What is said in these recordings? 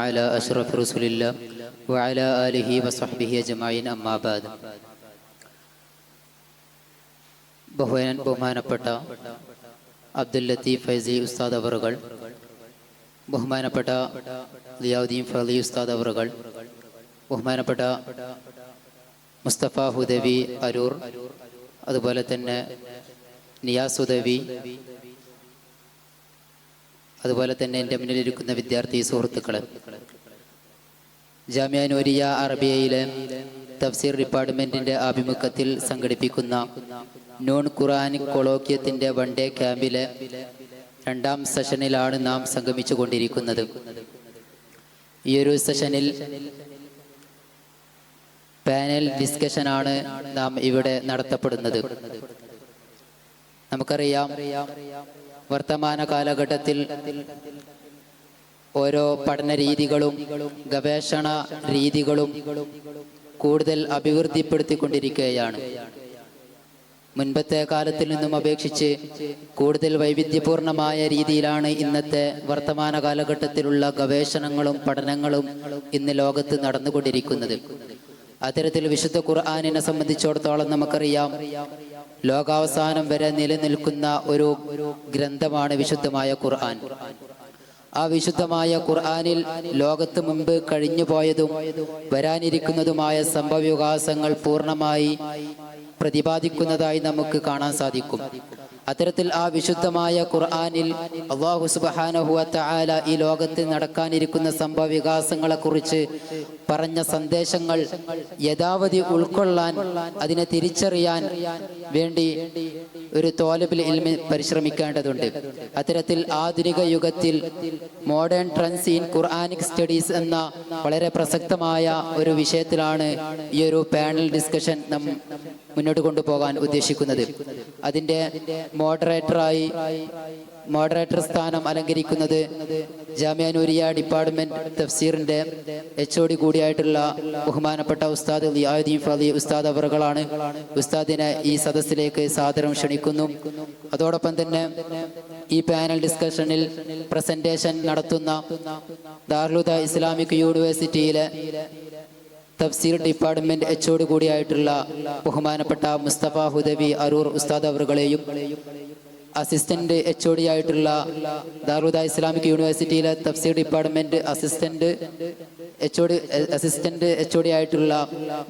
على أشرف رسول الله وعلى آله وصحبه أجمعين أما بعد. ബഹുമാനപ്പെട്ട അബ്ദുൽ ലത്തീഫ് ഫൈസി ഉസ്താദ് അവറുകൾ, ബഹുമാനപ്പെട്ട ലിയാവുദ്ദീൻ ഫളി ഉസ്താദ് അവറുകൾ, ബഹുമാനപ്പെട്ട മുസ്തഫ ഹുദവി അരൂർ, അതുപോലെ തന്നെ നിയാസ് ഹുദവി, അതുപോലെ തന്നെ എൻ്റെ മുന്നിലിരിക്കുന്ന വിദ്യാർത്ഥി സുഹൃത്തുക്കളെ, ജാമിഅ നൂരിയ അറബിയയിലെ തഫ്സീർ ഡിപ്പാർട്ട്മെൻറ്റിൻ്റെ ആഭിമുഖ്യത്തിൽ സംഘടിപ്പിക്കുന്ന നോൺ ഖുർആനിക് കൊളോക്യത്തിൻ്റെ വൺ ഡേ ക്യാമ്പിലെ 2ാം സെഷനിലാണ് നാം സംഗമിച്ചു കൊണ്ടിരിക്കുന്നത്. ഈ ഒരു സെഷനിൽ പാനൽ ഡിസ്കഷനാണ് നാം ഇവിടെ നടത്തപ്പെടുന്നത്. നമുക്കറിയാം, വർത്തമാന കാലഘട്ടത്തിൽ ഓരോ പഠന രീതികളും ഗവേഷണ രീതികളും കൂടുതൽ അഭിവൃദ്ധിപ്പെടുത്തിക്കൊണ്ടിരിക്കുകയാണ്. മുൻപത്തെ കാലത്തിൽ നിന്നും അപേക്ഷിച്ച് കൂടുതൽ വൈവിധ്യപൂർണമായ രീതിയിലാണ് ഇന്നത്തെ വർത്തമാന കാലഘട്ടത്തിലുള്ള ഗവേഷണങ്ങളും പഠനങ്ങളും ഇന്ന് ലോകത്ത് നടന്നുകൊണ്ടിരിക്കുന്നത്. അത്തരത്തിൽ വിശുദ്ധ ഖുർആനിനെ സംബന്ധിച്ചിടത്തോളം നമുക്കറിയാം, ലോകാവസാനം വരെ നിലനിൽക്കുന്ന ഒരു ഗ്രന്ഥമാണ് വിശുദ്ധമായ ഖുർആൻ. ആ വിശുദ്ധമായ ഖുർആനിൽ ലോകത്ത് മുമ്പ് കഴിഞ്ഞുപോയതും വരാനിരിക്കുന്നതുമായ സംഭവവികാസങ്ങൾ പൂർണ്ണമായി പ്രതിപാദിക്കുന്നതായി നമുക്ക് കാണാൻ സാധിക്കും. അത്തരത്തിൽ ആ വിശുദ്ധമായ ഖുർആനിൽ അല്ലാഹു സുബ്ഹാനഹു വ തആല ഈ ലോകത്ത് നടക്കാനിരിക്കുന്ന സംഭവ വികാസങ്ങളെക്കുറിച്ച് പറഞ്ഞ സന്ദേശങ്ങൾ യഥാവധി ഉൾക്കൊള്ളാൻ, അതിനെ തിരിച്ചറിയാൻ വേണ്ടി ഒരു തോലബുൽ ഇൽമി പരിശ്രമിക്കേണ്ടതുണ്ട്. അത്തരത്തിൽ ആധുനിക യുഗത്തിൽ മോഡേൺ ട്രെൻഡ്സ് ഇൻ ഖുർആനിക് സ്റ്റഡീസ് എന്ന വളരെ പ്രസക്തമായ ഒരു വിഷയത്തിലാണ് ഈ ഒരു പാനൽ ഡിസ്കഷൻ നാം മുന്നോട്ട് കൊണ്ടുപോകാൻ ഉദ്ദേശിക്കുന്നത്. അതിൻ്റെ മോഡറേറ്റർ സ്ഥാനം അലങ്കരിക്കുന്നത് ജാമിഅ നൂരിയ ഡിപ്പാർട്ട്മെന്റ് തഫ്സീറിന്റെ HOD കൂടിയായിട്ടുള്ള ബഹുമാനപ്പെട്ട ഉസ്താദ് ലിയാവുദ്ദീൻ ഫളി ഉസ്താദ് അവറുകളാണ്. ഉസ്താദിനെ ഈ സദസ്സിലേക്ക് സാദരം ക്ഷണിക്കുന്നു. അതോടൊപ്പം തന്നെ ഈ പാനൽ ഡിസ്കഷനിൽ പ്രസന്റേഷൻ നടത്തുന്ന ദാറുൽ ഹുദ ഇസ്ലാമിക് യൂണിവേഴ്സിറ്റിയിലെ തഫ്സീർ ഡിപ്പാർട്ട്മെന്റ് HOD കൂടിയായിട്ടുള്ള ബഹുമാനപ്പെട്ട മുസ്തഫ ഹുദവി അരൂർ ഉസ്താദ് അവറുകളെയും, അസിസ്റ്റന്റ് HOD ആയിട്ടുള്ള ദാറുൽ ഹുദ ഇസ്ലാമിക് യൂണിവേഴ്സിറ്റിയിലെ തഫ്സീർ ഡിപ്പാർട്ട്മെന്റ് അസിസ്റ്റന്റ് HOD ആയിട്ടുള്ള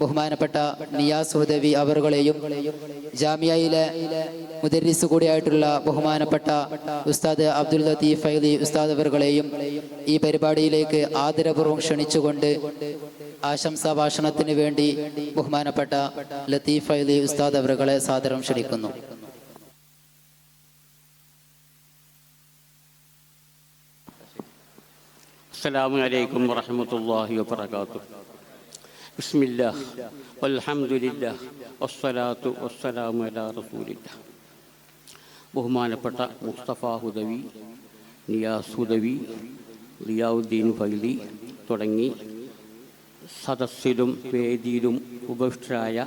ബഹുമാനപ്പെട്ട നിയാസ് ഹുദവി അവറുകളെയും, ജാമിയയിലെ മുദരിസ് കൂടിയായിട്ടുള്ള ബഹുമാനപ്പെട്ട ഉസ്താദ് അബ്ദുൽ ലത്തീഫ് ഫൈലി ഉസ്താദ് അവറുകളെയും ഈ പരിപാടിയിലേക്ക് ആദരപൂർവ്വം ക്ഷണിച്ചുകൊണ്ട് ആശംസാ ഭാഷണത്തിന് വേണ്ടി ബഹുമാനപ്പെട്ട ലത്തീഫ് ഫൈലി ഉസ്താദ് അവറുകളെ സാദരം ക്ഷണിക്കുന്നു. അസ്സലാമു അലൈക്കും വറഹ്മത്തുള്ളാഹി വബറകാതുഹു. ബിസ്മില്ലാഹ് വൽഹംദുലില്ലാഹ് വസ്സലാത്തു വസ്സലാമു അലാ റസൂലില്ലാഹ്. ബഹുമാനപ്പെട്ട മുസ്തഫ ഹുദവി, നിയാസ് ഹുദവി, ലിയാവുദ്ദീൻ ഫൈലി തുടങ്ങി സദസ്സിലും വേദിയിലും ഉപവിഷ്ടരായ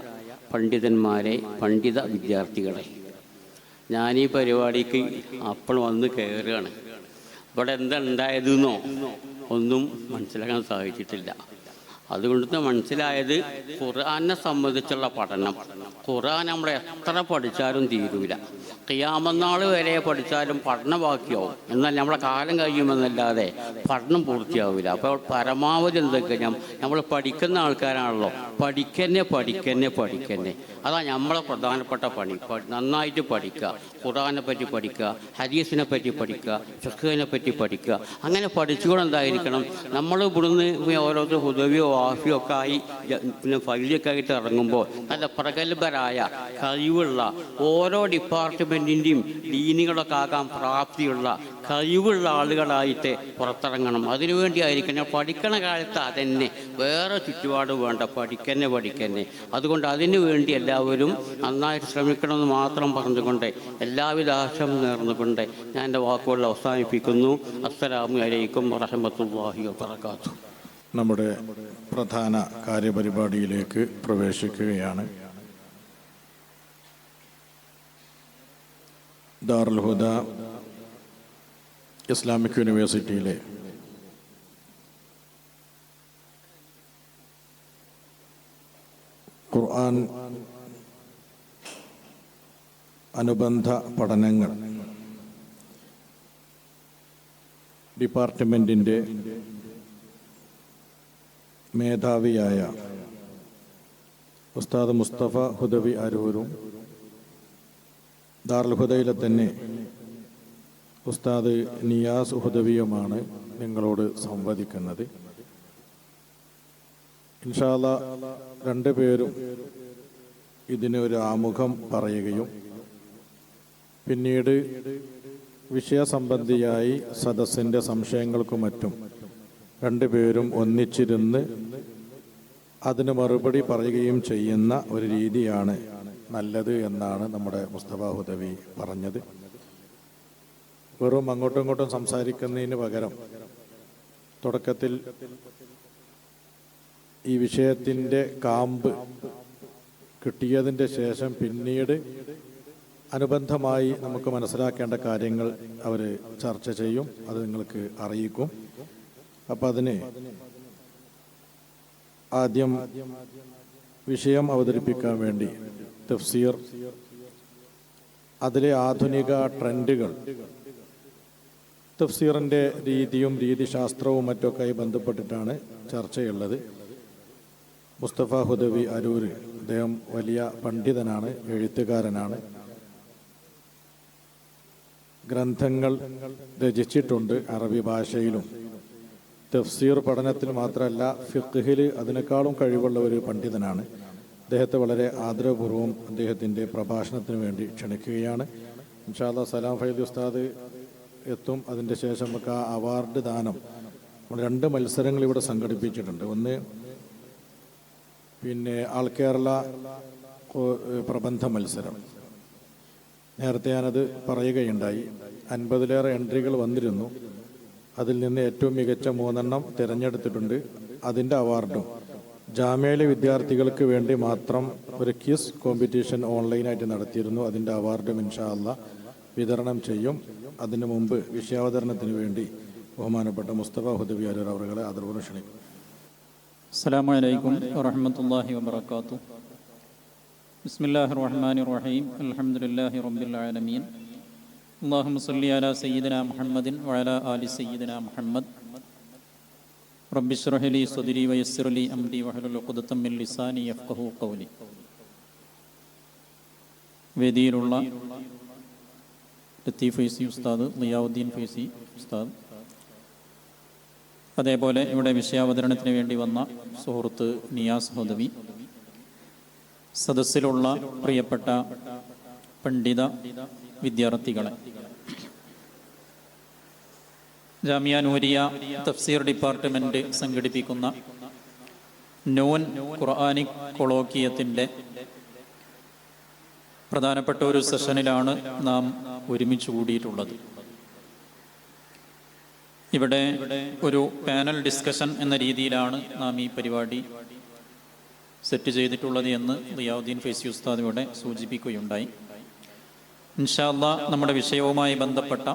പണ്ഡിതന്മാരെ, പണ്ഡിത വിദ്യാർത്ഥികളെ, ഞാനീ പരിപാടിക്ക് അപ്പോൾ വന്ന് കയറുകയാണ്. ഇവിടെ എന്താ ഉണ്ടായതെന്നോ ഒന്നും മനസ്സിലാക്കാൻ സാധിച്ചിട്ടില്ല. അതുകൊണ്ട് മനസ്സിലായത്, ഖുർആനെ സംബന്ധിച്ചുള്ള പഠനം, ഖുർആൻ നമ്മൾ എത്ര പഠിച്ചാലും തീരൂല. ഖിയാമത്ത് നാൾ വരെ പഠിച്ചാലും പഠനം ബാക്കിയാവും. എന്നാൽ നമ്മളെ കാലം കഴിയുമെന്നല്ലാതെ പഠനം പൂർത്തിയാവില്ല. അപ്പോൾ പരമാവധി എന്തൊക്കെ നമ്മൾ പഠിക്കുന്ന ആൾക്കാരാണല്ലോ, പഠിക്കന്നെ. അതാണ് നമ്മളെ പ്രധാനപ്പെട്ട പണി. നന്നായിട്ട് പഠിക്കുക, ഖുർആനെ പറ്റി പഠിക്കുക, ഹദീസിനെ പറ്റി പഠിക്കുക, ഫിഖ്ഹിനെ പറ്റി പഠിക്കുക. അങ്ങനെ പഠിച്ചുകൊണ്ട് എന്തായിരിക്കണം, നമ്മൾ ഇവിടുന്ന് ഓരോരുത്തർ ഹുദവിയോ വാഫിയോ ഒക്കെ ആയി പിന്നെ ഫൈലിയൊക്കെ ആയിട്ട് ഇറങ്ങുമ്പോൾ നല്ല പ്രഗത്ഭരായ കഴിവുള്ള, ഓരോ ഡിപ്പാർട്ട്മെൻറ്റിൻ്റെയും ഡീനുകളൊക്കെ ആകാൻ പ്രാപ്തിയുള്ള കഴിവുള്ള ആളുകളായിട്ട് പുറത്തിറങ്ങണം. അതിനുവേണ്ടി ആയിരിക്കണം പഠിക്കണ കാലത്ത് അതന്നെ, വേറെ ചുറ്റുപാട് വേണ്ട, പഠിക്കന്നെ. അതുകൊണ്ട് അതിനു വേണ്ടി എല്ലാവരും നന്നായിട്ട് ശ്രമിക്കണമെന്ന് മാത്രം പറഞ്ഞുകൊണ്ട് എല്ലാവിധ ആശം നേർന്നുകൊണ്ട് ഞാൻ എൻ്റെ വാക്കുകൾ അവസാനിപ്പിക്കുന്നു. അസ്സലാമു അലൈക്കും വറഹ്മത്തുള്ളാഹി വബറകാതുഹു. നമ്മുടെ പ്രധാന കാര്യപരിപാടിയിലേക്ക് പ്രവേശിക്കുകയാണ്. ദാറുൽ ഹുദ ഇസ്ലാമിക് യൂണിവേഴ്സിറ്റിയിലെ ഖുർആൻ അനുബന്ധ പഠനങ്ങൾ ഡിപ്പാർട്ട്മെൻറ്റിൻ്റെ മേധാവിയായ ഉസ്താദ് മുസ്തഫ ഹുദവി അരൂരും ദാറുൽ ഹുദയിലെ തന്നെ ഉസ്താദ് നിയാസ് ഹുദവിയുമാണ് നിങ്ങളോട് സംവദിക്കുന്നത്. ഇൻഷാ അല്ലാഹ് രണ്ടുപേരും ഇതിന് ഒരു ആമുഖം പറയുകയും പിന്നീട് വിഷയസംബന്ധിയായി സദസ്സിൻ്റെ സംശയങ്ങൾക്കും മറ്റും രണ്ടുപേരും ഒന്നിച്ചിരുന്ന് അതിന് മറുപടി പറയുകയും ചെയ്യുന്ന ഒരു രീതിയാണ് നല്ലത് എന്നാണ് നമ്മുടെ മുസ്തഫ ഹുദവി പറഞ്ഞത്. വെറും അങ്ങോട്ടും ഇങ്ങോട്ടും സംസാരിക്കുന്നതിന് പകരം തുടക്കത്തിൽ ഈ വിഷയത്തിൻ്റെ കാമ്പ് കിട്ടിയതിൻ്റെ ശേഷം പിന്നീട് അനുബന്ധമായി നമുക്ക് മനസ്സിലാക്കേണ്ട കാര്യങ്ങൾ അവർ ചർച്ച ചെയ്യും, അത് നിങ്ങൾക്ക് അറിയിക്കും. അപ്പം അതിന് ആദ്യം വിഷയം അവതരിപ്പിക്കാൻ വേണ്ടി തഫ്സീർ, അതിലെ ആധുനിക ട്രെൻഡുകൾ, തഫ്സീറിൻ്റെ രീതിയും രീതിശാസ്ത്രവും മറ്റൊക്കെയായി ബന്ധപ്പെട്ടിട്ടാണ് ചർച്ചയുള്ളത്. മുസ്തഫ ഹുദവി അരൂര്, അദ്ദേഹം വലിയ പണ്ഡിതനാണ്, എഴുത്തുകാരനാണ്, ഗ്രന്ഥങ്ങൾ രചിച്ചിട്ടുണ്ട് അറബി ഭാഷയിലും. തഫ്സീർ പഠനത്തിൽ മാത്രമല്ല ഫിഖ്ഹിൽ അതിനേക്കാളും കഴിവുള്ള ഒരു പണ്ഡിതനാണ്. അദ്ദേഹത്തെ വളരെ ആദരപൂർവ്വം അദ്ദേഹത്തിൻ്റെ പ്രഭാഷണത്തിന് വേണ്ടി ക്ഷണിക്കുകയാണ്. ഇൻഷാ അല്ലാഹ് സലാം ഫൈദി ഉസ്താദ് എത്തും. അതിൻ്റെ ശേഷം നമുക്ക് ആ അവാർഡ് ദാനം, നമ്മൾ 2 മത്സരങ്ങൾ ഇവിടെ സംഘടിപ്പിച്ചിട്ടുണ്ട്. ഒന്ന് ആൾ കേരള പ്രബന്ധ മത്സരം, നേരത്തെ ഞാനത് പറയുകയുണ്ടായി. 50ലേറെ എൻട്രികൾ വന്നിരുന്നു. അതിൽ നിന്ന് ഏറ്റവും മികച്ച 3 തിരഞ്ഞെടുത്തിട്ടുണ്ട്. അതിൻ്റെ അവാർഡും ജാമ്യയിലെ വിദ്യാർത്ഥികൾക്ക് വേണ്ടി മാത്രം ഒരു ക്വിസ് കോമ്പറ്റീഷൻ ഓൺലൈനായിട്ട് നടത്തിയിരുന്നു. അതിൻ്റെ അവാർഡും ഇൻഷാ അല്ലാഹ് വിതരണം ചെയ്യും. അതിനു മുമ്പ് വിഷയാവതരണത്തിന് വേണ്ടി ബഹുമാനപ്പെട്ട മുസ്തഫ ഹുദവി അരൂർ അവരുടെ ആദരവോടെ ക്ഷണിക്കും. അസ്സലാമു അലൈക്കും വറഹ്മത്തുള്ളാഹി വബറകാതുഹു. ബിസ്മില്ലാഹിർ റഹ്മാനിർ റഹീം. അൽഹംദുലില്ലാഹി റബ്ബിൽ ആലമീൻ. അല്ലാഹുമ്മ സ്വല്ലി അലാ സയ്യിദിനാ മുഹമ്മദിൻ വഅലാ ആലി സയ്യിദിനാ മുഹമ്മദ്. റബ്ബി ഇശ്റഹ് ലി സദ്രി വയസ്സിർ ലി അംരി വഹ്ലുൽ ഉഖ്ദതം മിൻ ലിസാനി യഫ്ഖഹു ഖൗലി. വേദിയിലുള്ള ലത്തീഫ് ഫൈസി ഉസ്താദ്, ളിയാവുദ്ദീൻ ഫൈസി ഉസ്താദ്, അതേപോലെ ഇവിടെ വിഷയാവതരണത്തിന് വേണ്ടി വന്ന സുഹൃത്ത് നിയാസ് ഹുദവി, സദസ്സിലുള്ള പ്രിയപ്പെട്ട പണ്ഡിത വിദ്യാർത്ഥികളെ, ജാമിയ നൂരിയ തഫ്സീർ ഡിപ്പാർട്ട്മെൻറ്റ് സംഘടിപ്പിക്കുന്ന നോൻ ഖുർആനിക് കൊളോക്കിയത്തിൻ്റെ പ്രധാനപ്പെട്ട ഒരു സെഷനിലാണ് നാം ഒരുമിച്ച് കൂടിയിട്ടുള്ളത്. ഇവിടെ ഒരു പാനൽ ഡിസ്കഷൻ എന്ന രീതിയിലാണ് നാം ഈ പരിപാടി സെറ്റ് ചെയ്തിട്ടുള്ളത് എന്ന് ളിയാവുദ്ദീൻ ഫൈസി ഉസ്താദ് ഇവിടെ സൂചിപ്പിക്കുകയുണ്ടായി. ഇൻഷാ അല്ലാഹ് നമ്മുടെ വിഷയവുമായി ബന്ധപ്പെട്ട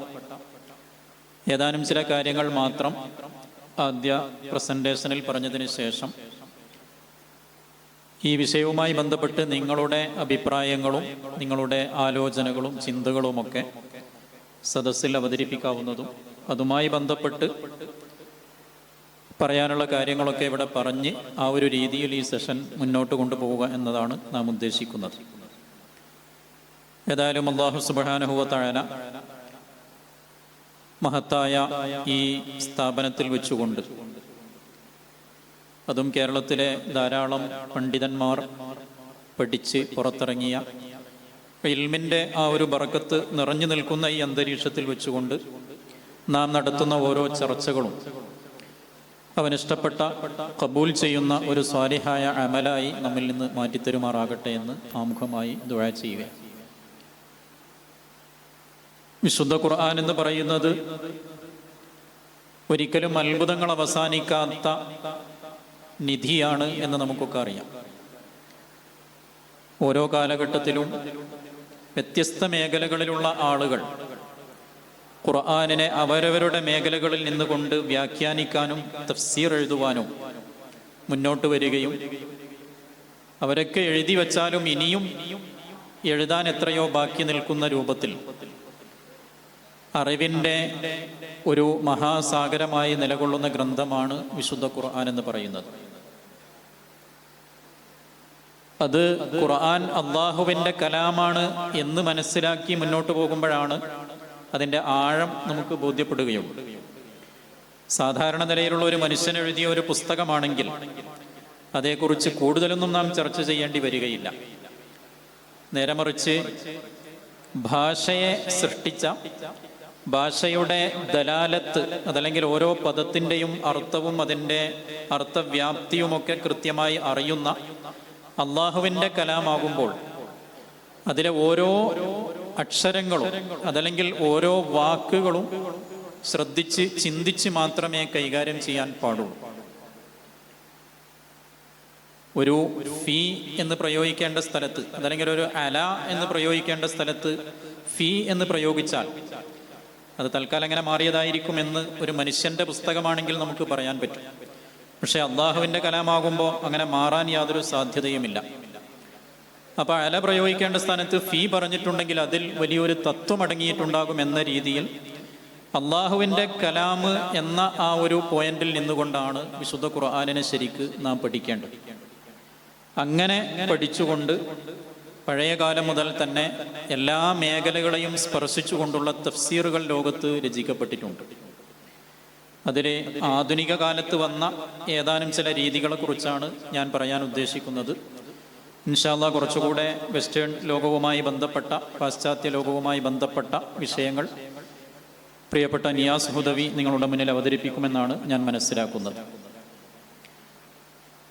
ഏതാനും ചില കാര്യങ്ങൾ മാത്രം ആദ്യ പ്രസൻറ്റേഷനിൽ പറഞ്ഞതിന് ശേഷം ഈ വിഷയവുമായി ബന്ധപ്പെട്ട് നിങ്ങളുടെ അഭിപ്രായങ്ങളും നിങ്ങളുടെ ആലോചനകളും ചിന്തകളുമൊക്കെ സദസ്സിൽ അവതരിപ്പിക്കാവുന്നതും അതുമായി ബന്ധപ്പെട്ട് പറയാനുള്ള കാര്യങ്ങളൊക്കെ ഇവിടെ പറഞ്ഞ് ആ ഒരു രീതിയിൽ ഈ സെഷൻ മുന്നോട്ട് കൊണ്ടുപോവുക എന്നതാണ് നാം ഉദ്ദേശിക്കുന്നത്. ഏതായാലും അല്ലാഹു സുബ്ഹാനഹു വ തആല മഹത്തായ ഈ സ്ഥാപനത്തിൽ വെച്ചുകൊണ്ട്, അതും കേരളത്തിലെ ധാരാളം പണ്ഡിതന്മാർ പഠിച്ച് പുറത്തിറങ്ങിയ ഇൽമിൻ്റെ ആ ഒരു ബറക്കത്ത് നിറഞ്ഞു നിൽക്കുന്ന ഈ അന്തരീക്ഷത്തിൽ വെച്ചുകൊണ്ട് നാം നടത്തുന്ന ഓരോ ചർച്ചകളും അവനിഷ്ടപ്പെട്ട ഖബൂൽ ചെയ്യുന്ന ഒരു സ്വാലിഹായ അമലായി നമ്മിൽ നിന്ന് മാറ്റിത്തരുമാറാകട്ടെ എന്ന് ആമുഖമായി ദുആ ചെയ്യുക. വിശുദ്ധ ഖുർആൻ എന്ന് പറയുന്നത് ഒരിക്കലും അത്ഭുതങ്ങൾ അവസാനിക്കാത്ത നിധിയാണ് എന്ന് നമുക്കൊക്കെ അറിയാം. ഓരോ കാലഘട്ടത്തിലും വ്യത്യസ്ത മേഖലകളിലുള്ള ആളുകൾ ഖുർആനിനെ അവരവരുടെ മേഖലകളിൽ നിന്നുകൊണ്ട് വ്യാഖ്യാനിക്കാനും തഫ്സീർ എഴുതുവാനും മുന്നോട്ട് വരികയും അവരൊക്കെ എഴുതി വച്ചാലും ഇനിയും എഴുതാൻ എത്രയോ ബാക്കി നിൽക്കുന്ന രൂപത്തിൽ അറിവിൻ്റെ ഒരു മഹാസാഗരമായി നിലകൊള്ളുന്ന ഗ്രന്ഥമാണ് വിശുദ്ധ ഖുർആൻ എന്ന് പറയുന്നത്. അത് ഖുർആൻ അള്ളാഹുവിൻ്റെ കലാമാണ് എന്ന് മനസ്സിലാക്കി മുന്നോട്ട് പോകുമ്പോഴാണ് അതിൻ്റെ ആഴം നമുക്ക് ബോധ്യപ്പെടുകയുള്ളൂ. സാധാരണ നിലയിലുള്ള ഒരു മനുഷ്യൻ എഴുതിയ ഒരു പുസ്തകമാണെങ്കിൽ അതേക്കുറിച്ച് കൂടുതലൊന്നും നാം ചർച്ച ചെയ്യേണ്ടി വരികയില്ല. നേരെ മറിച്ച് ഭാഷയെ സൃഷ്ടിച്ച, ഭാഷയുടെ ദലാലത്ത്, അതല്ലെങ്കിൽ ഓരോ പദത്തിൻ്റെയും അർത്ഥവും അതിൻ്റെ അർത്ഥവ്യാപ്തിയുമൊക്കെ കൃത്യമായി അറിയുന്ന അള്ളാഹുവിൻ്റെ കലാമാകുമ്പോൾ അതിലെ ഓരോ അക്ഷരങ്ങളും അതല്ലെങ്കിൽ ഓരോ വാക്കുകളും ശ്രദ്ധിച്ച് ചിന്തിച്ച് മാത്രമേ കൈകാര്യം ചെയ്യാൻ പാടുള്ളൂ. ഒരു ഫീ എന്ന് പ്രയോഗിക്കേണ്ട സ്ഥലത്ത്, അതല്ലെങ്കിൽ ഒരു അല എന്ന് പ്രയോഗിക്കേണ്ട സ്ഥലത്ത് ഫീ എന്ന് പ്രയോഗിച്ചാൽ അത് തൽക്കാലം അങ്ങനെ മാറിയതായിരിക്കുമെന്ന് ഒരു മനുഷ്യൻ്റെ പുസ്തകമാണെങ്കിൽ നമുക്ക് പറയാൻ പറ്റും. പക്ഷേ അള്ളാഹുവിൻ്റെ കലാമാകുമ്പോൾ അങ്ങനെ മാറാൻ യാതൊരു സാധ്യതയുമില്ല. അപ്പോൾ അല പ്രയോഗിക്കേണ്ട സ്ഥാനത്ത് ഫീ പറഞ്ഞിട്ടുണ്ടെങ്കിൽ അതിൽ വലിയൊരു തത്വം അടങ്ങിയിട്ടുണ്ടാകും എന്ന രീതിയിൽ അള്ളാഹുവിൻ്റെ കലാമ് എന്ന ആ ഒരു പോയിന്റിൽ നിന്നുകൊണ്ടാണ് വിശുദ്ധ ഖുർആനിനെ ശരിക്ക് നാം പഠിക്കേണ്ടത്. അങ്ങനെ പഠിച്ചുകൊണ്ട് പഴയ കാലം മുതൽ തന്നെ എല്ലാ മേഖലകളെയും സ്പർശിച്ചുകൊണ്ടുള്ള തഫ്സീറുകൾ ലോകത്ത് രചിക്കപ്പെട്ടിട്ടുണ്ട്. അതിൽ ആധുനിക കാലത്ത് വന്ന ഏതാനും ചില രീതികളെക്കുറിച്ചാണ് ഞാൻ പറയാൻ ഉദ്ദേശിക്കുന്നത്. ഇൻഷാ അല്ലാഹ് കുറച്ചുകൂടെ വെസ്റ്റേൺ ലോകവുമായി ബന്ധപ്പെട്ട, പാശ്ചാത്യ ലോകവുമായി ബന്ധപ്പെട്ട വിഷയങ്ങൾ പ്രിയപ്പെട്ട നിയാസ് ഹുദവി നിങ്ങളുടെ മുന്നിൽ അവതരിപ്പിക്കുമെന്നാണ് ഞാൻ മനസ്സിലാക്കുന്നത്.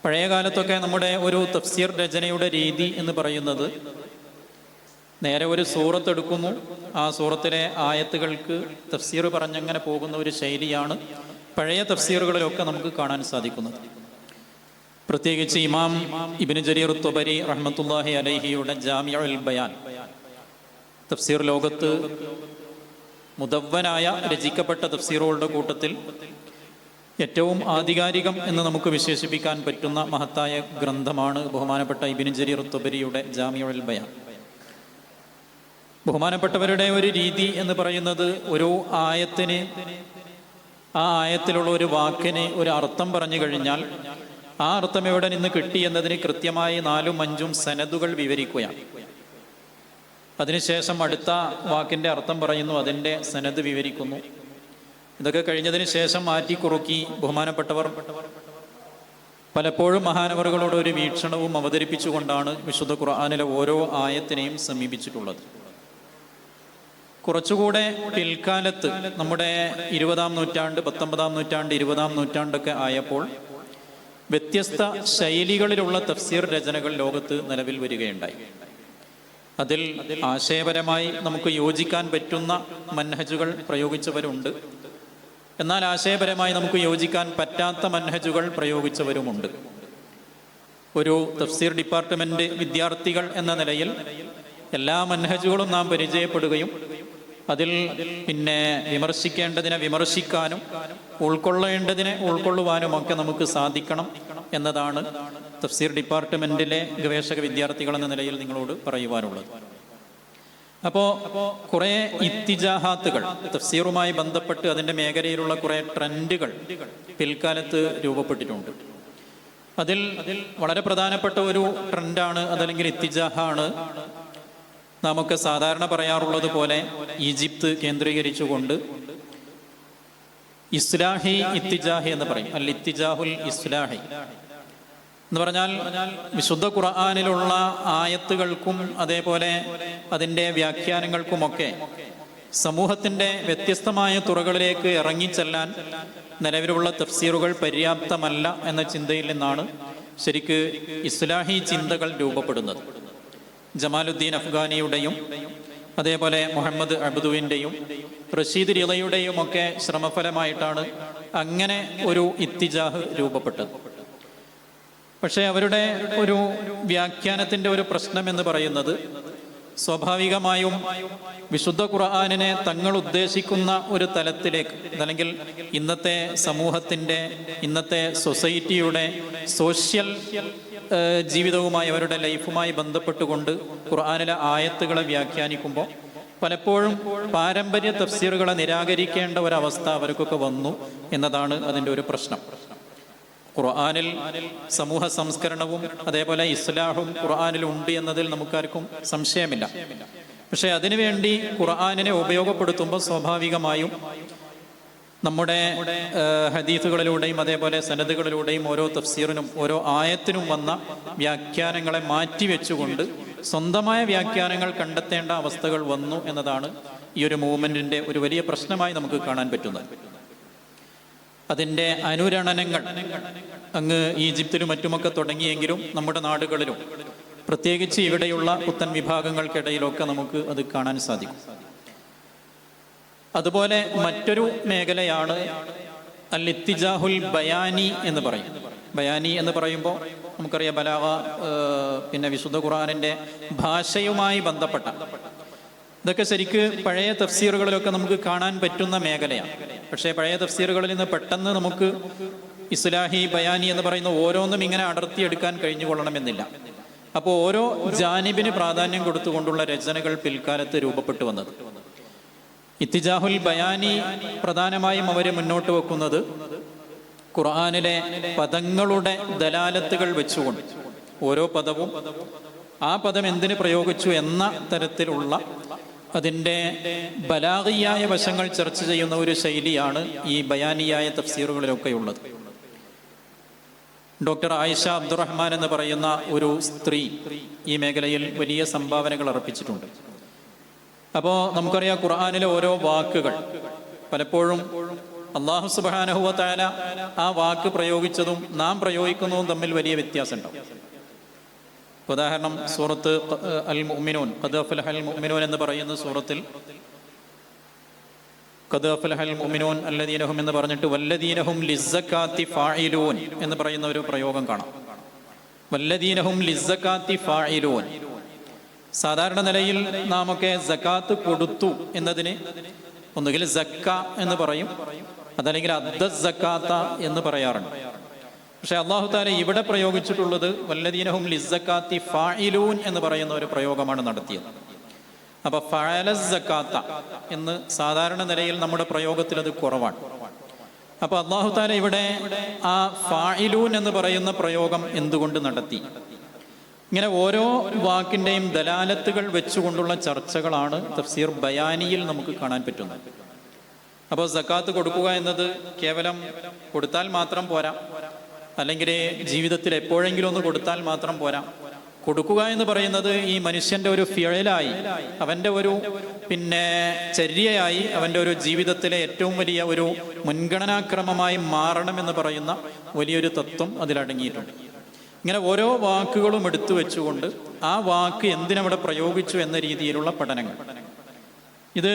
പഴയ കാലത്തൊക്കെ നമ്മുടെ ഒരു തഫ്സീർ രചനയുടെ രീതി എന്ന് പറയുന്നത് നേരെ ഒരു സൂറത്ത് എടുക്കുന്നു, ആ സൂറത്തിലെ ആയത്തുകൾക്ക് തഫ്സീർ പറഞ്ഞങ്ങനെ പോകുന്ന ഒരു ശൈലിയാണ് പഴയ തഫ്സീറുകളിലൊക്കെ നമുക്ക് കാണാൻ സാധിക്കുന്നത്. പ്രത്യേകിച്ച് ഇമാം ഇബ്നു ജരീർ ത്വബരി റഹ്മത്തുള്ളാഹി അലൈഹിയുടെ ജാമിഉൽ ബയാൻ, തഫ്സീർ ലോകത്ത് മുദവ്വനായ രചിക്കപ്പെട്ട തഫ്സീറുകളുടെ കൂട്ടത്തിൽ ഏറ്റവും ആധികാരികം എന്ന് നമുക്ക് വിശേഷിപ്പിക്കാൻ പറ്റുന്ന മഹത്തായ ഗ്രന്ഥമാണ് ബഹുമാനപ്പെട്ട ഇബ്നു ജരീർ ത്വബരിയുടെ ജാമിഉൽ ബയാൻ. ബഹുമാനപ്പെട്ടവരുടെ ഒരു രീതി എന്ന് പറയുന്നത് ഒരു ആയത്തിന്, ആ ആയത്തിലുള്ള ഒരു വാക്കിന് ഒരു അർത്ഥം പറഞ്ഞു കഴിഞ്ഞാൽ ആ അർത്ഥം എവിടെ നിന്ന് കിട്ടി എന്നതിന് കൃത്യമായി 4-5 സനദുകൾ വിവരിക്കുകയാണ്. അതിനുശേഷം അടുത്ത വാക്കിൻ്റെ അർത്ഥം പറയുന്നു, അതിൻ്റെ സനദ് വിവരിക്കുന്നു. ഇതൊക്കെ കഴിഞ്ഞതിന് ശേഷം മാറ്റി കുറുക്കി ബഹുമാനപ്പെട്ടവർ പലപ്പോഴും മഹാനവറുകളുടെ ഒരു വീക്ഷണവും അവതരിപ്പിച്ചുകൊണ്ടാണ് വിശുദ്ധ ഖുർആനിലെ ഓരോ ആയത്തിനെയും സമീപിച്ചിട്ടുള്ളത്. കുറച്ചുകൂടെ പിൽക്കാലത്ത് നമ്മുടെ 20-ാം നൂറ്റാണ്ട്, 19-ാം നൂറ്റാണ്ട്, 20-ാം നൂറ്റാണ്ടൊക്കെ ആയപ്പോൾ വ്യത്യസ്ത ശൈലികളിലുള്ള തഫ്സീർ രചനകൾ ലോകത്ത് നിലവിൽ വരികയുണ്ടായി. അതിൽ ആശയപരമായി നമുക്ക് യോജിക്കാൻ പറ്റുന്ന മൻഹജുകൾ പ്രയോഗിച്ചവരുണ്ട്, എന്നാൽ ആശയപരമായി നമുക്ക് യോജിക്കാൻ പറ്റാത്ത മൻഹജുകൾ പ്രയോഗിച്ചവരുമുണ്ട്. ഒരു തഫ്സീർ ഡിപ്പാർട്ട്മെന്റ് വിദ്യാർത്ഥികൾ എന്ന നിലയിൽ എല്ലാ മൻഹജുകളും നാം പരിചയപ്പെടുകയും അതിൽ പിന്നെ വിമർശിക്കേണ്ടതിനെ വിമർശിക്കാനും ഉൾക്കൊള്ളേണ്ടതിനെ ഉൾക്കൊള്ളുവാനുമൊക്കെ നമുക്ക് സാധിക്കണം എന്നതാണ് തഫ്സീർ ഡിപ്പാർട്ട്മെന്റിലെ ഗവേഷക വിദ്യാർത്ഥികൾ എന്ന നിലയിൽ നിങ്ങളോട് പറയുവാനുള്ളത്. അപ്പോൾ കുറേ ഇത്തിജാഹാത്തുകൾ തഫ്സീറുമായി ബന്ധപ്പെട്ട് അതിൻ്റെ മേഖലയിലുള്ള കുറേ ട്രെൻഡുകൾ പിൽക്കാലത്ത് രൂപപ്പെട്ടിട്ടുണ്ട്. അതിൽ വളരെ പ്രധാനപ്പെട്ട ഒരു ട്രെൻഡാണ്, അതല്ലെങ്കിൽ ഇത്തിജാഹാണ് നമുക്ക് സാധാരണ പറയാറുള്ളത് പോലെ ഈജിപ്ത് കേന്ദ്രീകരിച്ചുകൊണ്ട് ഇസ്ലാഹി ഇത്തിജാഹി എന്ന് പറയും. അൽ ഇത്തിജാഹുൽ ഇസ്ലാഹി എന്ന് പറഞ്ഞാൽ വിശുദ്ധ ഖുർആനിലുള്ള ആയത്തുകൾക്കും അതേപോലെ അതിൻ്റെ വ്യാഖ്യാനങ്ങൾക്കുമൊക്കെ സമൂഹത്തിൻ്റെ വ്യത്യസ്തമായ തുറകളിലേക്ക് ഇറങ്ങിച്ചെല്ലാൻ നിലവിലുള്ള തഫ്സീറുകൾ പര്യാപ്തമല്ല എന്ന ചിന്തയിൽ നിന്നാണ് ശരിക്ക് ഇസ്ലാഹി ചിന്തകൾ രൂപപ്പെടുന്നത്. ജമാലുദ്ദീൻ അഫ്ഗാനിയുടെയും അതേപോലെ മുഹമ്മദ് അബ്ദുവിൻ്റെയും റഷീദ് റിളയുടെയും ഒക്കെ ശ്രമഫലമായിട്ടാണ് അങ്ങനെ ഒരു ഇത്തിജാഹ് രൂപപ്പെട്ടത്. പക്ഷേ അവരുടെ ഒരു വ്യാഖ്യാനത്തിൻ്റെ ഒരു പ്രശ്നം എന്ന് പറയുന്നത് സ്വാഭാവികമായും വിശുദ്ധ ഖുർആനിനെ തങ്ങൾ ഉദ്ദേശിക്കുന്ന ഒരു തലത്തിലേക്ക്, അല്ലെങ്കിൽ ഇന്നത്തെ സമൂഹത്തിൻ്റെ, ഇന്നത്തെ സൊസൈറ്റിയുടെ സോഷ്യൽ ജീവിതവുമായി അവരുടെ ലൈഫുമായി ബന്ധപ്പെട്ടുകൊണ്ട് ഖുർആനിലെ ആയത്തുകളെ വ്യാഖ്യാനിക്കുമ്പോൾ പലപ്പോഴും പാരമ്പര്യ തഫ്സീറുകളെ നിരാകരിക്കേണ്ട ഒരവസ്ഥ അവർക്കൊക്കെ വന്നു എന്നതാണ് അതിൻ്റെ ഒരു പ്രശ്നം. ഖുർആനിൽ സമൂഹ സംസ്കരണവും അതേപോലെ ഇസ്ലാഹും ഖുർആനിൽ ഉണ്ട് എന്നതിൽ നമുക്കാർക്കും സംശയമില്ല. പക്ഷേ അതിനുവേണ്ടി ഖുർആനിനെ ഉപയോഗപ്പെടുത്തുമ്പോൾ സ്വാഭാവികമായും നമ്മുടെ ഹദീസുകളിലൂടെയും അതേപോലെ സനദുകളിലൂടെയും ഓരോ തഫ്സീറിനും ഓരോ ആയത്തിനും വന്ന വ്യാഖ്യാനങ്ങളെ മാറ്റിവെച്ചുകൊണ്ട് സ്വന്തമായ വ്യാഖ്യാനങ്ങൾ കണ്ടെത്തേണ്ട അവസ്ഥകൾ വന്നു എന്നതാണ് ഈ ഒരു മൂവ്മെന്റിന്റെ ഒരു വലിയ പ്രശ്നമായി നമുക്ക് കാണാൻ പറ്റുന്നത്. അതിൻ്റെ അനുരണനങ്ങൾ അങ്ങ് ഈജിപ്തിലും മറ്റുമൊക്കെ തുടങ്ങിയെങ്കിലും നമ്മുടെ നാടുകളിലും പ്രത്യേകിച്ച് ഇവിടെയുള്ള പുത്തൻ വിഭാഗങ്ങൾക്കിടയിലൊക്കെ നമുക്ക് അത് കാണാൻ സാധിക്കും. അതുപോലെ മറ്റൊരു മേഖലയാണ് അൽ ഇത്തിജാഹുൽ ബയാനി എന്ന് പറയും. ബയാനി എന്ന് പറയുമ്പോൾ നമുക്കറിയാം ബലാഗ, പിന്നെ വിശുദ്ധ ഖുർആനിൻ്റെ ഭാഷയുമായി ബന്ധപ്പെട്ട ഇതൊക്കെ ശരിക്ക് പഴയ തഫ്സീറുകളിലൊക്കെ നമുക്ക് കാണാൻ പറ്റുന്ന മേഖലയാണ്. പക്ഷേ പഴയ തഫ്സീറുകളിൽ നിന്ന് പെട്ടെന്ന് നമുക്ക് ഇസ്ലാഹി ബയാനി എന്ന് പറയുന്ന ഓരോന്നും ഇങ്ങനെ അടർത്തിയെടുക്കാൻ കഴിഞ്ഞുകൊള്ളണമെന്നില്ല. അപ്പോൾ ഓരോ ജാനിബിന് പ്രാധാന്യം കൊടുത്തുകൊണ്ടുള്ള രചനകൾ പിൽക്കാലത്ത് രൂപപ്പെട്ടു വന്നത്. ഇത്തിജാഹുൽ ബയാനി പ്രധാനമായും അവർ മുന്നോട്ട് വെക്കുന്നത് ഖുർആനിലെ പദങ്ങളുടെ ദലാലത്തുകൾ വെച്ചുകൊണ്ട് ഓരോ പദവും ആ പദം എന്തിന് പ്രയോഗിച്ചു എന്ന തരത്തിലുള്ള അതിൻ്റെ ബലാഗിയായ വശങ്ങൾ ചർച്ച ചെയ്യുന്ന ഒരു ശൈലിയാണ് ഈ ബയാനിയായ തഫ്സീറുകളിലൊക്കെ ഉള്ളത്. ഡോക്ടർ ആയിഷ അബ്ദുറഹ്മാൻ എന്ന് പറയുന്ന ഒരു സ്ത്രീ ഈ മേഖലയിൽ വലിയ സംഭാവനകൾ അർപ്പിച്ചിട്ടുണ്ട്. അപ്പോൾ നമുക്കറിയാം ഖുർആനിലെ ഓരോ വാക്കുകൾ പലപ്പോഴും അല്ലാഹു സുബ്ഹാനഹു വ തആല ആ വാക്ക് പ്രയോഗിച്ചതും നാം പ്രയോഗിക്കുന്നതും തമ്മിൽ വലിയ വ്യത്യാസമുണ്ടാവും. ഉദാഹരണം സൂറത്ത് അൽ മുഅ്മിനൂൻ, ഖദ് അഫ്ലഹൽ മുഅ്മിനൂൻ എന്ന് പറയുന്ന സൂറത്തിൽ ഖദ് അഫ്ലഹൽ മുഅ്മിനൂൻ അല്ലദീന ഹും എന്ന് പറഞ്ഞിട്ട് വല്ലദീന ഹും ലിസ്സകാത്തി ഫാഇലൂൻ എന്ന് പറയുന്ന ഒരു പ്രയോഗം കാണാം. വല്ലദീന ഹും ലിസ്സകാത്തി ഫാഇലൂൻ. സാധാരണ നിലയിൽ നാമൊക്കെ സകാത്ത് കൊടുത്തു എന്നതിന് ഒന്നുകിൽ സക്ക എന്ന് പറയും, അതല്ലെങ്കിൽ അദ്ദ സക്കാത്ത എന്ന് പറയാറുണ്ട്. പക്ഷെ അല്ലാഹു തആല ഇവിടെ പ്രയോഗിച്ചിട്ടുള്ളത് വല്ലദീനഹും ലിസ്സകാത്തി ഫാഇലൂൻ എന്ന് പറയുന്ന ഒരു പ്രയോഗമാണ് നടത്തിയത്. അപ്പൊ ഫഅല സക്കാത്ത എന്ന് സാധാരണ നിലയിൽ നമ്മുടെ പ്രയോഗത്തിൽ അത് കുറവാണ്. അപ്പൊ അല്ലാഹു തആല ഇവിടെ ആ ഫാഇലൂൻ എന്ന് പറയുന്ന പ്രയോഗം എന്തുകൊണ്ട് നടത്തി? ഇങ്ങനെ ഓരോ വാക്കിൻ്റെയും ദലാലത്തുകൾ വെച്ചുകൊണ്ടുള്ള ചർച്ചകളാണ് തഫ്സീർ ബയാനിയിൽ നമുക്ക് കാണാൻ പറ്റുന്നത്. അപ്പോൾ സക്കാത്ത് കൊടുക്കുക എന്നത് കേവലം കൊടുത്താൽ മാത്രം പോരാ, അല്ലെങ്കിൽ ജീവിതത്തിൽ എപ്പോഴെങ്കിലും ഒന്ന് കൊടുത്താൽ മാത്രം പോരാ. കൊടുക്കുക എന്ന് പറയുന്നത് ഈ മനുഷ്യൻ്റെ ഒരു ഫിഴലായി, അവൻ്റെ ഒരു ചര്യയായി, അവൻ്റെ ഒരു ജീവിതത്തിലെ ഏറ്റവും വലിയ ഒരു മുൻഗണനാക്രമമായി മാറണമെന്ന് പറയുന്ന വലിയൊരു തത്വം അതിലടങ്ങിയിട്ടുണ്ട്. ഇങ്ങനെ ഓരോ വാക്കുകളും എടുത്തു വെച്ചുകൊണ്ട് ആ വാക്ക് എന്തിനവിടെ പ്രയോഗിച്ചു എന്ന രീതിയിലുള്ള പഠനങ്ങൾ, ഇത്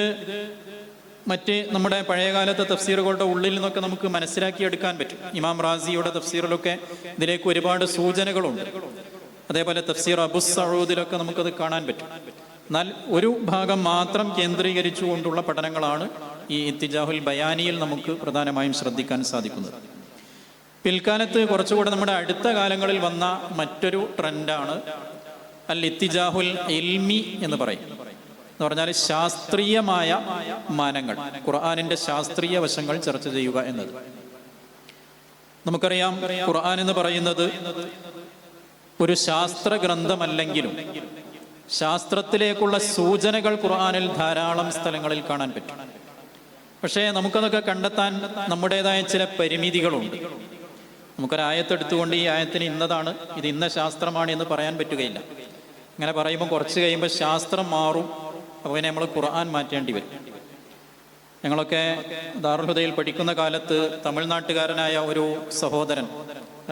മറ്റ് നമ്മുടെ പഴയകാലത്തെ തഫ്സീറുകളുടെ ഉള്ളിൽ നിന്നൊക്കെ നമുക്ക് മനസ്സിലാക്കിയെടുക്കാൻ പറ്റും. ഇമാം റാസിയുടെ തഫ്സീറിലൊക്കെ ഇതിലേക്ക് ഒരുപാട് സൂചനകളുണ്ട്. അതേപോലെ തഫ്സീർ അബു സഊദിലൊക്കെ നമുക്കത് കാണാൻ പറ്റും. എന്നാൽ ഒരു ഭാഗം മാത്രം കേന്ദ്രീകരിച്ചുകൊണ്ടുള്ള പഠനങ്ങളാണ് ഈ ഇത്തിജാഹുൽ ബയാനിയിൽ നമുക്ക് പ്രധാനമായും ശ്രദ്ധിക്കാൻ സാധിക്കുന്നത്. പിൽക്കാലത്ത് കുറച്ചുകൂടെ നമ്മുടെ അടുത്ത കാലങ്ങളിൽ വന്ന മറ്റൊരു ട്രെൻഡാണ് അൽ ഇത്തിജാഹുൽ ഇൽമി എന്ന് പറയും. എന്ന് പറഞ്ഞാൽ ശാസ്ത്രീയമായ മാനങ്ങൾ, ഖുർആനിന്റെ ശാസ്ത്രീയ വശങ്ങൾ ചർച്ച ചെയ്യുക എന്നത്. നമുക്കറിയാം ഖുർആൻ എന്ന് പറയുന്നത് ഒരു ശാസ്ത്ര ഗ്രന്ഥമല്ലെങ്കിലും ശാസ്ത്രത്തിലേക്കുള്ള സൂചനകൾ ഖുർആനിൽ ധാരാളം സ്ഥലങ്ങളിൽ കാണാൻ പറ്റും. പക്ഷേ നമുക്കതൊക്കെ കണ്ടെത്താൻ നമ്മുടേതായ ചില പരിമിതികളുണ്ട്. നമുക്കൊരായത്തെടുത്തുകൊണ്ട് ഈ ആയത്തിന് ഇന്നതാണ്, ഇത് ഇന്ന ശാസ്ത്രമാണ് എന്ന് പറയാൻ പറ്റുകയില്ല. അങ്ങനെ പറയുമ്പോൾ കുറച്ച് കഴിയുമ്പോൾ ശാസ്ത്രം മാറും, അപ്പോൾ പിന്നെ നമ്മൾ ഖുർആൻ മാറ്റേണ്ടി വരും. ഞങ്ങളൊക്കെ ദാറുൽ ഹുദയിൽ പഠിക്കുന്ന കാലത്ത് തമിഴ്നാട്ടുകാരനായ ഒരു സഹോദരൻ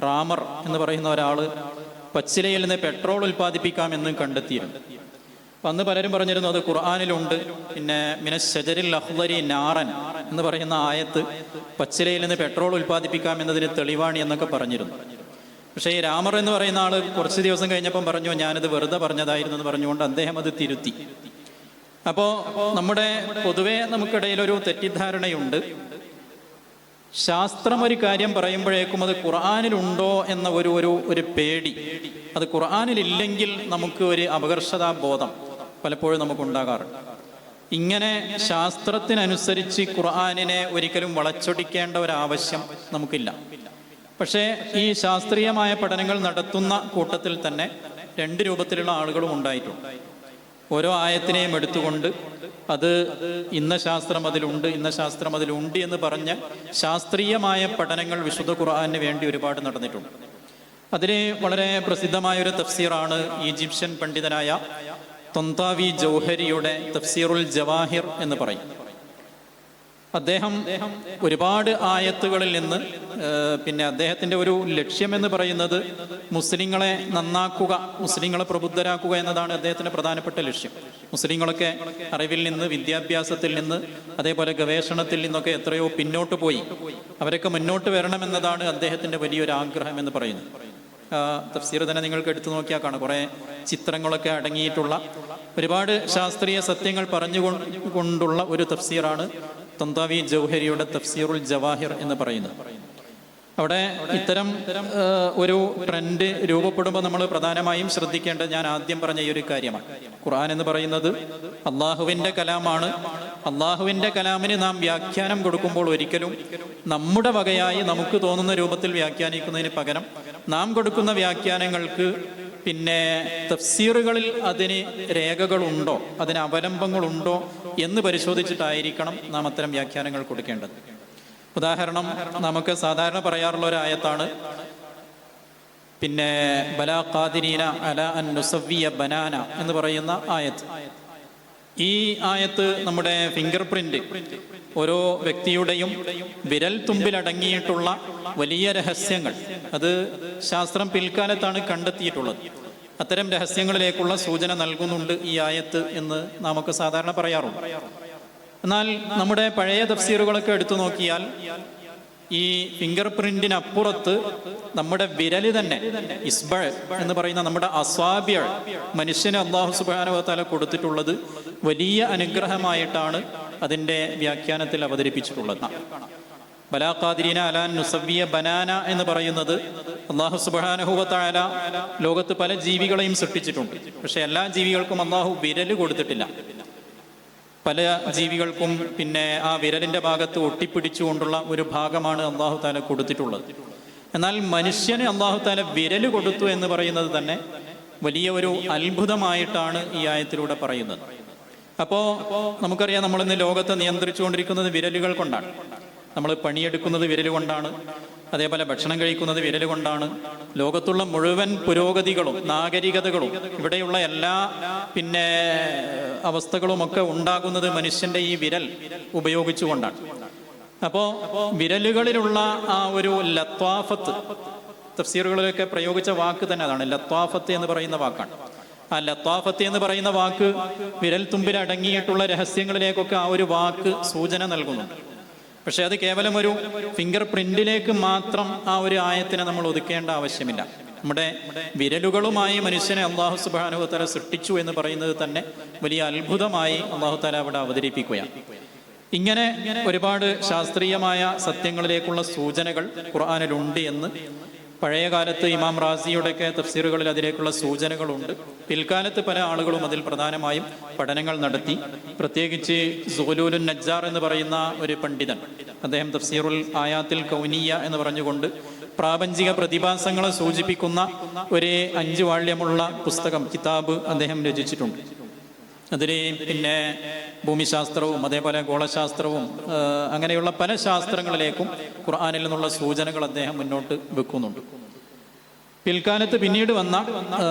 റാമർ എന്ന് പറയുന്ന ഒരാൾ പച്ചിലയിൽ നിന്ന് പെട്രോൾ ഉൽപ്പാദിപ്പിക്കാമെന്ന് കണ്ടെത്തിയിരുന്നു. അപ്പം അന്ന് പലരും പറഞ്ഞിരുന്നു അത് ഖുർആനിലുണ്ട്. പിന്നെ മിനശ്ശജരിൽ അഖ്ളരി നാറൻ എന്ന് പറയുന്ന ആയത്ത് പച്ചിലയിൽ നിന്ന് പെട്രോൾ ഉൽപ്പാദിപ്പിക്കാം എന്നതിന് തെളിവാണ് എന്നൊക്കെ പറഞ്ഞിരുന്നു. പക്ഷേ ഈ രാമർ എന്ന് പറയുന്ന ആൾ കുറച്ച് ദിവസം കഴിഞ്ഞപ്പം പറഞ്ഞു ഞാനത് വെറുതെ പറഞ്ഞതായിരുന്നു എന്ന് പറഞ്ഞുകൊണ്ട് അദ്ദേഹം അത് തിരുത്തി. അപ്പോൾ നമ്മുടെ പൊതുവെ നമുക്കിടയിലൊരു തെറ്റിദ്ധാരണയുണ്ട്, ശാസ്ത്രം ഒരു കാര്യം പറയുമ്പോഴേക്കും അത് ഖുർആനിലുണ്ടോ എന്ന ഒരു പേടി, അത് ഖുർആനിലില്ലെങ്കിൽ നമുക്ക് ഒരു അപകർഷതാബോധം പലപ്പോഴും നമുക്കുണ്ടാകാറുണ്ട്. ഇങ്ങനെ ശാസ്ത്രത്തിനനുസരിച്ച് ഖുർആനിനെ ഒരിക്കലും വളച്ചൊടിക്കേണ്ട ഒരാവശ്യം നമുക്കില്ല. പക്ഷേ ഈ ശാസ്ത്രീയമായ പഠനങ്ങൾ നടത്തുന്ന കൂട്ടത്തിൽ തന്നെ രണ്ട് രൂപത്തിലുള്ള ആളുകളും ഉണ്ടായിട്ടുണ്ട്. ഓരോ ആയത്തിനെയും എടുത്തുകൊണ്ട് അത് ഇന്ന ശാസ്ത്രം അതിലുണ്ട്, ഇന്ന ശാസ്ത്രം അതിലുണ്ട് എന്ന് പറഞ്ഞ് ശാസ്ത്രീയമായ പഠനങ്ങൾ വിശുദ്ധ ഖുർആനിന് വേണ്ടി ഒരുപാട് നടന്നിട്ടുണ്ട്. അതിന് വളരെ പ്രസിദ്ധമായൊരു തഫ്സീറാണ് ഈജിപ്ഷ്യൻ പണ്ഡിതനായ തൊന്താവി ജൗഹരിയുടെ തഫ്സീറുൽ ജവാഹിർ എന്ന് പറയും. അദ്ദേഹം ഒരുപാട് ആയത്തുകളിൽ നിന്ന് പിന്നെ അദ്ദേഹത്തിൻ്റെ ഒരു ലക്ഷ്യമെന്ന് പറയുന്നത് മുസ്ലിങ്ങളെ നന്നാക്കുക, മുസ്ലിങ്ങളെ പ്രബുദ്ധരാക്കുക എന്നതാണ് അദ്ദേഹത്തിൻ്റെ പ്രധാനപ്പെട്ട ലക്ഷ്യം. മുസ്ലിങ്ങളൊക്കെ അറിവിൽ നിന്ന്, വിദ്യാഭ്യാസത്തിൽ നിന്ന്, അതേപോലെ ഗവേഷണത്തിൽ നിന്നൊക്കെ എത്രയോ പിന്നോട്ട് പോയി. അവരൊക്കെ മുന്നോട്ട് വരണമെന്നതാണ് അദ്ദേഹത്തിൻ്റെ വലിയൊരു ആഗ്രഹം എന്ന് പറയുന്നത്. തഫ്സീർ തന്നെ നിങ്ങൾക്ക് എടുത്തു നോക്കിയാൽ കാണാം, കുറേ ചിത്രങ്ങളൊക്കെ അടങ്ങിയിട്ടുള്ള ഒരുപാട് ശാസ്ത്രീയ സത്യങ്ങൾ പറഞ്ഞുകൊണ്ടുള്ള ഒരു തഫ്സീറാണ് തൊന്താവി ജൗഹരിയുടെ തഫ്സീറുൽ ജവാഹിർ എന്ന് പറയുന്നത്. അവിടെ ഇത്തരം ഒരു ട്രെൻഡ് രൂപപ്പെടുമ്പോൾ നമ്മൾ പ്രധാനമായും ശ്രദ്ധിക്കേണ്ടത് ഞാൻ ആദ്യം പറഞ്ഞ ഈ ഒരു കാര്യമാണ്. ഖുർആൻ എന്ന് പറയുന്നത് അള്ളാഹുവിൻ്റെ കലാമാണ്. അള്ളാഹുവിൻ്റെ കലാമിന് നാം വ്യാഖ്യാനം കൊടുക്കുമ്പോൾ ഒരിക്കലും നമ്മുടെ വകയായി നമുക്ക് തോന്നുന്ന രൂപത്തിൽ വ്യാഖ്യാനിക്കുന്നതിന് പകരം നാം കൊടുക്കുന്ന വ്യാഖ്യാനങ്ങൾക്ക് പിന്നെ തഫ്സീറുകളിൽ അതിന് രേഖകളുണ്ടോ, അതിന് അവലംബങ്ങളുണ്ടോ എന്ന് പരിശോധിച്ചിട്ടായിരിക്കണം നാം അത്തരം വ്യാഖ്യാനങ്ങൾ കൊടുക്കേണ്ടത്. ഉദാഹരണം, നമുക്ക് സാധാരണ പറയാറുള്ള ഒരു ആയത്താണ് പിന്നെ ബലാ ഖാദിരീന അലാ അൻ നുസവ്വിയ ബനാന എന്ന് പറയുന്ന ആയത്ത്. ഈ ആയത്ത് നമ്മുടെ ഫിംഗർ പ്രിന്റ്, ഓരോ വ്യക്തിയുടെയും വിരൽ തുമ്പിലടങ്ങിയിട്ടുള്ള വലിയ രഹസ്യങ്ങൾ, അത് ശാസ്ത്രം പിൽക്കാലത്താണ് കണ്ടെത്തിയിട്ടുള്ളത്. അത്തരം രഹസ്യങ്ങളിലേക്കുള്ള സൂചന നൽകുന്നുണ്ട് ഈ ആയത്ത് എന്ന് നമുക്ക് സാധാരണ പറയാറുണ്ട്. എന്നാൽ നമ്മുടെ പഴയ തഫ്സീറുകളൊക്കെ എടുത്തു നോക്കിയാൽ ഈ ഫിംഗർ പ്രിന്റിനപ്പുറത്ത് നമ്മുടെ വിരല് തന്നെ, ഇസ്ബഅ എന്ന് പറയുന്ന നമ്മുടെ അസ്വാബിയ, മനുഷ്യന് അല്ലാഹു സുബ്ഹാനഹു വ തആല കൊടുത്തിട്ടുള്ളത് വലിയ അനുഗ്രഹമായിട്ടാണ് അതിൻ്റെ വ്യാഖ്യാനത്തിൽ അവതരിപ്പിച്ചിട്ടുള്ളത്. ബലാ ഖാദിരീന അലാ നുസവ്വിയ ബനാന എന്ന് പറയുന്നത് അല്ലാഹു സുബ്ഹാനഹു വ തആല ലോകത്ത് പല ജീവികളെയും സൃഷ്ടിച്ചിട്ടുണ്ട്. പക്ഷെ എല്ലാ ജീവികൾക്കും അല്ലാഹു വിരല് കൊടുത്തിട്ടില്ല. പല ജീവികൾക്കും പിന്നെ ആ വിരലിൻ്റെ ഭാഗത്ത് ഒട്ടിപ്പിടിച്ചുകൊണ്ടുള്ള ഒരു ഭാഗമാണ് അല്ലാഹു തആല കൊടുത്തിട്ടുള്ളത്. എന്നാൽ മനുഷ്യന് അല്ലാഹു തആല വിരല് കൊടുത്തു എന്ന് പറയുന്നത് തന്നെ വലിയ ഒരു അത്ഭുതമായിട്ടാണ് ഈ ആയത്തിലൂടെ പറയുന്നത്. അപ്പോൾ നമുക്കറിയാം, നമ്മളിന്ന് ലോകത്തെ നിയന്ത്രിച്ചുകൊണ്ടിരിക്കുന്നത് വിരലുകൾ കൊണ്ടാണ്. നമ്മൾ പണിയെടുക്കുന്നത് വിരൽ കൊണ്ടാണ്, അതേപോലെ ഭക്ഷണം കഴിക്കുന്നത് വിരൽ കൊണ്ടാണ്. ലോകത്തുള്ള മുഴുവൻ പുരോഗതികളും നാഗരികതകളും ഇവിടെയുള്ള എല്ലാ പിന്നെ അവസ്ഥകളുമൊക്കെ ഉണ്ടാകുന്നത് മനുഷ്യൻ്റെ ഈ വിരൽ ഉപയോഗിച്ചുകൊണ്ടാണ്. അപ്പോൾ വിരലുകളിലുള്ള ആ ഒരു ലത്വാഫത്ത്, തഫ്സീറുകളിലൊക്കെ പ്രയോഗിച്ച വാക്ക് തന്നെ അതാണ്, ലത്വാഫത്ത് എന്ന് പറയുന്ന വാക്കാണ്. ആ ലത്വാഫത്ത് എന്ന് പറയുന്ന വാക്ക് വിരൽ തുമ്പിൽ അടങ്ങിയിട്ടുള്ള രഹസ്യങ്ങളിലേക്കൊക്കെ ആ ഒരു വാക്ക് സൂചന നൽകുന്നുണ്ട്. പക്ഷെ അത് കേവലം ഒരു ഫിംഗർ പ്രിന്റിലേക്ക് മാത്രം ആ ഒരു ആയത്തിനെ നമ്മൾ ഒതുക്കേണ്ട ആവശ്യമില്ല. നമ്മുടെ വിരലുകളുമായി മനുഷ്യനെ അല്ലാഹു സുബ്ഹാനഹു വ തആല സൃഷ്ടിച്ചു എന്ന് പറയുന്നത് തന്നെ വലിയ അത്ഭുതമായി അല്ലാഹു തആല അവിടെ അവതരിപ്പിക്കുകയാണ്. ഇങ്ങനെ ഒരുപാട് ശാസ്ത്രീയമായ സത്യങ്ങളിലേക്കുള്ള സൂചനകൾ ഖുർആനിലുണ്ട് എന്ന് പഴയ കാലത്ത് ഇമാം റാസിയുടെയൊക്കെ തഫ്സീറുകളിൽ അതിലേക്കുള്ള സൂചനകളുണ്ട്. പിൽക്കാലത്ത് പല ആളുകളും അതിൽ പ്രധാനമായും പഠനങ്ങൾ നടത്തി. പ്രത്യേകിച്ച് സുഹ്ലൂലുൻ നജ്ജാർ എന്ന് പറയുന്ന ഒരു പണ്ഡിതൻ, അദ്ദേഹം തഫ്സീറുൽ ആയാത്തിൽ കൗനിയ എന്ന് പറഞ്ഞുകൊണ്ട് പ്രാപഞ്ചിക പ്രതിഭാസങ്ങളെ സൂചിപ്പിക്കുന്ന ഒരു 5 വാള്യമുള്ള പുസ്തകം, കിതാബ് അദ്ദേഹം രചിച്ചിട്ടുണ്ട്. അതിൽ പിന്നെ ഭൂമിശാസ്ത്രവും അതേപോലെ ഗോളശാസ്ത്രവും അങ്ങനെയുള്ള പല ശാസ്ത്രങ്ങളിലേക്കും ഖുർആനിൽ നിന്നുള്ള സൂചനകൾ അദ്ദേഹം മുന്നോട്ട് വെക്കുന്നുണ്ട്. പിൽക്കാലത്ത് പിന്നീട് വന്ന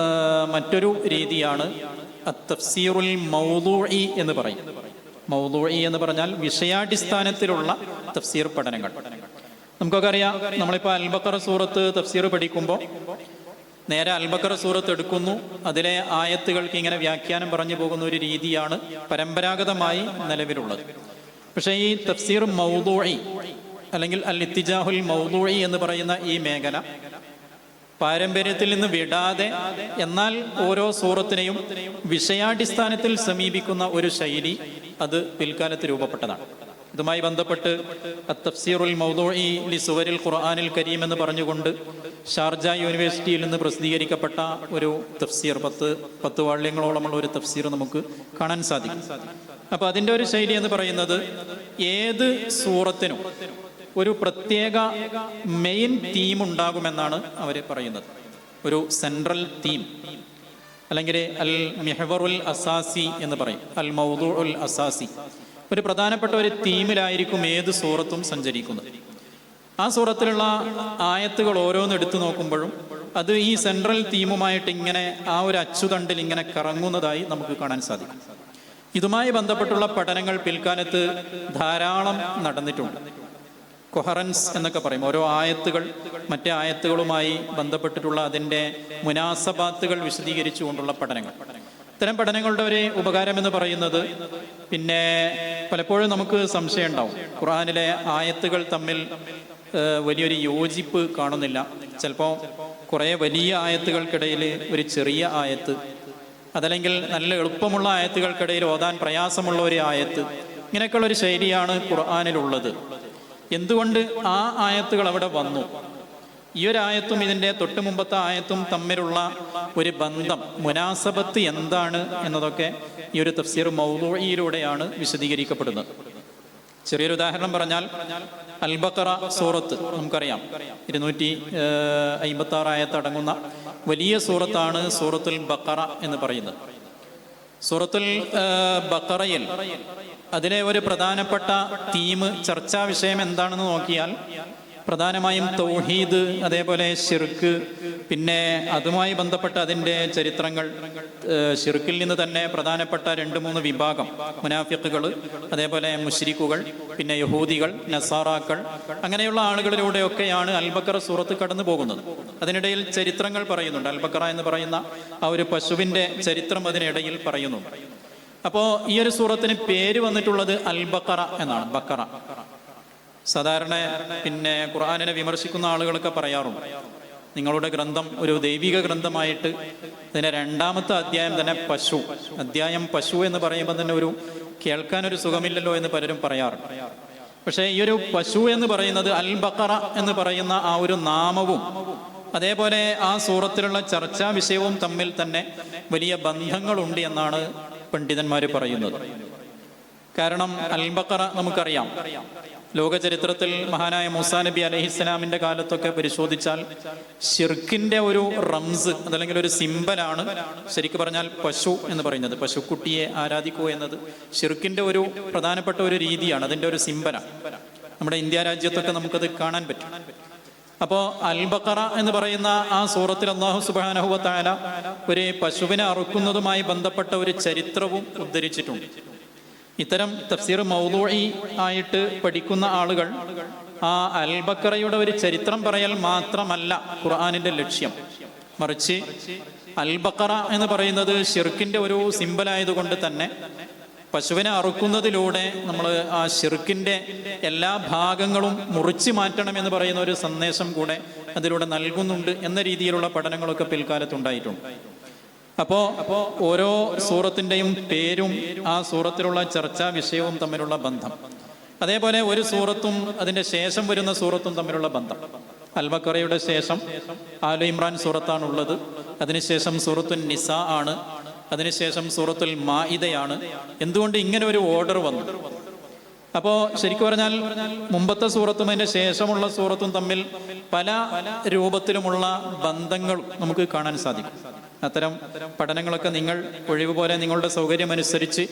മറ്റൊരു രീതിയാണ് തഫ്സീറുൽ മൗദൂഇ എന്ന് പറയും. മൗദൂഇ എന്ന് പറഞ്ഞാൽ വിഷയാടിസ്ഥാനത്തിലുള്ള തഫ്സീർ പഠനങ്ങൾ. നമുക്കൊക്കെ അറിയാം, നമ്മളിപ്പോൾ അൽ ബഖറ സൂറത്ത് തഫ്സീർ പഠിക്കുമ്പോൾ നേരെ അൽ ബഖറ സൂറത്ത് എടുക്കുന്നു, അതിലെ ആയത്തുകൾക്ക് ഇങ്ങനെ വ്യാഖ്യാനം പറഞ്ഞു പോകുന്ന ഒരു രീതിയാണ് പരമ്പരാഗതമായി നിലവിലുള്ളത്. പക്ഷേ ഈ തഫ്സീർ മൗദൂഇ അല്ലെങ്കിൽ അൽ ഇത്തിജാഹുൽ മൗദൂഇ എന്ന് പറയുന്ന ഈ മേഖല പാരമ്പര്യത്തിൽ നിന്ന് വിടാതെ, എന്നാൽ ഓരോ സൂറത്തിനെയും വിഷയാടിസ്ഥാനത്തിൽ സമീപിക്കുന്ന ഒരു ശൈലി അത് പിൽക്കാലത്ത് രൂപപ്പെട്ടതാണ്. ഇതുമായി ബന്ധപ്പെട്ട് തഫ്സീറുൽ മൗദൂഇ ലി സുവരിൽ ഖുർആനിൽ കരീം എന്ന് പറഞ്ഞുകൊണ്ട് ഷാർജ യൂണിവേഴ്സിറ്റിയിൽ നിന്ന് പ്രസിദ്ധീകരിക്കപ്പെട്ട ഒരു തഫ്സീർ, 10 വാള്യങ്ങളോളമുള്ള ഒരു തഫ്സീർ നമുക്ക് കാണാൻ സാധിക്കും. അപ്പോൾ അതിൻ്റെ ഒരു ശൈലി എന്ന് പറയുന്നത്, ഏത് സൂറത്തിനും ഒരു പ്രത്യേക മെയിൻ തീം ഉണ്ടാകുമെന്നാണ് അവർ പറയുന്നത്. ഒരു സെൻട്രൽ തീം, അല്ലെങ്കിൽ അൽ മിഹ്വറുൽ അസാസി എന്ന് പറയും, അൽ മൗദൂഉൽ അസാസി. ഒരു പ്രധാനപ്പെട്ട ഒരു തീമിലായിരിക്കും ഏത് സൂറത്തും സഞ്ചരിക്കുന്നത്. ആ സൂറത്തിലുള്ള ആയത്തുകൾ ഓരോന്ന് എടുത്തു നോക്കുമ്പോഴും അത് ഈ സെൻട്രൽ തീമുമായിട്ട് ഇങ്ങനെ ആ ഒരു അച്ചുതണ്ടിൽ ഇങ്ങനെ കറങ്ങുന്നതായി നമുക്ക് കാണാൻ സാധിക്കും. ഇതുമായി ബന്ധപ്പെട്ടുള്ള പഠനങ്ങൾ പിൽക്കാലത്ത് ധാരാളം നടന്നിട്ടുണ്ട്. കൊഹറൻസ് എന്നൊക്കെ പറയും, ഓരോ ആയത്തുകൾ മറ്റേ ആയത്തുകളുമായി ബന്ധപ്പെട്ടിട്ടുള്ള അതിൻ്റെ മുനാസബാത്തുകൾ വിശദീകരിച്ചുകൊണ്ടുള്ള പഠനങ്ങൾ. ഇത്തരം പഠനങ്ങളുടെ ഒരു ഉപകാരം എന്ന് പറയുന്നത്, പിന്നെ പലപ്പോഴും നമുക്ക് സംശയം ഉണ്ടാവും, ഖുർആനിലെ ആയത്തുകൾ തമ്മിൽ വലിയൊരു യോജിപ്പ് കാണുന്നില്ല. ചിലപ്പോൾ കുറേ വലിയ ആയത്തുകൾക്കിടയിൽ ഒരു ചെറിയ ആയത്ത്, അതല്ലെങ്കിൽ നല്ല എളുപ്പമുള്ള ആയത്തുകൾക്കിടയിൽ ഓതാൻ പ്രയാസമുള്ള ഒരു ആയത്ത്, ഇങ്ങനെയൊക്കെയുള്ള ഒരു ശൈലിയാണ് ഖുർആനിലുള്ളത്. എന്തുകൊണ്ട് ആ ആയത്തുകൾ അവിടെ വന്നു? ഈ ഒരു ആയത്തും ഇതിൻ്റെ തൊട്ട് മുമ്പത്തെ ആയത്തും തമ്മിലുള്ള ഒരു ബന്ധം, മുനാസബത്ത് എന്താണ് എന്നതൊക്കെ ഈ ഒരു തഫ്സീർ മൗദൂഇയിലൂടെയാണ് വിശദീകരിക്കപ്പെടുന്നത്. ചെറിയൊരു ഉദാഹരണം പറഞ്ഞാൽ, അൽ ബഖറ സൂറത്ത് നമുക്കറിയാം, 256 ആയത്ത് അടങ്ങുന്ന വലിയ സൂറത്താണ് സൂറത്തുൽ ബഖറ എന്ന് പറയുന്നത്. സൂറത്തുൽ ബഖറയിൽ അതിലെ ഒരു പ്രധാനപ്പെട്ട തീം, ചർച്ചാ വിഷയം എന്താണെന്ന് നോക്കിയാൽ പ്രധാനമായും തൗഹീദ്, അതേപോലെ ശിർക്ക്, പിന്നെ അതുമായി ബന്ധപ്പെട്ട അതിൻ്റെ ചരിത്രങ്ങൾ. ശിർക്കിൽ നിന്ന് തന്നെ പ്രധാനപ്പെട്ട 2-3 വിഭാഗം, മുനാഫിഖുകൾ, അതേപോലെ മുശ്രിക്കുകൾ, പിന്നെ യഹൂദികൾ, നസാറാക്കൾ, അങ്ങനെയുള്ള ആളുകളിലൂടെയൊക്കെയാണ് അൽ ബഖറ സൂറത്ത് കടന്നു പോകുന്നത്. അതിനിടയിൽ ചരിത്രങ്ങൾ പറയുന്നുണ്ട്. അൽ ബഖറ എന്ന് പറയുന്ന ആ ഒരു പശുവിൻ്റെ ചരിത്രം അതിനിടയിൽ പറയുന്നുണ്ട്. അപ്പോൾ ഈ ഒരു സൂറത്തിന് പേര് വന്നിട്ടുള്ളത് അൽ ബഖറ എന്നാണ്. ബഖറ സാധാരണ പിന്നെ ഖുർആനിനെ വിമർശിക്കുന്ന ആളുകളൊക്കെ പറയാറുണ്ട്, നിങ്ങളുടെ ഗ്രന്ഥം ഒരു ദൈവിക ഗ്രന്ഥമായിട്ട് ഇതിൻ്റെ 2ാമത്തെ അധ്യായം തന്നെ അധ്യായം പശു എന്ന് പറയുമ്പോൾ തന്നെ ഒരു കേൾക്കാനൊരു സുഖമില്ലല്ലോ എന്ന് പലരും പറയാറുണ്ട്. പക്ഷേ ഈ ഒരു പശു എന്ന് പറയുന്നത്, അൽ ബഖറ എന്ന് പറയുന്ന ആ ഒരു നാമവും അതേപോലെ ആ സൂറത്തിലുള്ള ചർച്ചാ വിഷയവും തമ്മിൽ തന്നെ വലിയ ബന്ധങ്ങളുണ്ട് എന്നാണ് പണ്ഡിതന്മാർ പറയുന്നത്. കാരണം അൽ ബഖറ നമുക്കറിയാം, ലോക ചരിത്രത്തിൽ മഹാനായ മൂസാ നബി അലൈഹിസ്സലാമിൻ്റെ കാലത്തൊക്കെ പരിശോധിച്ചാൽ ഷിർക്കിൻ്റെ ഒരു റംസ്, അതല്ലെങ്കിൽ ഒരു സിമ്പലാണ് ശരിക്കും പറഞ്ഞാൽ പശു എന്ന് പറയുന്നത്. പശുക്കുട്ടിയെ ആരാധിക്കുക എന്നത് ഷിർക്കിൻ്റെ ഒരു പ്രധാനപ്പെട്ട ഒരു രീതിയാണ്, അതിൻ്റെ ഒരു സിമ്പലാണ്. നമ്മുടെ ഇന്ത്യ രാജ്യത്തൊക്കെ നമുക്കത് കാണാൻ പറ്റും. അപ്പോൾ അൽ ബഖറ എന്ന് പറയുന്ന ആ സൂറത്തിൽ അല്ലാഹു സുബ്ഹാനഹു വ തആല ഒരു പശുവിനെ അറുക്കുന്നതുമായി ബന്ധപ്പെട്ട ഒരു ചരിത്രവും ഉദ്ധരിച്ചിട്ടുണ്ട്. ഇത്തരം തഫ്സീർ മൗദൂഇ ആയിട്ട് പഠിക്കുന്ന ആളുകൾ ആ അൽ ബഖറയുടെ ഒരു ചരിത്രം പറയൽ മാത്രമല്ല ഖുർആനിന്റെ ലക്ഷ്യം, മറിച്ച് അൽ ബഖറ എന്ന് പറയുന്നത് ഷിർക്കിന്റെ ഒരു സിമ്പലായതുകൊണ്ട് തന്നെ പശുവിനെ അറുക്കുന്നതിലൂടെ നമ്മൾ ആ ഷിർക്കിന്റെ എല്ലാ ഭാഗങ്ങളും മുറിച്ചു മാറ്റണം എന്ന് പറയുന്ന ഒരു സന്ദേശം കൂടെ അതിലൂടെ നൽകുന്നുണ്ട് എന്ന രീതിയിലുള്ള പഠനങ്ങളൊക്കെ പിൽക്കാലത്തുണ്ടായിട്ടുണ്ട്. അപ്പോൾ ഓരോ സൂറത്തിൻ്റെയും പേരും ആ സൂറത്തിലുള്ള ചർച്ചാ വിഷയവും തമ്മിലുള്ള ബന്ധം, അതേപോലെ ഒരു സൂറത്തും അതിൻ്റെ ശേഷം വരുന്ന സൂറത്തും തമ്മിലുള്ള ബന്ധം. അൽ ബഖറയുടെ ശേഷം ആല ഇമ്രാൻ സൂറത്താണുള്ളത്, അതിനുശേഷം സൂറത്തുൻ നിസാ ആണ്, അതിനുശേഷം സൂറത്തുൽ മാഇദയാണ്. എന്തുകൊണ്ട് ഇങ്ങനെ ഒരു ഓർഡർ വന്നു? അപ്പോൾ ശരിക്കും പറഞ്ഞാൽ മുമ്പത്തെ സൂറത്തും അതിൻ്റെ ശേഷമുള്ള സൂറത്തും തമ്മിൽ പല രൂപത്തിലുമുള്ള ബന്ധങ്ങൾ നമുക്ക് കാണാൻ സാധിക്കും. അത്തരം പഠനങ്ങളൊക്കെ നിങ്ങൾ ഒഴിവ് പോലെ നിങ്ങളുടെ സൗകര്യമനുസരിച്ച്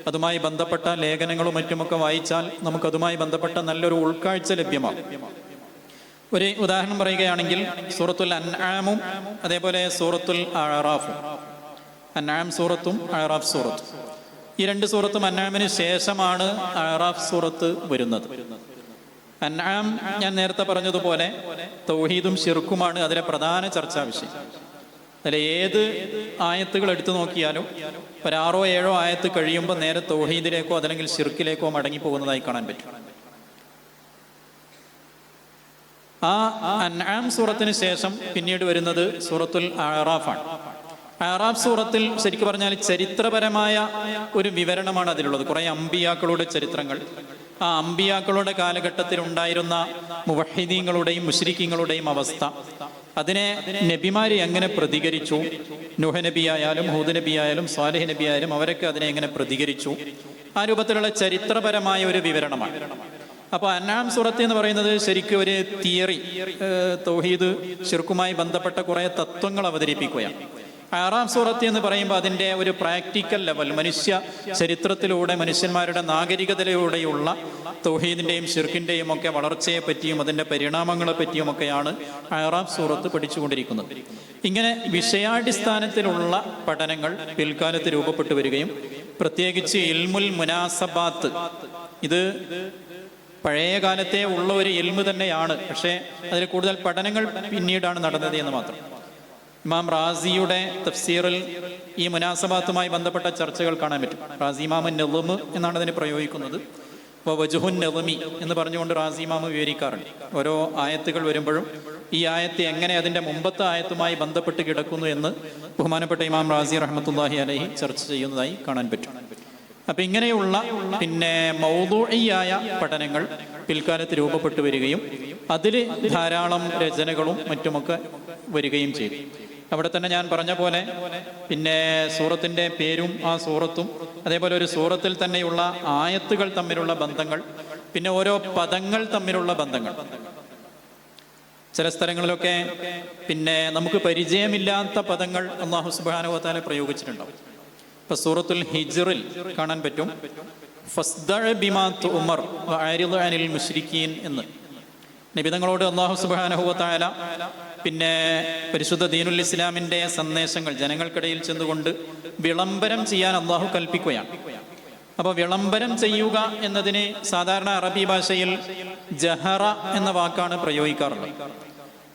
അതുമായി ബന്ധപ്പെട്ട ലേഖനങ്ങളും മറ്റുമൊക്കെ വായിച്ചാൽ നമുക്കതുമായി ബന്ധപ്പെട്ട നല്ലൊരു ഉൾക്കാഴ്ച ലഭ്യമാകും. ഒരു ഉദാഹരണം പറയുകയാണെങ്കിൽ സൂറത്തുൽ അൻആമും അതേപോലെ സൂറത്തുൽ അഅറാഫും, അൻആം സൂറത്തും അഅറാഫ് സൂറത്തും, ഈ 2 സൂറത്തും അൻആമിന് ശേഷമാണ് അഅറാഫ് സൂറത്ത് വരുന്നത്. അൻആം ഞാൻ നേരത്തെ പറഞ്ഞതുപോലെ തൗഹീദും ശിർക്കുമാണ് അതിലെ പ്രധാന ചർച്ചാ വിഷയം. അതിൽ ഏത് ആയത്തുകൾ എടുത്തു നോക്കിയാലും 6 or 7 ആയത്ത് കഴിയുമ്പോൾ നേരെ തൗഹീദിലേക്കോ അതല്ലെങ്കിൽ ശിർക്കിലേക്കോ മടങ്ങിപ്പോകുന്നതായി കാണാൻ പറ്റും. ആ അൻആം സൂറത്തിന് ശേഷം പിന്നീട് വരുന്നത് സൂറത്തുൽ അഅറാഫാണ്. അഅറാഫ് സൂറത്തിൽ ശരിക്കും പറഞ്ഞാൽ ചരിത്രപരമായ ഒരു വിവരണമാണ് അതിലുള്ളത്. കുറേ അമ്പിയാക്കളുടെ ചരിത്രങ്ങൾ, ആ അമ്പിയാക്കളുടെ കാലഘട്ടത്തിൽ ഉണ്ടായിരുന്ന മുവഹിദീങ്ങളുടെയും മുശ്രിക്കീങ്ങളുടെയും അവസ്ഥ, അതിനെ നബിമാരെ എങ്ങനെ പ്രതികരിച്ചു, നൂഹ് നബി ആയാലും ഹൂദ് നബി ആയാലും സ്വാലിഹ് നബി ആയാലും അവരൊക്കെ അതിനെ എങ്ങനെ പ്രതികരിച്ചു, ആ രൂപത്തിലുള്ള ചരിത്രപരമായ ഒരു വിവരണമാണ്. അപ്പോൾ അൻആം സൂറത്ത് എന്ന് പറയുന്നത് ശരിക്കും ഒരു തിയറി, തൗഹീദ് ശിർക്കുമായി ബന്ധപ്പെട്ട കുറേ തത്വങ്ങൾ അവതരിപ്പിക്കുകയാണ്. അറാഫ് സൂറത്ത് എന്ന് പറയുമ്പോൾ അതിൻ്റെ ഒരു പ്രാക്ടിക്കൽ ലെവൽ, മനുഷ്യ ചരിത്രത്തിലൂടെ മനുഷ്യന്മാരുടെ നാഗരികതയിലൂടെയുള്ള തൗഹീദിൻ്റെയും ഷിർക്കിൻ്റെയും ഒക്കെ വളർച്ചയെ പറ്റിയും അതിൻ്റെ പരിണാമങ്ങളെ പറ്റിയുമൊക്കെയാണ് അറാഫ് സൂറത്ത് പഠിച്ചുകൊണ്ടിരിക്കുന്നത്. ഇങ്ങനെ വിഷയാടിസ്ഥാനത്തിലുള്ള പഠനങ്ങൾ പിൽക്കാലത്ത് രൂപപ്പെട്ടു വരികയും പ്രത്യേകിച്ച് ഇൽമുൽ മുനാസബാത്ത്, ഇത് പഴയ കാലത്തെ ഉള്ള ഒരു ഇൽമു തന്നെയാണ്, പക്ഷേ അതിൽ കൂടുതൽ പഠനങ്ങൾ പിന്നീടാണ് നടന്നത് എന്ന് മാത്രം. ഇമാം റാസിയുടെ തഫ്സീറിൽ ഈ മുനാസബാത്തുമായി ബന്ധപ്പെട്ട ചർച്ചകൾ കാണാൻ പറ്റും. റാസി ഇമാമുൻ നളമ് എന്നാണ് അതിന് പ്രയോഗിക്കുന്നത്. വജുഹുൻ നളമി എന്ന് പറഞ്ഞുകൊണ്ട് റാസി ഇമാമ് വിവരിക്കാറുണ്ട്. ഓരോ ആയത്തുകൾ വരുമ്പോഴും ഈ ആയത്ത് എങ്ങനെ അതിൻ്റെ മുമ്പത്തെ ആയത്തുമായി ബന്ധപ്പെട്ട് കിടക്കുന്നു എന്ന് ബഹുമാനപ്പെട്ട ഇമാം റാസി റഹ്മത്തുള്ളാഹി അലൈഹി ചർച്ച ചെയ്യുന്നതായി കാണാൻ പറ്റും. അപ്പം ഇങ്ങനെയുള്ള മൗദൂഇയായ പഠനങ്ങൾ പിൽക്കാലത്ത് രൂപപ്പെട്ടു വരികയും അതിൽ ധാരാളം രചനകളും മറ്റുമൊക്കെ വരികയും ചെയ്തു. അവിടെ തന്നെ ഞാൻ പറഞ്ഞ പോലെ സൂറത്തിൻ്റെ പേരും ആ സൂറത്തും, അതേപോലെ ഒരു സൂറത്തിൽ തന്നെയുള്ള ആയത്തുകൾ തമ്മിലുള്ള ബന്ധങ്ങൾ, ഓരോ പദങ്ങൾ തമ്മിലുള്ള ബന്ധങ്ങൾ. ചില സ്ഥലങ്ങളിലൊക്കെ നമുക്ക് പരിചയമില്ലാത്ത പദങ്ങൾ അല്ലാഹു സുബ്ഹാനഹു വ തആല പ്രയോഗിച്ചിട്ടുണ്ടാവും. ഇപ്പൊ സൂറത്തുൽ ഹിജ്റിൽ കാണാൻ പറ്റും ഫസ്ദഅ ബിമാ തുഅമർ വഅരിദ് അനിൽ മുശ്രിക്കീൻ എന്ന്. നബിതങ്ങളോട് അല്ലാഹു സുബ്ഹാനഹു വ തആല പരിശുദ്ധ ദീനുൽ ഇസ്ലാമിൻ്റെ സന്ദേശങ്ങൾ ജനങ്ങൾക്കിടയിൽ ചെന്നുകൊണ്ട് വിളംബരം ചെയ്യാൻ അല്ലാഹു കൽപ്പിക്കുകയാണ്. അപ്പോൾ വിളംബരം ചെയ്യുക എന്നതിന് സാധാരണ അറബി ഭാഷയിൽ ജഹറ എന്ന വാക്കാണ് പ്രയോഗിക്കാറുള്ളത്.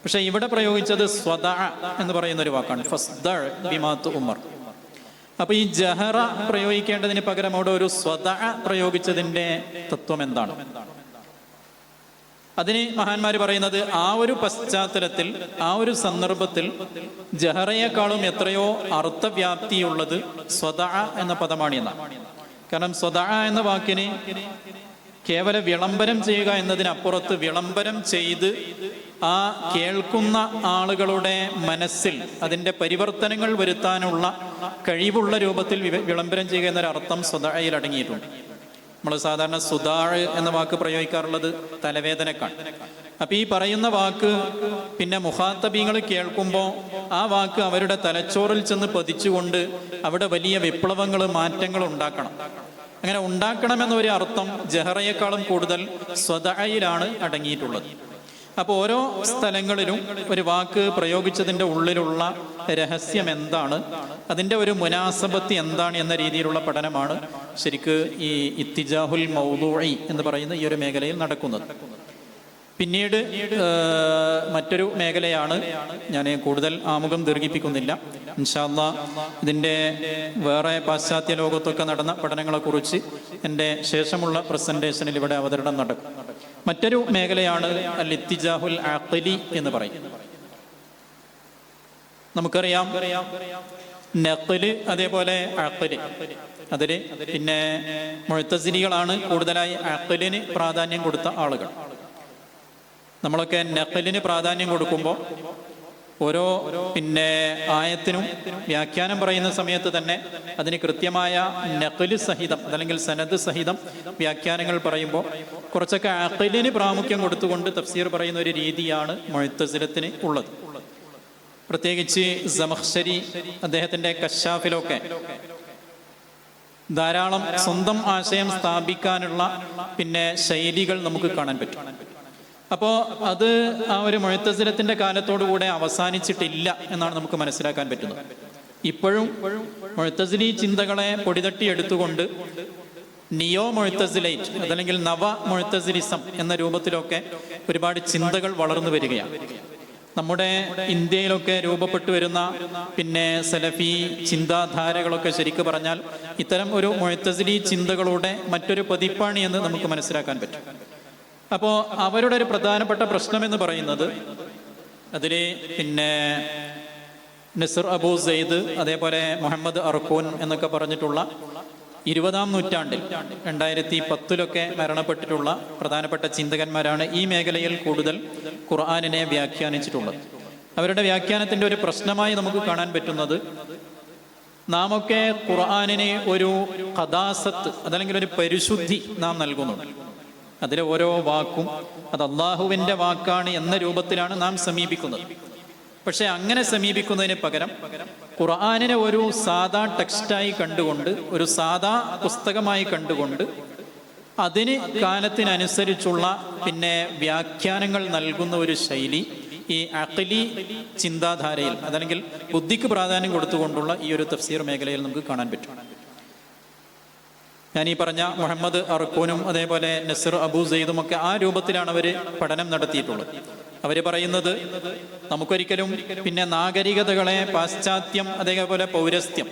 പക്ഷെ ഇവിടെ പ്രയോഗിച്ചത് സ്വദഅ എന്ന് പറയുന്ന ഒരു വാക്കാണ്, ഫസ്ദഅ ബിമാ തുഅമർ. അപ്പൊ ഈ ജഹറ പ്രയോഗിക്കേണ്ടതിന് പകരം അവിടെ ഒരു സ്വദഅ പ്രയോഗിച്ചതിന്റെ തത്വം എന്താണ്? അതിന് മഹാന്മാർ പറയുന്നത് ആ ഒരു പശ്ചാത്തലത്തിൽ, ആ ഒരു സന്ദർഭത്തിൽ ജഹറയെക്കാളും എത്രയോ അർത്ഥവ്യാപ്തിയുള്ളത് സ്വദഅ എന്ന പദമാണ് എന്നാണ്. കാരണം സ്വദഅ എന്ന വാക്കിന് കേവല വിളംബരം ചെയ്യുക എന്നതിനപ്പുറത്ത് വിളംബരം ചെയ്ത് ആ കേൾക്കുന്ന ആളുകളുടെ മനസ്സിൽ അതിൻ്റെ പരിവർത്തനങ്ങൾ വരുത്താനുള്ള കഴിവുള്ള രൂപത്തിൽ വിളംബരം ചെയ്യുക എന്നൊരർത്ഥം സ്വദഅയിൽ അടങ്ങിയിട്ടുണ്ട്. നമ്മൾ സാധാരണ സുദാഴ് എന്ന വാക്ക് പ്രയോഗിക്കാറുള്ളത് തലവേദനക്കാണ്. അപ്പൊ ഈ പറയുന്ന വാക്ക് മുഖാത്തബീങ്ങൾ കേൾക്കുമ്പോൾ ആ വാക്ക് അവരുടെ തലച്ചോറിൽ ചെന്ന് പതിച്ചുകൊണ്ട് അവിടെ വലിയ വിപ്ലവങ്ങൾ, മാറ്റങ്ങൾ ഉണ്ടാക്കണം. അങ്ങനെ ഉണ്ടാക്കണമെന്നൊരു അർത്ഥം ജഹറയേക്കാളും കൂടുതൽ സ്വദഅയിലാണ് അടങ്ങിയിട്ടുള്ളത്. അപ്പോൾ ഓരോ സ്ഥലങ്ങളിലും ഒരു വാക്ക് പ്രയോഗിച്ചതിൻ്റെ ഉള്ളിലുള്ള രഹസ്യം എന്താണ്, അതിൻ്റെ ഒരു മുനാസബത്ത് എന്താണ് എന്ന രീതിയിലുള്ള പഠനമാണ് ശരിക്ക് ഈ ഇത്തിജാഹുൽ മൗദൂഇ എന്ന് പറയുന്ന ഈ ഒരു മേഖലയിൽ നടക്കുന്നത്. പിന്നീട് മറ്റൊരു മേഖലയാണ്, ഞാൻ കൂടുതൽ ആമുഖം ദീർഘിപ്പിക്കുന്നില്ല, ഇൻഷാ അല്ലാഹ് ഇതിൻ്റെ വേറെ പാശ്ചാത്യ ലോകത്തൊക്കെ നടന്ന പഠനങ്ങളെക്കുറിച്ച് എൻ്റെ ശേഷമുള്ള പ്രസൻറ്റേഷനിൽ ഇവിടെ അവതരണം നടക്കും. മറ്റൊരു മേഖലയാണ് അൽ ഇത്തിജാഹുൽ അഖ്ലി എന്ന് പറയും. നമുക്കറിയാം നഖ്ല് അതേപോലെ അഖ്ല്, അതിൽ മുഅ്തസിലികളാണ് കൂടുതലായി അഖ്ലിന് പ്രാധാന്യം കൊടുത്ത ആളുകൾ. നമ്മളൊക്കെ നഖ്ലിന് പ്രാധാന്യം കൊടുക്കുമ്പോൾ ഓരോ ആയത്തിനും വ്യാഖ്യാനം പറയുന്ന സമയത്ത് തന്നെ അതിന് കൃത്യമായ നഖ്ല് സഹിതം അതല്ലെങ്കിൽ സനദ് സഹിതം വ്യാഖ്യാനങ്ങൾ പറയുമ്പോൾ കുറച്ചൊക്കെ അഖ്ലിന് പ്രാമുഖ്യം കൊടുത്തുകൊണ്ട് തഫ്സീർ പറയുന്ന ഒരു രീതിയാണ് മുഅ്തസിലത്തിന് ഉള്ളത്. പ്രത്യേകിച്ച് സമഖ്ശരി അദ്ദേഹത്തിൻ്റെ കശാഫിലൊക്കെ ധാരാളം സ്വന്തം ആശയം സ്ഥാപിക്കാനുള്ള ശൈലികൾ നമുക്ക് കാണാൻ പറ്റും. അപ്പോൾ അത് ആ ഒരു മുഅ്തസിലത്തിന്റെ കാലത്തോടുകൂടെ അവസാനിച്ചിട്ടില്ല എന്നാണ് നമുക്ക് മനസ്സിലാക്കാൻ പറ്റുന്നത്. ഇപ്പോഴും മുഅ്തസിലി ചിന്തകളെ പൊടിതട്ടി എടുത്തുകൊണ്ട് നിയോ മുഅ്തസിലൈറ്റ് അതല്ലെങ്കിൽ നവ മുഅ്തസിലിസം എന്ന രൂപത്തിലൊക്കെ ഒരുപാട് ചിന്തകൾ വളർന്നു വരികയാണ്. നമ്മുടെ ഇന്ത്യയിലൊക്കെ രൂപപ്പെട്ടു വരുന്ന സലഫി ചിന്താധാരകളൊക്കെ ശരിക്കും പറഞ്ഞാൽ ഇത്തരം ഒരു മുഅ്തസിലി ചിന്തകളുടെ മറ്റൊരു പതിപ്പാണ് എന്ന് നമുക്ക് മനസ്സിലാക്കാൻ പറ്റും. അപ്പോൾ അവരുടെ ഒരു പ്രധാനപ്പെട്ട പ്രശ്നം എന്ന് പറയുന്നത് അതിൽ നസർ അബൂ സെയ്ദ് അതേപോലെ മുഹമ്മദ് അർഖൂൻ എന്നൊക്കെ പറഞ്ഞിട്ടുള്ള 20-ാം നൂറ്റാണ്ടിൽ 2010 മരണപ്പെട്ടിട്ടുള്ള പ്രധാനപ്പെട്ട ചിന്തകന്മാരാണ് ഈ മേഖലയിൽ കൂടുതൽ ഖുർആനിനെ വ്യാഖ്യാനിച്ചിട്ടുള്ളത്. അവരുടെ വ്യാഖ്യാനത്തിൻ്റെ ഒരു പ്രശ്നമായി നമുക്ക് കാണാൻ പറ്റുന്നത്, നാമൊക്കെ ഖുർആനിനെ ഒരു ഖദാസത്ത്, അതല്ലെങ്കിൽ ഒരു പരിശുദ്ധി നാം നൽകുന്നുണ്ട്. അതിലെ ഓരോ വാക്കും അത് അള്ളാഹുവിൻ്റെ വാക്കാണ് എന്ന രൂപത്തിലാണ് നാം സമീപിക്കുന്നത്. പക്ഷെ അങ്ങനെ സമീപിക്കുന്നതിന് പകരം ഖുർആനിനെ ഒരു സാധാ ടെക്സ്റ്റായി കണ്ടുകൊണ്ട്, ഒരു സാധാ പുസ്തകമായി കണ്ടുകൊണ്ട് അതിന് കാലത്തിനനുസരിച്ചുള്ള പിന്നെ വ്യാഖ്യാനങ്ങൾ നൽകുന്ന ഒരു ശൈലി ഈ അഖ്ലി ചിന്താധാരയിൽ, അതല്ലെങ്കിൽ ബുദ്ധിക്ക് പ്രാധാന്യം കൊടുത്തുകൊണ്ടുള്ള ഈ ഒരു തഫ്സീർ മേഖലയിൽ നമുക്ക് കാണാൻ പറ്റും. ഞാൻ ഈ പറഞ്ഞ മുഹമ്മദ് അർക്കൂനും അതേപോലെ നസർ അബൂ സെയ്ദും ഒക്കെ ആ രൂപത്തിലാണ് അവർ പഠനം നടത്തിയിട്ടുള്ളത്. അവർ പറയുന്നത്, നമുക്കൊരിക്കലും പിന്നെ നാഗരികതകളെ പാശ്ചാത്യം അതേപോലെ പൗരസ്ത്യം,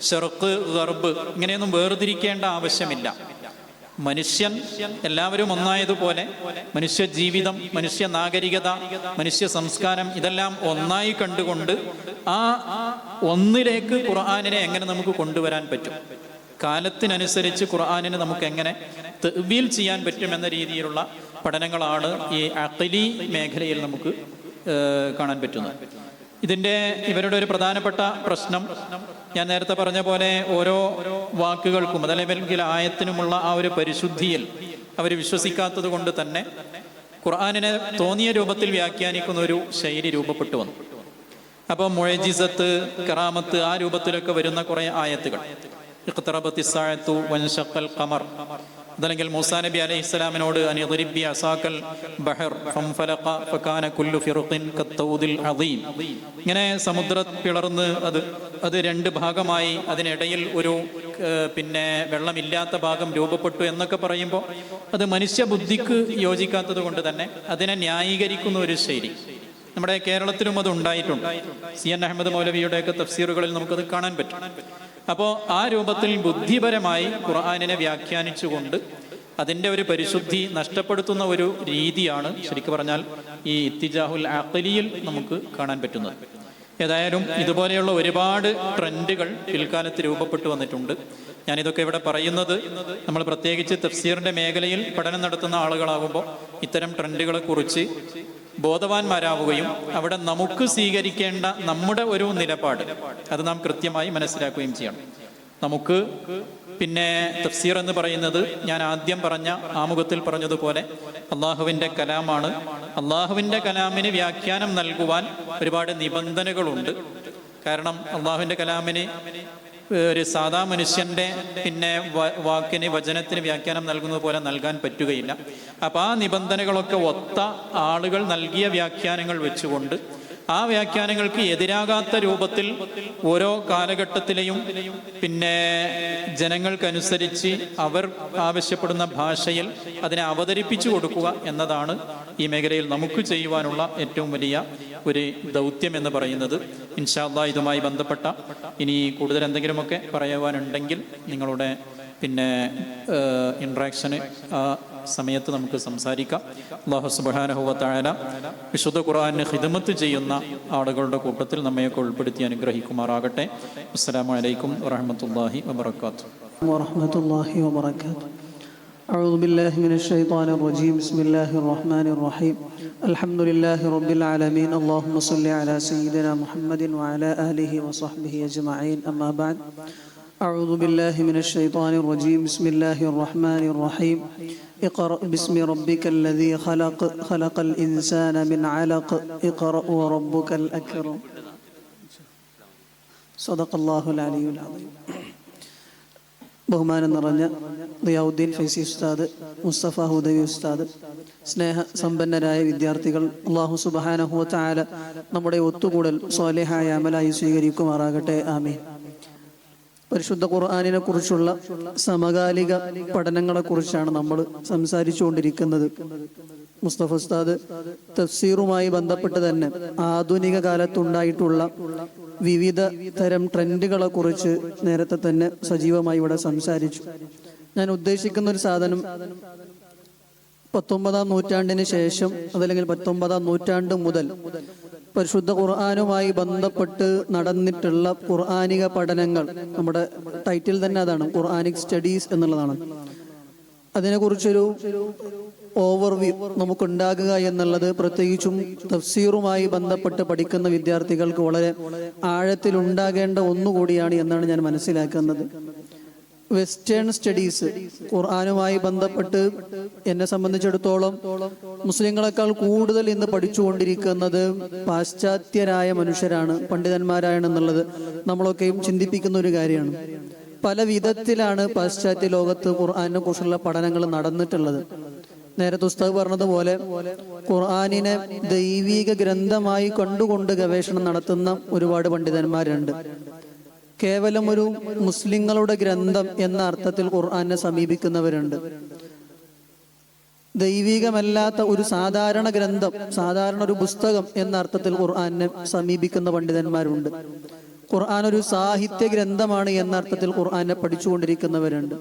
ഷർഖ് ഗർബ് ഇങ്ങനെയൊന്നും വേർതിരിക്കേണ്ട ആവശ്യമില്ല. മനുഷ്യൻ എല്ലാവരും ഒന്നായതുപോലെ മനുഷ്യ ജീവിതം, മനുഷ്യ നാഗരികത, മനുഷ്യ സംസ്കാരം ഇതെല്ലാം ഒന്നായി കണ്ടുകൊണ്ട് ആ ഒന്നിലേക്ക് ഖുർആനിനെ എങ്ങനെ നമുക്ക് കൊണ്ടുവരാൻ പറ്റും, കാലത്തിനനുസരിച്ച് ഖുർആനിനെ നമുക്ക് എങ്ങനെ തഅ്വീൽ ചെയ്യാൻ പറ്റുമെന്ന രീതിയിലുള്ള പഠനങ്ങളാണ് ഈ അഖ്ലി മേഖലയിൽ നമുക്ക് കാണാൻ പറ്റുന്നത്. ഇവരുടെ ഒരു പ്രധാനപ്പെട്ട പ്രശ്നം, ഞാൻ നേരത്തെ പറഞ്ഞ പോലെ ഓരോ വാക്കുകൾക്കും അതല്ലെങ്കിൽ ആയത്തിനുമുള്ള ആ ഒരു പരിശുദ്ധിയിൽ അവർ വിശ്വസിക്കാത്തത് കൊണ്ട് തന്നെ ഖുർആനിനെ തോന്നിയ രൂപത്തിൽ വ്യാഖ്യാനിക്കുന്ന ഒരു ശൈലി രൂപപ്പെട്ടു വന്നു. അപ്പോൾ മുഅ്ജിസത്ത്, കറാമത്ത് ആ രൂപത്തിലൊക്കെ വരുന്ന കുറേ ആയത്തുകൾ, ഇഖ്തറബത്തിസ് സാഅത്തു വൻശഖൽ ഖമർ, അതല്ലെങ്കിൽ മൂസാ നബി അലൈഹി സ്വലാമിനോട് അനിദ്രിബി അസാക്കൽ ബഹർ ഫംഫലഖ ഫകാന കുല്ലു ഫിർഖിൻ കത്തൗദിൽ അദീം, ഇങ്ങനെ സമുദ്രം പിളർന്ന് അത് രണ്ട് ഭാഗമായി, അതിനിടയിൽ ഒരു പിന്നെ വെള്ളമില്ലാത്ത ഭാഗം രൂപപ്പെട്ടു എന്നൊക്കെ പറയുമ്പോൾ അത് മനുഷ്യ ബുദ്ധിക്ക് യോജിക്കാത്തത് കൊണ്ട് തന്നെ അതിനെ ന്യായീകരിക്കുന്ന ഒരു ശൈലി നമ്മുടെ കേരളത്തിലും അത് ഉണ്ടായിട്ടുണ്ട്. CN അഹമ്മദ് മൗലവിയുടെയൊക്കെ തഫ്സീറുകളിൽ നമുക്കത് കാണാൻ പറ്റും. അപ്പോൾ ആ രൂപത്തിൽ ബുദ്ധിപരമായി ഖുർആനിനെ വ്യാഖ്യാനിച്ചുകൊണ്ട് അതിൻ്റെ ഒരു പരിശുദ്ധി നഷ്ടപ്പെടുത്തുന്ന ഒരു രീതിയാണ് ശരിക്കും പറഞ്ഞാൽ ഈ ഇത്തിജാഹുൽ അഖ്ലിയിൽ നമുക്ക് കാണാൻ പറ്റുന്നത്. ഏതായാലും ഇതുപോലെയുള്ള ഒരുപാട് ട്രെൻഡുകൾ പിൽക്കാലത്ത് രൂപപ്പെട്ടു വന്നിട്ടുണ്ട്. ഞാനിതൊക്കെ ഇവിടെ പറയുന്നത്, നമ്മൾ പ്രത്യേകിച്ച് തഫ്സീറിൻ്റെ മേഖലയിൽ പഠനം നടത്തുന്ന ആളുകളാകുമ്പോൾ ഇത്തരം ട്രെൻഡുകളെ കുറിച്ച് ബോധവാന്മാരാവുകയും അവിടെ നമുക്ക് സ്വീകരിക്കേണ്ട നമ്മുടെ ഒരു നിലപാട് അത് നാം കൃത്യമായി മനസ്സിലാക്കുകയും ചെയ്യണം. നമുക്ക് പിന്നെ തഫ്സീർ എന്ന് പറയുന്നത് ഞാൻ ആദ്യം പറഞ്ഞ ആമുഖത്തിൽ പറഞ്ഞതുപോലെ അള്ളാഹുവിൻ്റെ കലാമാണ്. അള്ളാഹുവിൻ്റെ കലാമിന് വ്യാഖ്യാനം നൽകുവാൻ ഒരുപാട് നിബന്ധനകളുണ്ട്. കാരണം അള്ളാഹുവിൻ്റെ കലാമിന് ഒരു സാധാ മനുഷ്യൻ്റെ പിന്നെ വാക്കിന്, വചനത്തിന് വ്യാഖ്യാനം നൽകുന്നത് പോലെ നൽകാൻ പറ്റുകയില്ല. അപ്പോൾ ആ നിബന്ധനകളൊക്കെ ഒത്ത ആളുകൾ നൽകിയ വ്യാഖ്യാനങ്ങൾ വെച്ചുകൊണ്ട് ആ വ്യാഖ്യാനങ്ങൾക്ക് എതിരാകാത്ത രൂപത്തിൽ ഓരോ കാലഘട്ടത്തിലെയും പിന്നെ ജനങ്ങൾക്കനുസരിച്ച് അവർ ആവശ്യപ്പെടുന്ന ഭാഷയിൽ അതിനെ അവതരിപ്പിച്ചു കൊടുക്കുക എന്നതാണ് ഈ മേഖലയിൽ നമുക്ക് ചെയ്യുവാനുള്ള ഏറ്റവും വലിയ ഒരു ദൗത്യം എന്ന് പറയുന്നത്. ഇൻഷാ അല്ലാഹ് ഇതുമായി ബന്ധപ്പെട്ട ഇനി കൂടുതൽ എന്തെങ്കിലുമൊക്കെ പറയുവാനുണ്ടെങ്കിൽ നിങ്ങളുടെ പിന്നെ ഇൻട്രാക്ഷന് ആ സമയത്ത് നമുക്ക് സംസാരിക്കാം. അല്ലാഹു സുബ്ഹാനഹു വ തആല വിശുദ്ധ ഖുർആനിന് ഖിദ്മത്ത് ചെയ്യുന്ന ആളുകളുടെ കൂട്ടത്തിൽ നമ്മയൊക്കെ ഉൾപ്പെടുത്തി അനുഗ്രഹിക്കുമാറാകട്ടെ. അസ്സലാമു അലൈക്കും വറഹ്മത്തുള്ളാഹി വബറകാതുഹു. വറഹ്മത്തുള്ളാഹി വബറകാതുഹു. أعوذ بالله من الشيطان الرجيم. بسم الله الرحمن الرحيم. الحمد لله رب العالمين. اللهم صل على سيدنا محمد وعلى آله وصحبه أجمعين. أما بعد. أعوذ بالله من الشيطان الرجيم. بسم الله الرحمن الرحيم. اقرأ باسم ربك الذي خلق خلق الإنسان من علق اقرأ وربك الأكرم. صدق الله العلي العظيم. ബഹുമാനം നിറഞ്ഞ ദിയാഉദ്ദീൻ ഫൈസി ഉസ്താദ്, മുസ്തഫ ഹുദവി ഉസ്താദ്, സ്നേഹ സമ്പന്നരായ വിദ്യാർത്ഥികൾ, അല്ലാഹു സുബ്ഹാനഹു വ തആല നമ്മുടെ ഒത്തുകൂടൽ സ്വാലിഹായ അമലായി സ്വീകരിക്കുമാറാകട്ടെ. ആമീൻ. പരിശുദ്ധ ഖുർആനിനെ കുറിച്ചുള്ള സമകാലിക പഠനങ്ങളെ കുറിച്ചാണ് നമ്മൾ സംസാരിച്ചുകൊണ്ടിരിക്കുന്നത്. മുസ്തഫ ഉസ്താദ് തഫ്സീറുമായി ബന്ധപ്പെട്ട് തന്നെ ആധുനിക കാലത്തുണ്ടായിട്ടുള്ള വിവിധ തരം ട്രെൻഡുകളെ കുറിച്ച് നേരത്തെ തന്നെ സജീവമായി ഇവിടെ സംസാരിച്ചു. ഞാൻ ഉദ്ദേശിക്കുന്ന ഒരു സാധനം 19-ാം നൂറ്റാണ്ടിന് ശേഷം അതല്ലെങ്കിൽ 19-ാം നൂറ്റാണ്ട് മുതൽ പരിശുദ്ധ ഖുർആനുമായി ബന്ധപ്പെട്ട് നടന്നിട്ടുള്ള ഖുർആനിക പഠനങ്ങൾ, നമ്മുടെ ടൈറ്റിൽ തന്നെ അതാണ്, ഖുർആനിക് സ്റ്റഡീസ് എന്നുള്ളതാണ്. അതിനെക്കുറിച്ചൊരു ഓവർവ്യൂ നമുക്കുണ്ടാകുക എന്നുള്ളത് പ്രത്യേകിച്ചും തഫ്സീറുമായി ബന്ധപ്പെട്ട് പഠിക്കുന്ന വിദ്യാർത്ഥികൾക്ക് വളരെ ആഴത്തിലുണ്ടാകേണ്ട ഒന്നുകൂടിയാണ് എന്നാണ് ഞാൻ മനസ്സിലാക്കുന്നത്. വെസ്റ്റേൺ സ്റ്റഡീസ് ഖുർആനുമായി ബന്ധപ്പെട്ട് എന്നെ സംബന്ധിച്ചിടത്തോളം മുസ്ലിങ്ങളെക്കാൾ കൂടുതൽ ഇന്ന് പഠിച്ചുകൊണ്ടിരിക്കുന്നത് പാശ്ചാത്യരായ മനുഷ്യരാണ്, പണ്ഡിതന്മാരാണെന്നുള്ളത് നമ്മളൊക്കെയും ചിന്തിപ്പിക്കുന്ന ഒരു കാര്യമാണ്. പല വിധത്തിലാണ് പാശ്ചാത്യ ലോകത്ത് ഖുർആനെ കുറിച്ചുള്ള പഠനങ്ങൾ നടന്നിട്ടുള്ളത്. നേരത്തെ ഉസ്താദ് പറഞ്ഞതുപോലെ ഖുർആനിനെ ദൈവിക ഗ്രന്ഥമായി കണ്ടുകൊണ്ട് ഗവേഷണം നടത്തുന്ന ഒരുപാട് പണ്ഡിതന്മാരുണ്ട്. കേവലം ഒരു മുസ്ലിങ്ങളുടെ ഗ്രന്ഥം എന്ന അർത്ഥത്തിൽ ഖുർആനെ സമീപിക്കുന്നവരുണ്ട്. ദൈവികമല്ലാത്ത ഒരു സാധാരണ ഗ്രന്ഥം, സാധാരണ ഒരു പുസ്തകം എന്ന അർത്ഥത്തിൽ ഖുർആനെ സമീപിക്കുന്ന പണ്ഡിതന്മാരുണ്ട്. ഖുർആൻ ഒരു സാഹിത്യ ഗ്രന്ഥമാണ് എന്ന അർത്ഥത്തിൽ ഖുർആനെ പഠിച്ചുകൊണ്ടിരിക്കുന്നവരുണ്ട്.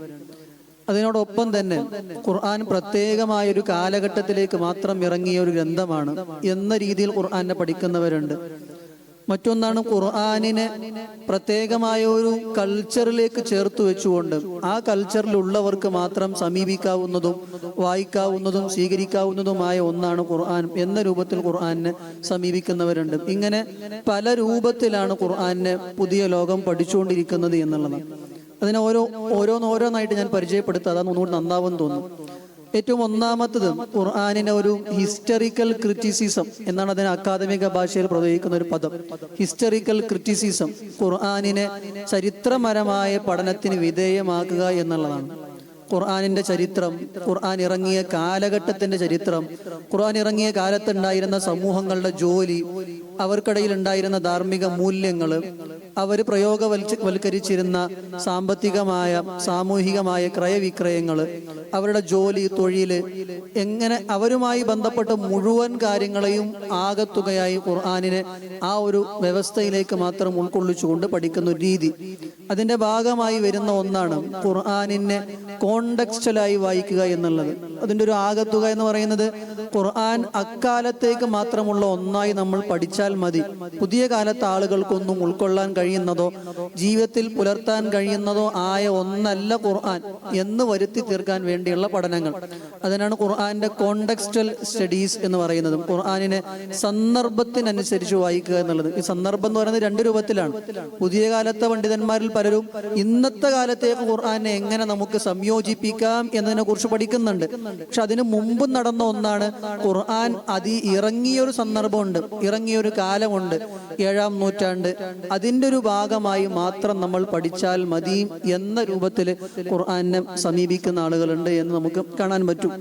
അതിനോടൊപ്പം തന്നെ ഖുർആൻ പ്രത്യേകമായ ഒരു കാലഘട്ടത്തിലേക്ക് മാത്രം ഇറങ്ങിയ ഒരു ഗ്രന്ഥമാണ് എന്ന രീതിയിൽ ഖുർആനെ പഠിക്കുന്നവരുണ്ട്. മറ്റൊന്നാണ് ഖുർആനിനെ പ്രത്യേകമായ ഒരു കൾച്ചറിലേക്ക് ചേർത്ത് വെച്ചുകൊണ്ട് ആ കൾച്ചറിലുള്ളവർക്ക് മാത്രം സമീപിക്കാവുന്നതും വായിക്കാവുന്നതും സ്വീകരിക്കാവുന്നതുമായ ഒന്നാണ് ഖുർആൻ എന്ന രൂപത്തിൽ ഖുർആനെ സമീപിക്കുന്നവരുണ്ട്. ഇങ്ങനെ പല രൂപത്തിലാണ് ഖുർആനെ പുതിയ ലോകം പഠിച്ചുകൊണ്ടിരിക്കുന്നത് എന്നുള്ളതാണ്. അതിനെ ഓരോന്നായിട്ട് ഞാൻ പരിചയപ്പെടുത്താം, അതാണ് ഒന്നുകൂടി നന്നാവെന്ന് തോന്നുന്നു. ഏറ്റവും ഒന്നാമത്തത് ഖുർആനിനെ ഒരു ഹിസ്റ്ററിക്കൽ ക്രിറ്റിസിസം എന്നാണ് അതിന് അക്കാദമിക ഭാഷയിൽ പ്രയോഗിക്കുന്ന ഒരു പദം. ഹിസ്റ്ററിക്കൽ ക്രിറ്റിസിസം, ഖുർആനിനെ ചരിത്രപരമായ പഠനത്തിന് വിധേയമാക്കുക എന്നുള്ളതാണ്. ഖുർആനിന്റെ ചരിത്രം, ഖുർആൻ ഇറങ്ങിയ കാലഘട്ടത്തിന്റെ ചരിത്രം, ഖുർആൻ ഇറങ്ങിയ കാലത്തുണ്ടായിരുന്ന സമൂഹങ്ങളുടെ ജോലി, അവർക്കിടയിൽ ഉണ്ടായിരുന്ന ധാർമ്മിക മൂല്യങ്ങൾ, അവർ പ്രയോഗവൽക്കരിച്ചിരുന്ന സാമ്പത്തികമായ സാമൂഹികമായ ക്രയവിക്രയങ്ങൾ, അവരുടെ ജോലി, തൊഴിൽ, എങ്ങനെ അവരുമായി ബന്ധപ്പെട്ട മുഴുവൻ കാര്യങ്ങളെയും ആകത്തുകയായി ഖുർആനിനെ ആ ഒരു വ്യവസ്ഥയിലേക്ക് മാത്രം ഉൾക്കൊള്ളിച്ചുകൊണ്ട് പഠിക്കുന്ന ഒരു രീതി. അതിന്റെ ഭാഗമായി വരുന്ന ഒന്നാണ് ഖുർആനിനെ കോണ്ടെക്സ്റ്റലായി വായിക്കുക എന്നുള്ളത്. അതിൻ്റെ ഒരു ആകത്തുക എന്ന് പറയുന്നത് ഖുർആൻ അക്കാലത്തേക്ക് മാത്രമുള്ള ഒന്നായി നമ്മൾ പഠിച്ചാൽ മതി, പുതിയ കാലത്തെ ആളുകൾക്കൊന്നും ഉൾക്കൊള്ളാൻ കഴിയുന്നതോ ജീവിതത്തിൽ പുലർത്താൻ കഴിയുന്നതോ ആയ ഒന്നല്ല ഖുർആൻ എന്ന് വരുത്തി തീർക്കാൻ വേണ്ടിയുള്ള പഠനങ്ങൾ. അതിനാണ് ഖുർആന്റെ കോണ്ടെക്സ്റ്റൽ സ്റ്റഡീസ് എന്ന് പറയുന്നത്. ഖുർആനിനെ സന്ദർഭത്തിനനുസരിച്ച് വായിക്കുക എന്നുള്ളത്. ഈ സന്ദർഭം എന്ന് പറയുന്നത് രണ്ട് രൂപത്തിലാണ്. പുതിയ കാലത്തെ പണ്ഡിതന്മാരിൽ പലരും ഇന്നത്തെ കാലത്തേക്ക് ഖുർആനെ എങ്ങനെ നമുക്ക് സംയോജിപ്പിക്കാം എന്നതിനെ കുറിച്ച് പഠിക്കുന്നുണ്ട്. പക്ഷെ അതിനു മുമ്പ് നടന്ന ഒന്നാണ് ഖുർആൻ ഇറങ്ങിയൊരു സന്ദർഭമുണ്ട്, ഇറങ്ങിയൊരു കാലമുണ്ട്, 7-ാം നൂറ്റാണ്ട്. അതിൻ്റെ ഒരു ഭാഗമായി മാത്രം നമ്മൾ പഠിച്ചാൽ മതി എന്ന രൂപത്തിൽ ഖുർആനെ സമീപിക്കുന്ന ആളുകളുണ്ട് എന്ന് നമുക്ക് കാണാൻ പറ്റും.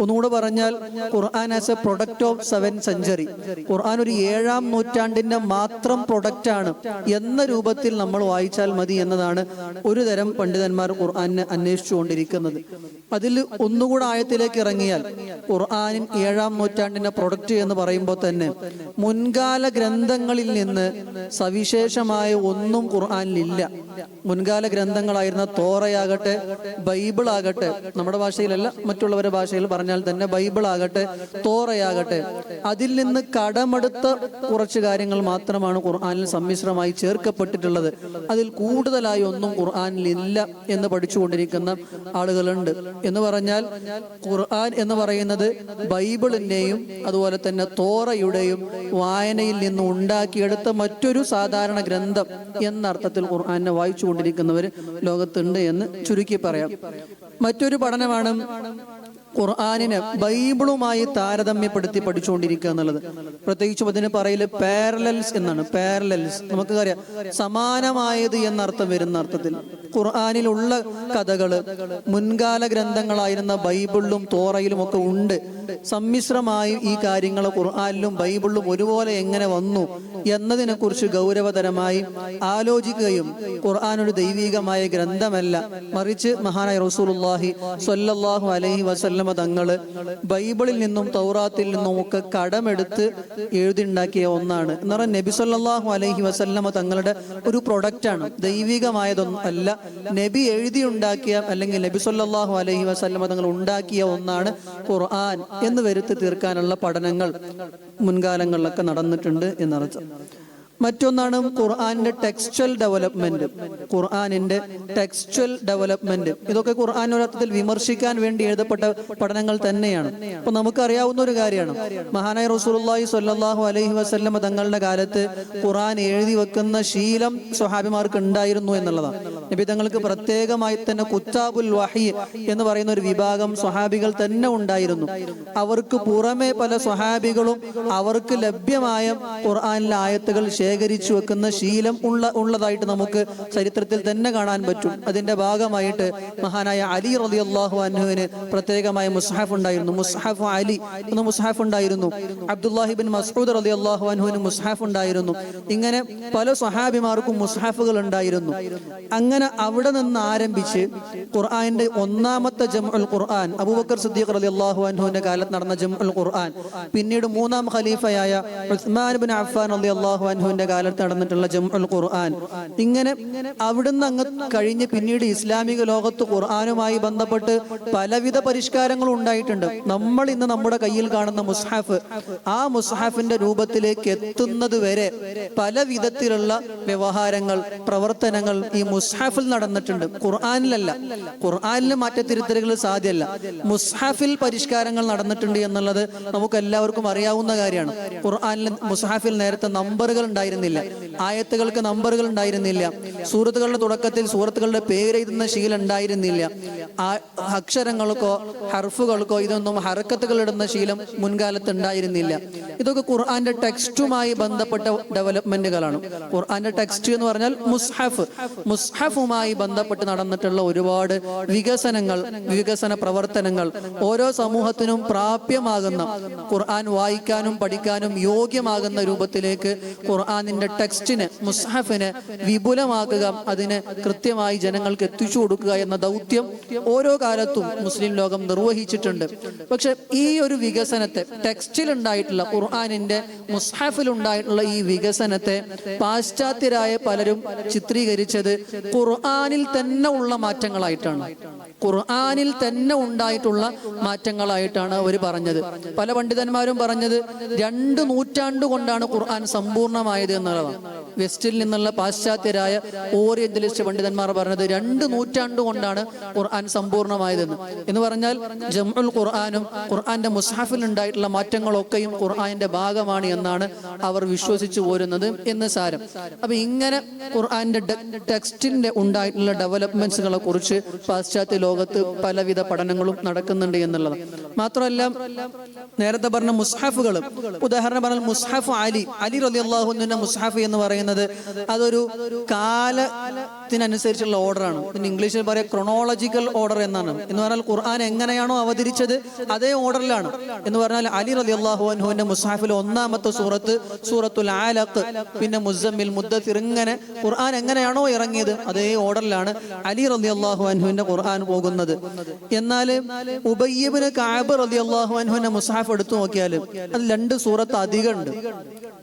ഒന്നുകൂടെ പറഞ്ഞാൽ Quran as a product of 7th century, Quran ഒരു 7-ാം നൂറ്റാണ്ടിന്റെ മാത്രം പ്രൊഡക്റ്റ് ആണ് എന്ന രൂപത്തിൽ നമ്മൾ വായിച്ചാൽ മതി എന്നതാണ് ഒരു തരം പണ്ഡിതന്മാർ ഖുർആനെ അന്വേഷിച്ചുകൊണ്ടിരിക്കുന്നത്. അതിൽ ഒന്നുകൂടെ ആയത്തിലേക്ക് ഇറങ്ങിയാൽ ഖുർആനിൻ 7-ാം നൂറ്റാണ്ടിന്റെ പ്രൊഡക്റ്റ് എന്ന് പറയുമ്പോൾ തന്നെ മുൻകാല ഗ്രന്ഥങ്ങളിൽ നിന്ന് സവിശേഷമായ ഒന്നും ഖുർആനിലില്ല. മുൻകാല ഗ്രന്ഥങ്ങളായിരുന്ന തോറയാകട്ടെ, ബൈബിൾ ആകട്ടെ, നമ്മുടെ ഭാഷയിലല്ല മറ്റുള്ളവരുടെ ഭാഷയിൽ പറഞ്ഞാൽ തന്നെ ബൈബിൾ ആകട്ടെ, തോറയാകട്ടെ, അതിൽ നിന്ന് കടമെടുത്ത കുറച്ച് കാര്യങ്ങൾ മാത്രമാണ് ഖുർആനിൽ സമ്മിശ്രമായി ചേർക്കപ്പെട്ടിട്ടുള്ളത്. അതിൽ കൂടുതലായി ഒന്നും ഖുർആനിൽ ഇല്ല എന്ന് പഠിച്ചുകൊണ്ടിരിക്കുന്ന ആളുകളുണ്ട്. എന്ന് പറഞ്ഞാൽ ഖുർആൻ എന്ന് പറയുന്നത് ബൈബിളിന്റെയും അതുപോലെ തന്നെ തോറയുടെയും വായനയിൽ നിന്ന് ഉണ്ടാക്കിയെടുത്ത മറ്റൊരു സാധാരണ ഗ്രന്ഥം എന്ന അർത്ഥത്തിൽ ഖുർആനെ വായിച്ചുകൊണ്ടിരിക്കുന്നവർ ലോകത്തുണ്ട് എന്ന് ചുരുക്കി പറയാം. മറ്റൊരു പഠനമാണ് ഖുർആനിനെ ബൈബിളുമായി താരതമ്യപ്പെടുത്തി പഠിച്ചുകൊണ്ടിരിക്കുക എന്നുള്ളത്. പ്രത്യേകിച്ചും അതിന് പറയല് പാരലൽസ് എന്നാണ്. പാരലൽസ് നമുക്കറിയാം, സമാനമായത് എന്നർത്ഥം വരുന്ന അർത്ഥത്തിൽ ഖുർആനിലുള്ള കഥകള് മുൻകാല ഗ്രന്ഥങ്ങളായിരുന്ന ബൈബിളിലും തോറയിലും ഒക്കെ ഉണ്ട്. സമ്മിശ്രമായി ഈ കാര്യങ്ങൾ ഖുർആനിലും ബൈബിളിലും ഒരുപോലെ എങ്ങനെ വന്നു എന്നതിനെ കുറിച്ച് ഗൗരവതരമായി ആലോചിക്കുകയും ഖുർആൻ ഒരു ദൈവികമായ ഗ്രന്ഥമല്ല, മറിച്ച് മഹാനായ റസൂലുള്ളാഹി സ്വല്ലല്ലാഹു അലൈഹി വസല്ലമ തങ്ങള് ബൈബിളിൽ നിന്നും തൗറാത്തിൽ നിന്നും ഒക്കെ കടമെടുത്ത് എഴുതിണ്ടാക്കിയ ഒന്നാണ് എന്ന് പറഞ്ഞാൽ നബി സല്ലല്ലാഹു അലൈഹി വസല്ലമ തങ്ങളുടെ ഒരു പ്രൊഡക്റ്റാണ്, ദൈവികമായതൊന്നും അല്ല നബി എഴുതിയുണ്ടാക്കിയ അല്ലെങ്കിൽ നബി സല്ലല്ലാഹു അലൈഹി വസല്ലമ തങ്ങൾ ഉണ്ടാക്കിയ ഒന്നാണ് ഖുർആൻ എന്ന് വരുത്തി തീർക്കാനുള്ള പഠനങ്ങൾ മുൻകാലങ്ങളിലൊക്കെ നടന്നിട്ടുണ്ട് എന്നർത്ഥം. മറ്റൊന്നാണ് ഖുർആനിന്റെ ടെക്സ്ച്വൽ ഡെവലപ്മെന്റ്. ഖുർആനിന്റെ ടെക്സ്ച്വൽ ഡെവലപ്മെന്റ് ഇതൊക്കെ ഖുർആൻ ഒരർത്ഥത്തിൽ വിമർശിക്കാൻ വേണ്ടി എഴുതപ്പെട്ട പഠനങ്ങൾ തന്നെയാണ്. അപ്പൊ നമുക്കറിയാവുന്ന ഒരു കാര്യമാണ്, മഹാനായ റസൂലുള്ളാഹി സ്വല്ലല്ലാഹു അലൈഹി വസല്ലമ തങ്ങളുടെ കാലത്ത് ഖുർആൻ എഴുതി വെക്കുന്ന ശീലം സ്വഹാബിമാർക്ക് ഉണ്ടായിരുന്നു എന്നുള്ളതാണ്. നബി തങ്ങൾക്ക് പ്രത്യേകമായി തന്നെ കുത്താബുൽ വഹി എന്ന് പറയുന്ന ഒരു വിഭാഗം സ്വഹാബികൾ തന്നെ ഉണ്ടായിരുന്നു. അവർക്ക് പുറമെ പല സ്വഹാബികളും അവർക്ക് ലഭ്യമായ ഖുർആനിലെ ആയത്തുകൾ ശേഖരിച്ചു വെക്കുന്ന ശീലം ഉള്ളതായിട്ട് നമുക്ക് ചരിത്രത്തിൽ തന്നെ കാണാൻ പറ്റും. അതിന്റെ ഭാഗമായിട്ട് മഹാനായ അലി റളിയല്ലാഹു അൻഹുവിന് പ്രത്യേകമായ മുസ്ഹഫ് ഉണ്ടായിരുന്നു. മുസ്ഹഫ് അലി എന്ന മുസ്ഹഫ് ഉണ്ടായിരുന്നു. അബ്ദുല്ലാഹി ബിൻ മസ്ഊദ് റളിയല്ലാഹു അൻഹുവിന് മുസ്ഹഫ് ഉണ്ടായിരുന്നു. ഇങ്ങനെ പല സ്വഹാബിമാർക്കും മുസ്ഹഫുകൾ ഉണ്ടായിരുന്നു. അങ്ങനെ അവിടെ നിന്ന് ആരംഭിച്ച് ഖുർആന്റെ ഒന്നാമത്തെ ജംഉൽ ഖുർആൻ അബൂബക്കർ സിദ്ദീഖ് റളിയല്ലാഹു അൻഹുവിന്റെ കാലത്ത് നടന്ന ജംഉൽ ഖുർആൻ, പിന്നീട് മൂന്നാം ഖലീഫയായ ഉസ്മാൻ ബിൻ അഫ്ഫാൻ റളിയല്ലാഹു അൻഹുവിന്റെ കാലത്ത് നടന്നിട്ടുള്ള ജംഉൽ ഖുർആൻ, ഇങ്ങനെ അവിടുന്ന് അങ്ങ് കഴിഞ്ഞ് പിന്നീട് ഇസ്ലാമിക ലോകത്ത് ഖുർആനുമായി ബന്ധപ്പെട്ട് പലവിധ പരിഷ്കാരങ്ങളും ഉണ്ടായിട്ടുണ്ട്. നമ്മൾ ഇന്ന് നമ്മുടെ കയ്യിൽ കാണുന്ന മുസ്ഹഫ്, ആ മുസ്ഹഫിന്റെ രൂപത്തിലേക്ക് എത്തുന്നത് വരെ പല വിധത്തിലുള്ള വ്യവഹാരങ്ങൾ, പ്രവർത്തനങ്ങൾ ഈ മുസ്ഹഫിൽ നടന്നിട്ടുണ്ട്. ഖുർആനിലല്ല, ഖുർആനിൽ മാറ്റത്തിരുത്തലുകൾ സാധ്യമല്ല, മുസ്ഹഫിൽ പരിഷ്കാരങ്ങൾ നടന്നിട്ടുണ്ട് എന്നുള്ളത് നമുക്ക് എല്ലാവർക്കും അറിയാവുന്ന കാര്യമാണ്. ഖുർആനിൽ മുസ്ഹഫിൽ നേരത്തെ നമ്പറുകൾ ഉണ്ടായിരുന്നില്ല, ആയത്തുകൾക്ക് നമ്പറുകൾ ഉണ്ടായിരുന്നില്ല, സൂറത്തുകളുടെ തുടക്കത്തിൽ സൂറത്തുകളുടെ പേരെഴുതുന്ന ശീലം ഉണ്ടായിരുന്നില്ല, അക്ഷരങ്ങൾക്കോ ഹർഫുകൾക്കോ ഇതൊന്നും ഹറക്കത്തുകൾ ഇടുന്ന ശീലം മുൻകാലത്ത് ഉണ്ടായിരുന്നില്ല. ഇതൊക്കെ ഖുർആന്റെ ടെക്സ്റ്റുമായി ബന്ധപ്പെട്ട ഡെവലപ്മെന്റുകളാണ്. ഖുർആന്റെ ടെക്സ്റ്റ് എന്ന് പറഞ്ഞാൽ മുസ്ഹഫ്, മുസ്ഹഫുമായി ബന്ധപ്പെട്ട് നടന്നിട്ടുള്ള ഒരുപാട് വികസന പ്രവർത്തനങ്ങൾ, ഓരോ സമൂഹത്തിനും പ്രാപ്യമാകുന്ന, ഖുർആൻ വായിക്കാനും പഠിക്കാനും യോഗ്യമാകുന്ന രൂപത്തിലേക്ക് ഖുർആനിന്റെ ടെക്സ്റ്റിനെ, മുസ്ഹഫിനെ വിപുലമാക്കുക, അതിനെ കൃത്യമായി ജനങ്ങൾക്ക് എത്തിച്ചു കൊടുക്കുക എന്ന ദൗത്യം ഓരോ കാലത്തും മുസ്ലിം ലോകം നിർവഹിച്ചിട്ടുണ്ട്. പക്ഷെ ഈ ഒരു വികസനത്തെ, ടെക്സ്റ്റിൽ ഉണ്ടായിട്ടുള്ള ഖുർആനിന്റെ മുസ്ഹഫിൽ ഉണ്ടായിട്ടുള്ള ഈ വികസനത്തെ പാശ്ചാത്യരായ പലരും ചിത്രീകരിച്ചത് ഖുർആനിൽ തന്നെ ഉള്ള മാറ്റങ്ങളായിട്ടാണ്. ഖുർആനിൽ തന്നെ ഉണ്ടായിട്ടുള്ള മാറ്റങ്ങളായിട്ടാണ് അവർ പറഞ്ഞത്. പല പണ്ഡിതന്മാരും പറഞ്ഞത് 2 നൂറ്റാണ്ട് കൊണ്ടാണ് ഖുർആൻ സമ്പൂർണ്ണമായത് എന്നുള്ളതാണ്. വെസ്റ്റിൽ നിന്നുള്ള പാശ്ചാത്യരായ ഓറിയന്റലിസ്റ്റ് പണ്ഡിതന്മാർ പറഞ്ഞത് 2 നൂറ്റാണ്ട് കൊണ്ടാണ് ഖുർആൻ സമ്പൂർണ്ണമായതെന്ന്. എന്ന് പറഞ്ഞാൽ ജംഉൽ ഖുർആനും ഖുർആന്റെ മുസ്ഹഫിൽ ഉണ്ടായിട്ടുള്ള മാറ്റങ്ങളൊക്കെയും ഖുർആന്റെ ഭാഗമാണ് എന്നാണ് അവർ വിശ്വസിച്ചു പോരുന്നത് എന്ന് സാരം. അപ്പൊ ഇങ്ങനെ ഖുർആന്റെ ടെക്സ്റ്റിന്റെ ഉണ്ടായിട്ടുള്ള ഡെവലപ്മെന്റ്സുകളെ കുറിച്ച് പാശ്ചാത്യ ലോകത്ത് പലവിധ പഠനങ്ങളും നടക്കുന്നുണ്ട് എന്നുള്ളത് മാത്രമല്ല, നേരത്തെ പറഞ്ഞ മുസ്ഹഫുകൾ, ഉദാഹരണം പറഞ്ഞാൽ മുസ്ഹഫ് അലി റളിയല്ലാഹു അൻഹുവിന്റെ മുസ്ഹഫ് എന്ന് പറയുന്നത് അതൊരു കാലത്തിനനുസരിച്ചുള്ള ഓർഡറാണ്. ഇതിന് ഇംഗ്ലീഷിൽ പറയാം ക്രൊണോളജിക്കൽ ഓർഡർ എന്നാണ്. എന്ന് പറഞ്ഞാൽ ഖുർആൻ എങ്ങനെയാണോ അവതരിച്ചത് അതേ ഓർഡറിലാണ്. എന്ന് പറഞ്ഞാൽ അലി റളിയല്ലാഹു അൻഹുവിന്റെ മുസ്ഹഫിൽ ഒന്നാമത്തെ സൂറത്തുൽ ആലഖ്, പിന്നെ മുസമ്മിൽ, മുദ്ദസിർ, ഇങ്ങനെ ഖുർആൻ എങ്ങനെയാണോ ഇറങ്ങിയത് അതേ ഓർഡറിലാണ് അലി റളിയല്ലാഹു അൻഹുവിന്റെ ഖുർആൻ പോകുന്നത്. എന്നാൽ ഉബയ്യ് ഇബ്നു കഅബ് റളിയല്ലാഹു അൻഹുവിന്റെ മുസ്ഹഫ് എടുത്തു നോക്കിയാൽ അത് 2 സൂറത്ത് അധികം ഉണ്ട്.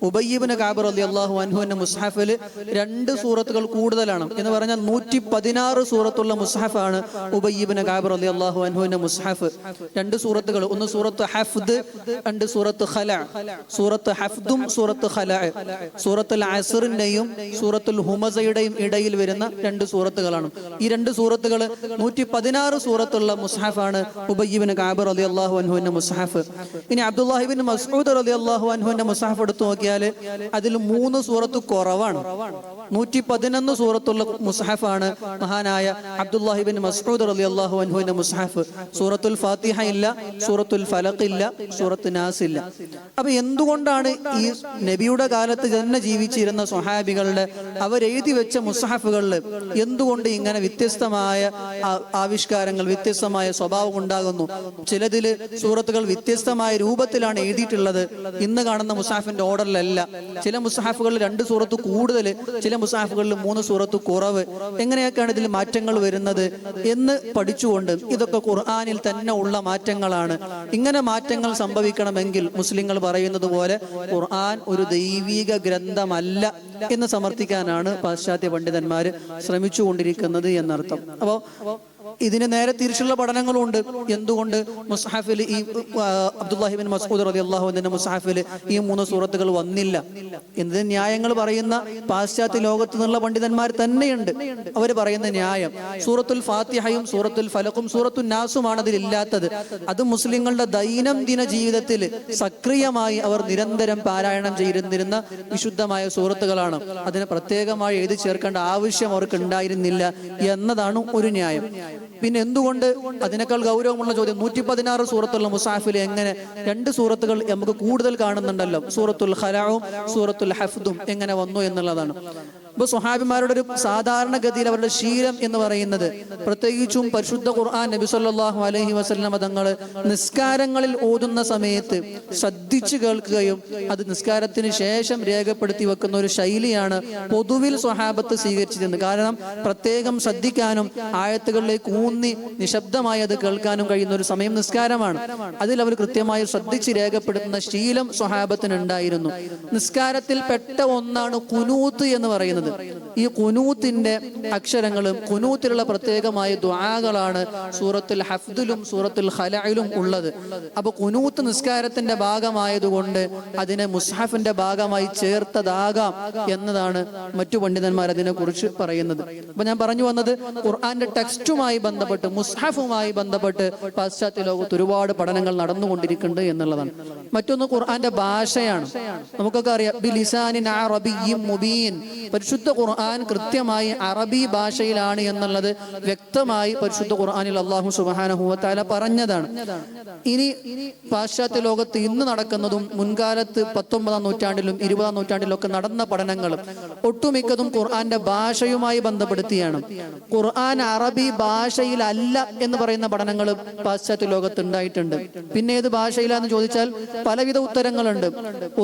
ഉബയ്യ് ഇബ്നു കഅബ് റളിയല്ലാഹു അൻഹുവിന്റെ മുസ്ഹഫിൽ 2 സൂറത്തുകൾ കൂടുതലാണ്. എന്ന് പറഞ്ഞാൽ 116 സൂറത്തുള്ള മുസ്ഹഫാണ് ഉബയ്യ് ഇബ്നു കഅബ് റളിയല്ലാഹു അൻഹുവിന്റെ മുസ്ഹഫ്. 2 സൂറത്തുകൾ, ഒന്ന് സൂറത്ത് ഹഫ്ദ്, 2 സൂറത്ത് ഖല. സൂറത്ത് ഹഫ്ദും സൂറത്ത് ഖല സൂറത്തുൽ അസ്റിന്റെയും സൂറത്തുൽ ഹുമസയുടെയും ഇടയിൽ വരുന്ന 2 സൂറത്തുകളാണ്. ഈ 2 സൂറത്തുകൾ 116 സൂറത്തുള്ള മുസ്ഹഫാണ് ഉബയ്യ് ഇബ്നു കഅബ് റളിയല്ലാഹു അൻഹുവിന്റെ മുസ്ഹഫ്. ഇനി അബ്ദുല്ലാഹി ഇബ്നു മസ്ഊദ് റളിയല്ലാഹു അൻഹുവിന്റെ മുസ്ഹഫ് എടുത്തു നോക്കിയാൽ അതിൽ 3 സൂറത്ത് കുറവാണ്. 111 സൂറത്തുള്ള മുസ്ഹഫാണ് മഹാനായ അബ്ദുല്ലാഹി ഇബ്നു മസ്ഊദ് റളിയല്ലാഹു അൻഹുവിന്റെ മുസ്ഹഫ്. സൂറത്തുൽ ഫാത്തിഹ ഇല്ല, സൂറത്തുൽ ഫലഖ് ഇല്ല, സൂറത്ത് നാസ് ഇല്ല. അപ്പൊ എന്തുകൊണ്ടാണ് ഈ നബിയുടെ കാലത്ത് തന്നെ ജീവിച്ചിരുന്ന സ്വഹാബികളുടെ അവരെഴുതി വെച്ച മുസ്ഹഫുകളിൽ എന്തുകൊണ്ട് ഇങ്ങനെ വ്യത്യസ്തമായ ആവിഷ്കാരങ്ങൾ, വ്യത്യസ്തമായ സ്വഭാവം ഉണ്ടാകുന്നു? ചിലതില് സൂറത്തുകൾ വ്യത്യസ്തമായ രൂപത്തിലാണ് എഴുതിയിട്ടുള്ളത്. ഇന്ന് കാണുന്ന മുസ്ഹഫിന്റെ ഓർഡറിലല്ല. ഓർഡറിലല്ല. ചില മുസ്ഹഫുകളിൽ 2 സൂറത്ത് കൂടുതൽ, ചില മുസ്ഹഫുകളിൽ 3 സൂറത്ത് കുറവ്. എങ്ങനെയൊക്കെയാണ് ഇതിൽ മാറ്റങ്ങൾ വരുന്നത് എന്ന് പഠിച്ചുകൊണ്ട് ഇതൊക്കെ ഖുർആനിൽ തന്നെ ഉള്ള മാറ്റങ്ങളാണ്. ഇങ്ങനെ മാറ്റങ്ങൾ സംഭവിക്കണമെങ്കിൽ മുസ്ലിങ്ങൾ പറയുന്നത് പോലെ ഖുർആൻ ഒരു ദൈവിക ഗ്രന്ഥമല്ല എന്ന് സമർത്ഥിക്കാനാണ് പാശ്ചാത്യ പണ്ഡിതന്മാർ ശ്രമിച്ചുകൊണ്ടിരിക്കുന്നത് എന്നർത്ഥം. അപ്പോൾ ഇതിന് നേരെ തിരിച്ചുള്ള പഠനങ്ങളുണ്ട്. എന്തുകൊണ്ട് മുസ്ഹഫിൽ ഈ അബ്ദുല്ലാഹി ബിൻ മസ്ഊദ് റളിയല്ലാഹു അൻഹുവിന്റെ മുസ്ഹഫിൽ ഈ 3 സൂറത്തുകൾ വന്നില്ല എന്നതിന് ന്യായങ്ങൾ പറയുന്ന പാശ്ചാത്യ ലോകത്ത് നിന്നുള്ള പണ്ഡിതന്മാർ തന്നെയുണ്ട്. അവർ പറയുന്ന ന്യായം സൂറത്തുൽ ഫാത്തിഹയും സൂറത്തുൽ ഫലഖും സൂറത്തുൽ നാസുമാണ് അതിലില്ലാത്തത്. അത് മുസ്ലിങ്ങളുടെ ദൈനംദിന ജീവിതത്തിൽ സക്രിയമായി അവർ നിരന്തരം പാരായണം ചെയ്തിരുന്ന വിശുദ്ധമായ സൂറത്തുകളാണ്. അതിനെ പ്രത്യേകമായി എഴുതി ചേർക്കേണ്ട ആവശ്യം അവർക്ക് ഉണ്ടായിരുന്നില്ല എന്നതാണ് ഒരു ന്യായം. പിന്നെ എന്തുകൊണ്ട് അതിനേക്കാൾ ഗൗരവമുള്ള ചോദ്യം 116 സൂറത്തുള്ള മുസാഫിൽ എങ്ങനെ 2 സൂറത്തുകൾ നമുക്ക് കൂടുതൽ കാണുന്നുണ്ടല്ലോ, സൂറത്തുൽ ഖലഉം സൂറത്തുൽ ഹഫ്ദും എങ്ങനെ വന്നു എന്നുള്ളതാണ്. ഇപ്പൊ സ്വഹാബിമാരുടെ ഒരു സാധാരണഗതിയിൽ അവരുടെ ശീലം എന്ന് പറയുന്നത്, പ്രത്യേകിച്ചും പരിശുദ്ധ ഖുർആൻ നബി സല്ലല്ലാഹു അലൈഹി വസല്ലം തങ്ങൾ നിസ്കാരങ്ങളിൽ ഓതുന്ന സമയത്ത് ശ്രദ്ധിച്ചു കേൾക്കുകയും അത് നിസ്കാരത്തിന് ശേഷം രേഖപ്പെടുത്തി വെക്കുന്ന ഒരു ശൈലിയാണ് പൊതുവിൽ സ്വഹാബത്ത് സ്വീകരിച്ചിരുന്നത്. കാരണം പ്രത്യേകം ശ്രദ്ധിക്കാനും ആയത്തുകളിലേക്ക് ഊന്നി നിശബ്ദമായി അത് കേൾക്കാനും കഴിയുന്ന ഒരു സമയം നിസ്കാരമാണ്. അതിൽ അവർ കൃത്യമായി ശ്രദ്ധിച്ച് രേഖപ്പെടുത്തുന്ന ശീലം സ്വഹാബത്തിന് ഉണ്ടായിരുന്നു. നിസ്കാരത്തിൽ പെട്ട ഒന്നാണ് ഖുനൂത്ത് എന്ന് പറയുന്നത്. ഈ ഖുനൂത്തിന്റെ അക്ഷരങ്ങളും ഖുനൂത്തിലുള്ള പ്രത്യേകമായ ദുആകളാണ് സൂറത്തുൽ ഹഫ്ദിലും സൂറത്തുൽ ഖലഇലും ഉള്ളത്. അപ്പൊ ഖുനൂത്ത് നിസ്കാരത്തിന്റെ ഭാഗമായതുകൊണ്ട് അതിനെ മുസ്ഹഫിന്റെ ഭാഗമായി ചേർത്തതാകാം എന്നതാണ് മറ്റു പണ്ഡിതന്മാർ അതിനെ കുറിച്ച് പറയുന്നത്. അപ്പൊ ഞാൻ പറഞ്ഞു വന്നത് ഖുർആന്റെ ടെക്സ്റ്റുമായി ബന്ധപ്പെട്ട് മുസ്ഹഫുമായി ബന്ധപ്പെട്ട് പാശ്ചാത്യ ലോകത്ത് ഒരുപാട് പഠനങ്ങൾ നടന്നുകൊണ്ടിരിക്കുന്നുണ്ട് എന്നുള്ളതാണ്. മറ്റൊന്ന് ഖുർആന്റെ ഭാഷയാണ്. നമുക്കൊക്കെ അറിയാം ബിലിസാനിൻ അറബിയ്യിൻ മുബീൻ, പരിശുദ്ധ ഖുർആൻ കൃത്യമായി അറബി ഭാഷയിലാണ് എന്നുള്ളത് വ്യക്തമായി പരിശുദ്ധ ഖുർആനിൽ അല്ലാഹു സുബ്ഹാനഹു വ തആല പറഞ്ഞതാണ്. ഇനി പാശ്ചാത്യ ലോകത്ത് ഇന്ന് നടക്കുന്നതും മുൻകാലത്ത് 19-ാം നൂറ്റാണ്ടിലും 20-ാം നൂറ്റാണ്ടിലും ഒക്കെ നടന്ന പഠനങ്ങളും ഒട്ടുമിക്കതും ഖുർആന്റെ ഭാഷയുമായി ബന്ധപ്പെടുത്തിയാണ്. ഖുർആൻ അറബി ഭാഷയിലല്ല എന്ന് പറയുന്ന പഠനങ്ങൾ പാശ്ചാത്യ ലോകത്ത് ഉണ്ടായിട്ടുണ്ട്. പിന്നെ ഏത് ഭാഷയിലാന്ന് ചോദിച്ചാൽ പലവിധ ഉത്തരങ്ങളുണ്ട്.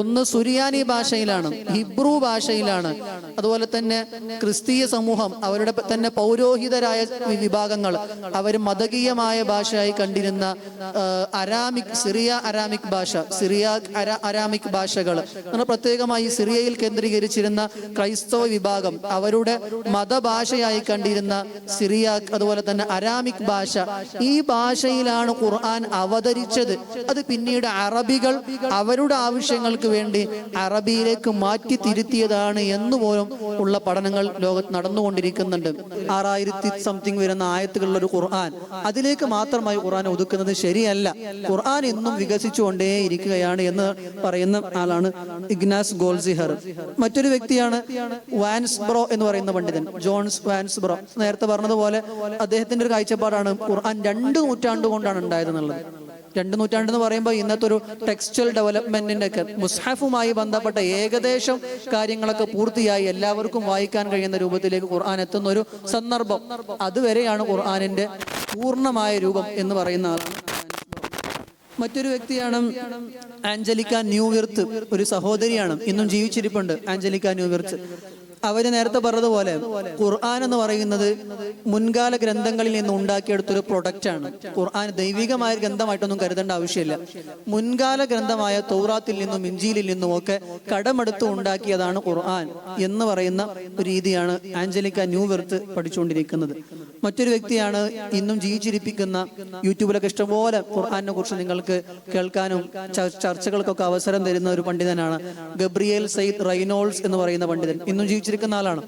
ഒന്ന് സുറിയാനി ഭാഷയിലാണ്, ഹിബ്രു ഭാഷയിലാണ്. അതുപോലെ തന്നെ ക്രിസ്തീയ സമൂഹം അവരുടെ തന്നെ പൗരോഹിതരായ വിഭാഗങ്ങൾ അവർ മതകീയമായ ഭാഷയായി കണ്ടിരുന്ന അരാമിക്, സിറിയ അരാമിക് ഭാഷ, അരാമിക് ഭാഷകൾ പ്രത്യേകമായി സിറിയയിൽ കേന്ദ്രീകരിച്ചിരുന്ന ക്രൈസ്തവ വിഭാഗം അവരുടെ മതഭാഷയായി കണ്ടിരുന്ന സിറിയാക്, അതുപോലെ തന്നെ അരാമിക് ഭാഷ, ഈ ഭാഷയിലാണ് ഖുർആൻ അവതരിച്ചത്. അത് പിന്നീട് അറബികൾ അവരുടെ ആവശ്യങ്ങൾക്ക് വേണ്ടി അറബിയിലേക്ക് മാറ്റി തിരുത്തിയതാണ് എന്നുപോലും ഉള്ള പഠനങ്ങൾ ലോകത്ത് നടന്നുകൊണ്ടിരിക്കുന്നുണ്ട്. 6000 സംതിങ് വരുന്ന ആയത്തുകളുള്ള ഒരു ഖുർആൻ, അതിലേക്ക് മാത്രമായി ഖുർആൻ ഒതുക്കുന്നത് ശരിയല്ല. ഖുർആൻ ഇന്നും വികസിച്ചുകൊണ്ടേ ഇരിക്കുകയാണ് എന്ന് പറയുന്ന ആളാണ് ഇഗ്നാസ് ഗോൾസിഹർ. മറ്റൊരു വ്യക്തിയാണ് വാൻസ്ബ്രോ എന്ന് പറയുന്ന പണ്ഡിതൻ, ജോൺസ് വാൻസ്ബ്രോ. നേരത്തെ പറഞ്ഞതുപോലെ അദ്ദേഹത്തിന്റെ ഒരു കാഴ്ചപ്പാടാണ് ഖുർആൻ 2 നൂറ്റാണ്ട് കൊണ്ടാണ് ഉണ്ടായതെന്നുള്ളത്. 2 നൂറ്റാണ്ട് എന്ന് പറയുമ്പോൾ ഇന്നത്തെ ഒരു ടെക്സ്റ്റൽ ഡെവലപ്മെന്റിന്റെ ഒക്കെ മുസ്ഹഫുമായി ബന്ധപ്പെട്ട ഏകദേശം കാര്യങ്ങളൊക്കെ പൂർത്തിയായി എല്ലാവർക്കും വായിക്കാൻ കഴിയുന്ന രൂപത്തിലേക്ക് ഖുർആൻ എത്തുന്ന ഒരു സന്ദർഭം, അതുവരെയാണ് ഖുർആനിന്റെ പൂർണ്ണമായ രൂപം എന്ന് പറയുന്ന ആളാണ്. മറ്റൊരു വ്യക്തിയാണ് ആഞ്ചലിക്ക ന്യൂവിർത്ത്, ഒരു സഹോദരിയാണ്, ഇന്നും ജീവിച്ചിരിപ്പുണ്ട് ആഞ്ചലിക്ക ന്യൂവിർത്ത്. അവര് നേരത്തെ പറഞ്ഞതുപോലെ ഖുർആൻ എന്ന് പറയുന്നത് മുൻകാല ഗ്രന്ഥങ്ങളിൽ നിന്ന് ഉണ്ടാക്കിയെടുത്തൊരു പ്രൊഡക്റ്റാണ്. ഖുർആൻ ദൈവികമായ ഗ്രന്ഥമായിട്ടൊന്നും കരുതേണ്ട ആവശ്യമില്ല. മുൻകാല ഗ്രന്ഥമായ തൗറാത്തിൽ നിന്നും ഇഞ്ചീലിൽ നിന്നും ഒക്കെ കടമെടുത്ത് ഉണ്ടാക്കിയതാണ് ഖുർആൻ എന്ന് പറയുന്ന ഒരു രീതിയാണ് ആഞ്ചലിക്ക ന്യൂവിർത്ത് പഠിച്ചുകൊണ്ടിരിക്കുന്നത്. മറ്റൊരു വ്യക്തിയാണ് ഇന്നും ജീവിച്ചിരിപ്പിക്കുന്ന, യൂട്യൂബിലൊക്കെ ഇഷ്ടംപോലെ ഖുർആനെ കുറിച്ച് നിങ്ങൾക്ക് കേൾക്കാനും ചർച്ചകൾക്കൊക്കെ അവസരം തരുന്ന ഒരു പണ്ഡിതനാണ് ഗബ്രിയേൽ സയ്യിദ് റൈനോൾഡ്സ് എന്ന് പറയുന്ന പണ്ഡിതൻ. ഇന്നും ജീവിച്ചിരിക്കുന്ന ആളാണ്.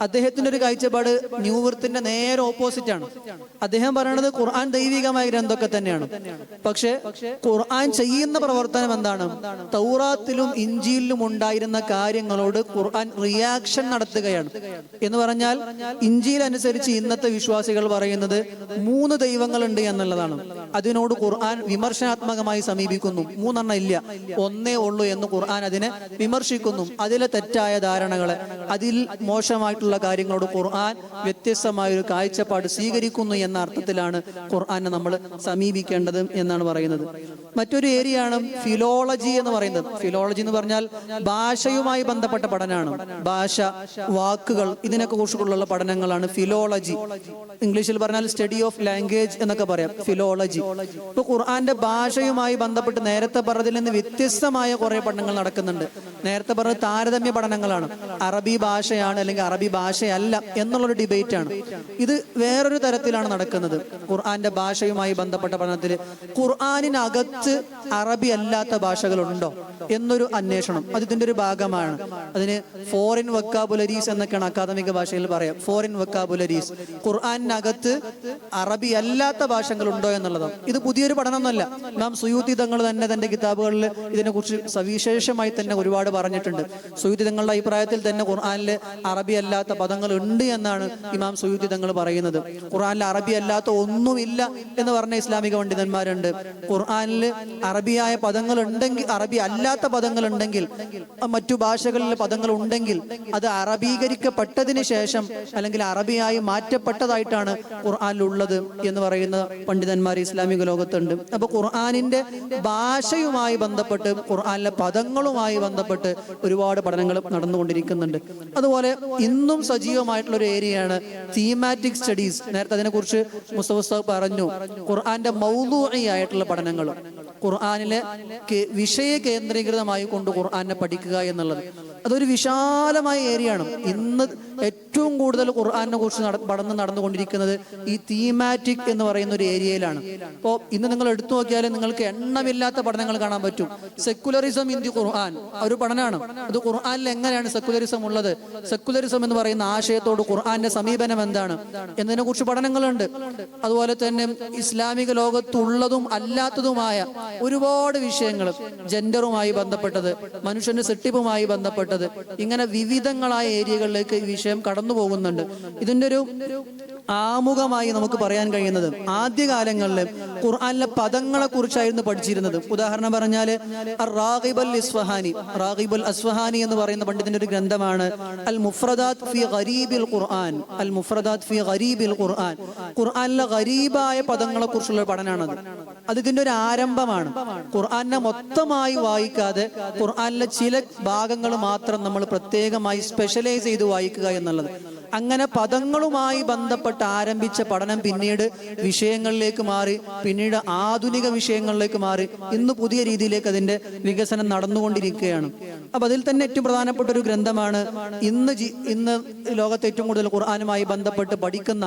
അദ്ദേഹത്തിന്റെ ഒരു കാഴ്ചപ്പാട് ന്യൂവിർത്തിന്റെ നേരെ ഓപ്പോസിറ്റ് ആണ്. അദ്ദേഹം പറയുന്നത് ഖുർആൻ ദൈവികമായ ഗ്രന്ഥമൊക്കെ തന്നെയാണ്, പക്ഷെ ഖുർആൻ ചെയ്യുന്ന പ്രവർത്തനം എന്താണ്? തൗറാത്തിലും ഇഞ്ചീലിലും ഉണ്ടായിരുന്ന കാര്യങ്ങളോട് ഖുർആൻ റിയാക്ഷൻ നടത്തുകയാണ്. എന്ന് പറഞ്ഞാൽ ഇഞ്ചീൽ അനുസരിച്ച് ഇന്നത്തെ വിശ്വാസികൾ പറയുന്നത് 3 ദൈവങ്ങളുണ്ട് എന്നുള്ളതാണ്. അതിനോട് ഖുർആൻ വിമർശനാത്മകമായി സമീപിക്കുന്നു. 3 എണ്ണം ഇല്ല, ഒന്നേ ഉള്ളൂ എന്ന് ഖുർആൻ അതിനെ വിമർശിക്കുന്നു. അതിലെ തെറ്റായ ധാരണകളെ, അതിൽ മോശമായിട്ടുള്ള കാര്യങ്ങളോട് ഖുർആൻ വ്യത്യസ്തമായൊരു കാഴ്ചപ്പാട് സ്വീകരിക്കുന്നു എന്ന അർത്ഥത്തിലാണ് ഖുർആനെ നമ്മൾ സമീപിക്കേണ്ടത് എന്നാണ് പറയുന്നത്. മറ്റൊരു ഏരിയയാണ് ഫിലോളജി എന്ന് പറയുന്നത്. ഫിലോളജി എന്ന് പറഞ്ഞാൽ ഭാഷയുമായി ബന്ധപ്പെട്ട പഠനമാണ്. ഭാഷ, വാക്കുകൾ, ഇതിനൊക്കെ കുറിച്ചുള്ള പഠനങ്ങളാണ് ഫിലോളജി. ഇംഗ്ലീഷിൽ പറഞ്ഞാൽ സ്റ്റഡി ഓഫ് ലാംഗ്വേജ് എന്നൊക്കെ പറയാം, ഫിലോളജി. ഇപ്പൊ ഖുർആന്റെ ഭാഷയുമായി ബന്ധപ്പെട്ട് നേരത്തെ പറഞ്ഞതിൽ നിന്ന് വ്യത്യസ്തമായ കുറെ പഠനങ്ങൾ നടക്കുന്നുണ്ട്. നേരത്തെ പറഞ്ഞ താരതമ്യ പഠനങ്ങളാണ്. അറബി ഭാഷയാണ് അല്ലെങ്കിൽ അറബി ഭാഷയല്ല എന്നുള്ളൊരു ഡിബേറ്റ് ആണ്. ഇത് വേറൊരു തരത്തിലാണ് നടക്കുന്നത്. ഖുർആന്റെ ഭാഷയുമായി ബന്ധപ്പെട്ട പഠനത്തിൽ ഖുർആനിനകത്ത് അറബി അല്ലാത്ത ഭാഷകളുണ്ടോ എന്നൊരു അന്വേഷണം, അത് ഇതിന്റെ ഒരു ഭാഗമാണ്. അതിന് ഫോറിൻ വൊക്കാബുലറീസ് എന്നൊക്കെയാണ് അക്കാദമിക ഭാഷയിൽ പറയാം. ഫോറിൻ വൊക്കാബുലറീസ്, ഖുർആനിനകത്ത് അറബി അല്ലാത്ത ഭാഷകളുണ്ടോ എന്നുള്ളതാണ്. ഇത് പുതിയൊരു പഠനമൊന്നുമല്ല. ഇമാം സുയൂത്തി തങ്ങൾ തന്നെ തന്റെ കിതാബുകളിൽ ഇതിനെക്കുറിച്ച് സവിശേഷമായി തന്നെ ഒരുപാട് പറഞ്ഞിട്ടുണ്ട്. സുയൂത്തി തങ്ങളുടെ അഭിപ്രായത്തിൽ തന്നെ ഖുർആനിൽ അറബി അല്ലാത്ത പദങ്ങൾ ഉണ്ട് എന്നാണ് ഇമാം സുയൂത്തി തങ്ങൾ പറയുന്നത്. ഖുർആനിൽ അറബി അല്ലാത്ത ഒന്നുമില്ല എന്ന് പറഞ്ഞ ഇസ്ലാമിക പണ്ഡിതന്മാരുണ്ട്. ഖുർആനിൽ അറബിയായ പദങ്ങൾ ഉണ്ടെങ്കിൽ, അറബി അല്ലാത്ത പദങ്ങൾ ഉണ്ടെങ്കിൽ, മറ്റു ഭാഷകളിലെ പദങ്ങൾ ഉണ്ടെങ്കിൽ അത് അറബീകരിക്കപ്പെട്ടതിന് ശേഷം അല്ലെങ്കിൽ അറബിയായി മാറ്റപ്പെട്ടതായിട്ടാണ് ഖുർആനിലുള്ളത് എന്ന് പറയുന്ന പണ്ഡിതന്മാർ ഇസ്ലാമിക ലോകത്തുണ്ട്. അപ്പൊ ഖുർആനിന്റെ ഭാഷയുമായി ബന്ധപ്പെട്ട്, ഖുർആനിലെ പദങ്ങളുമായി ബന്ധപ്പെട്ട് ഒരുപാട് പഠനങ്ങൾ നടന്നുകൊണ്ടിരിക്കുന്നുണ്ട്. അതുപോലെ ഇന്നും സജീവമായിട്ടുള്ള ഒരു ഏരിയയാണ് തീമാറ്റിക് സ്റ്റഡീസ്. നേരത്തെ അതിനെക്കുറിച്ച് മുസ്തഫ ഉസ്താദ് പറഞ്ഞു. ഖുർആന്റെ മൗദൂഇ ആയിട്ടുള്ള പഠനങ്ങൾ, ഖുർആനിലെ വിഷയ കേന്ദ്രീകൃതമായി കൊണ്ട് ഖുർആനെ പഠിക്കുക എന്നുള്ളത് അതൊരു വിശാലമായ ഏരിയയാണ്. ഇന്ന് ഏറ്റവും കൂടുതൽ ഖുർആനെ കുറിച്ച് പഠനം നടന്നുകൊണ്ടിരിക്കുന്നത് ഈ തീമാറ്റിക് എന്ന് പറയുന്ന ഒരു ഏരിയയിലാണ്. അപ്പോൾ ഇന്ന് നിങ്ങൾ എടുത്തു നോക്കിയാൽ നിങ്ങൾക്ക് എണ്ണമില്ലാത്ത പഠനങ്ങൾ കാണാൻ പറ്റും. സെക്കുലറിസം ഇൻ ദി ഖുർആൻ ഒരു പഠനമാണ്. അത് ഖുർആനിൽ എങ്ങനെയാണ് സെക്കുലറിസം ഉള്ളത്, സെക്കുലറിസം എന്ന് പറയുന്ന ആശയത്തോട് ഖുർആന്റെ സമീപനം എന്താണ് എന്നതിനെ കുറിച്ച് പഠനങ്ങളുണ്ട്. അതുപോലെ തന്നെ ഇസ്ലാമിക ലോകത്തുള്ളതും അല്ലാത്തതുമായ ഒരുപാട് വിഷയങ്ങൾ, ജെൻഡറുമായി ബന്ധപ്പെട്ടത്, മനുഷ്യന്റെ സെട്ടിപ്പുമായി ബന്ധപ്പെട്ടത്, ഇങ്ങനെ വിവിധങ്ങളായ ഏരിയകളിലേക്ക് ഈ വിഷയം കടന്നു പോകുന്നുണ്ട്. ഇതിന്റെ ഒരു ആമുഖമായി നമുക്ക് പറയാൻ കഴിയുന്നത്, ആദ്യകാലങ്ങളിൽ ഖുർആനിലെ പദങ്ങളെ കുറിച്ചായിരുന്നു പഠിച്ചിരുന്നത്. ഉദാഹരണം പറഞ്ഞാല് റാഗിബ് അൽ അസ്ഫഹാനി എന്ന് പറയുന്ന പണ്ഡിതന്റെ ഒരു ഗ്രന്ഥമാണ് അൽ മുഫ്രദാത്ത് ഫി ഗരീബിൽ ഖുർആൻ. അൽ മുഫ്രദാത്ത് ഫി ഗരീബിൽ ഖുർആൻ, ഖുർആനിലെ ഗരീബായ പദങ്ങളെ കുറിച്ചുള്ള പഠനമാണത്. അത് ഇതിന്റെ ഒരു ആരംഭമാണ്. ഖുർആനെ മൊത്തമായി വായിക്കാതെ ഖുർആനിലെ ചില ഭാഗങ്ങൾ മാത്രം നമ്മൾ പ്രത്യേകമായി സ്പെഷ്യലൈസ് ചെയ്ത് വായിക്കുക എന്നുള്ളത്. അങ്ങനെ പദങ്ങളുമായി ബന്ധപ്പെട്ട് ആരംഭിച്ച പഠനം പിന്നീട് വിഷയങ്ങളിലേക്ക് മാറി, പിന്നീട് ആധുനിക വിഷയങ്ങളിലേക്ക് മാറി, ഇന്ന് പുതിയ രീതിയിലേക്ക് അതിന്റെ വികസനം നടന്നുകൊണ്ടിരിക്കുകയാണ്. അപ്പൊ അതിൽ തന്നെ ഏറ്റവും പ്രധാനപ്പെട്ട ഒരു ഗ്രന്ഥമാണ് ഇന്ന് ലോകത്തെ ഏറ്റവും കൂടുതൽ ഖുർആനുമായി ബന്ധപ്പെട്ട് പഠിക്കുന്ന